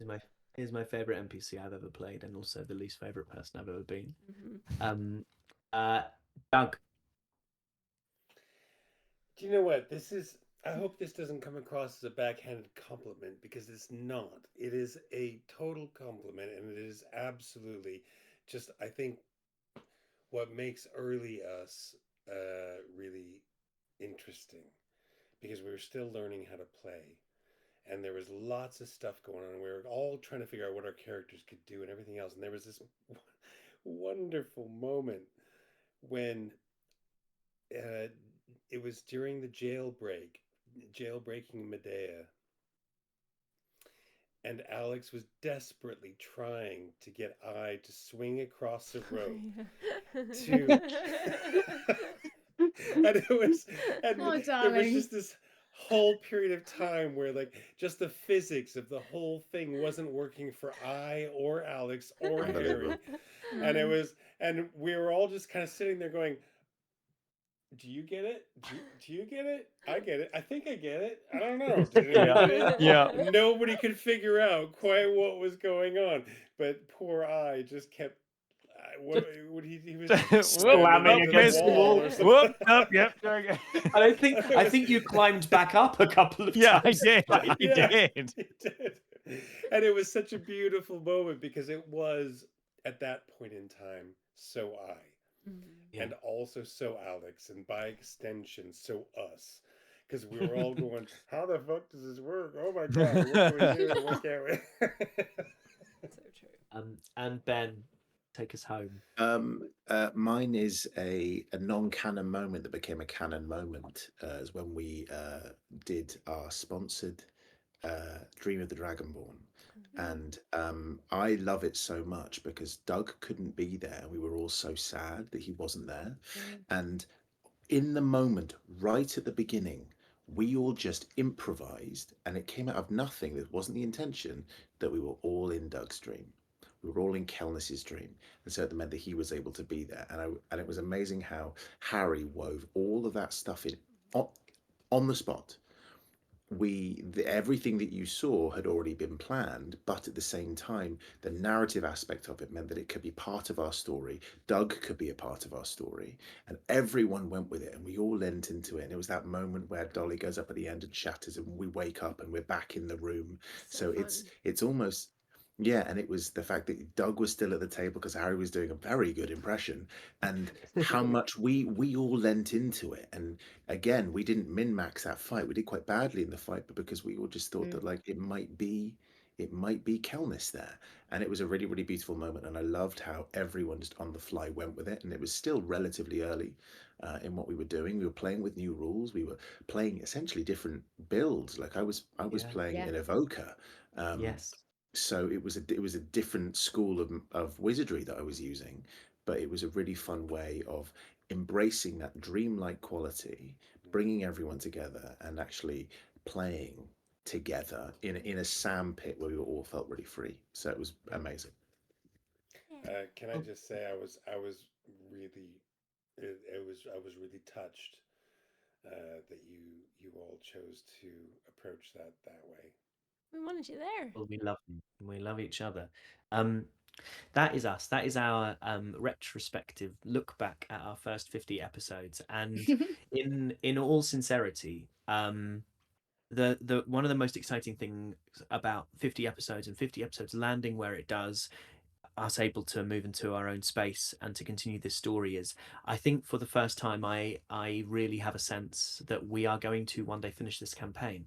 Is my favorite NPC I've ever played, and also the least favorite person I've ever been. Doug.
Do you know what? I hope this doesn't come across as a backhanded compliment, because it's not. It is a total compliment, and it is absolutely just, I think, what makes early us really interesting, because we were still learning how to play. And there was lots of stuff going on. We were all trying to figure out what our characters could do and everything else. And there was this wonderful moment when it was during the jailbreaking Medea, and Alex was desperately trying to get I to swing across the rope to and it was there was just this whole period of time where like just the physics of the whole thing wasn't working for I or Alex or Harry. And we were all just kind of sitting there going, do you get it? Do you get it? I get it. I think I get it. I don't know. Did anybody get it?
Yeah.
Nobody could figure out quite what was going on. But poor I just kept. He was
slamming against the wall.
Whoop, up, yep.
And I think you climbed back up a couple of times.
Yeah, I did. I did.
And it was such a beautiful moment, because it was at that point in time so I. And also so Alex, and by extension, so us. Because we were all going, how the fuck does this work? Oh my god, what can we do? What can't we?
So true.
And Ben, take us home.
Mine is a non-canon moment that became a canon moment, is when we did our sponsored Dream of the Dragonborn. And I love it so much because Doug couldn't be there. We were all so sad that he wasn't there. And in the moment, right at the beginning, we all just improvised, and it came out of nothing. That wasn't the intention, that we were all in Doug's dream. We were all in Kelnis's dream, and so it meant that he was able to be there. And it was amazing how Harry wove all of that stuff in on the spot. Everything that you saw had already been planned, but at the same time, the narrative aspect of it meant that it could be part of our story. Doug could be a part of our story, and everyone went with it, and we all lent into it. And it was that moment where Dolly goes up at the end and shatters, and we wake up and we're back in the room. So it's almost. Yeah, and it was the fact that Doug was still at the table because Harry was doing a very good impression, and how much we all lent into it. And again, we didn't min-max that fight. We did quite badly in the fight, but because we all just thought that like it might be Kelnis there. And it was a really, really beautiful moment. And I loved how everyone just on the fly went with it. And it was still relatively early in what we were doing. We were playing with new rules. We were playing essentially different builds. Like I was playing an evoker.
Yes.
So it was a different school of wizardry that I was using, but it was a really fun way of embracing that dreamlike quality, bringing everyone together, and actually playing together in a sandpit where we all felt really free. So it was amazing.
Can I just say I was really I was really touched that you all chose to approach that way.
We wanted you there.
Well, we love them. We love each other. Um, that is us. That is our retrospective look back at our first 50 episodes. And in all sincerity, the one of the most exciting things about 50 episodes and 50 episodes landing where it does, us able to move into our own space and to continue this story is, I think for the first time I really have a sense that we are going to one day finish this campaign,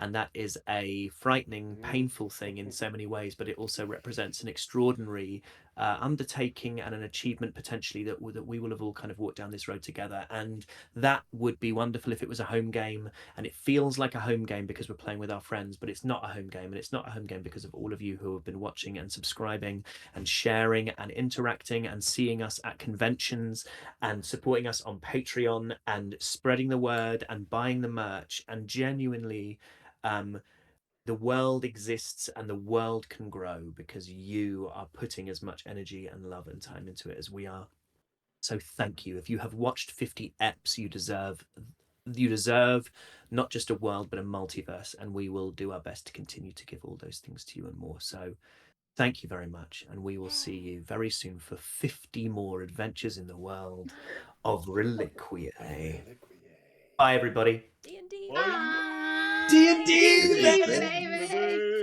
and that is a frightening, painful thing in so many ways, but it also represents an extraordinary undertaking and an achievement potentially that we will have all kind of walked down this road together. And that would be wonderful if it was a home game, and it feels like a home game because we're playing with our friends, but it's not a home game, and it's not a home game because of all of you who have been watching and subscribing and sharing and interacting and seeing us at conventions and supporting us on Patreon and spreading the word and buying the merch. And genuinely, the world exists and the world can grow because you are putting as much energy and love and time into it as we are. So thank you. If you have watched 50 eps, you deserve not just a world but a multiverse, and we will do our best to continue to give all those things to you and more. So thank you very much, and we will see you very soon for 50 more adventures in the world of Reliquiae.
Reliquiae.
Bye, everybody.
D&D.
Bye.
D&D,
D&D,
baby!
baby.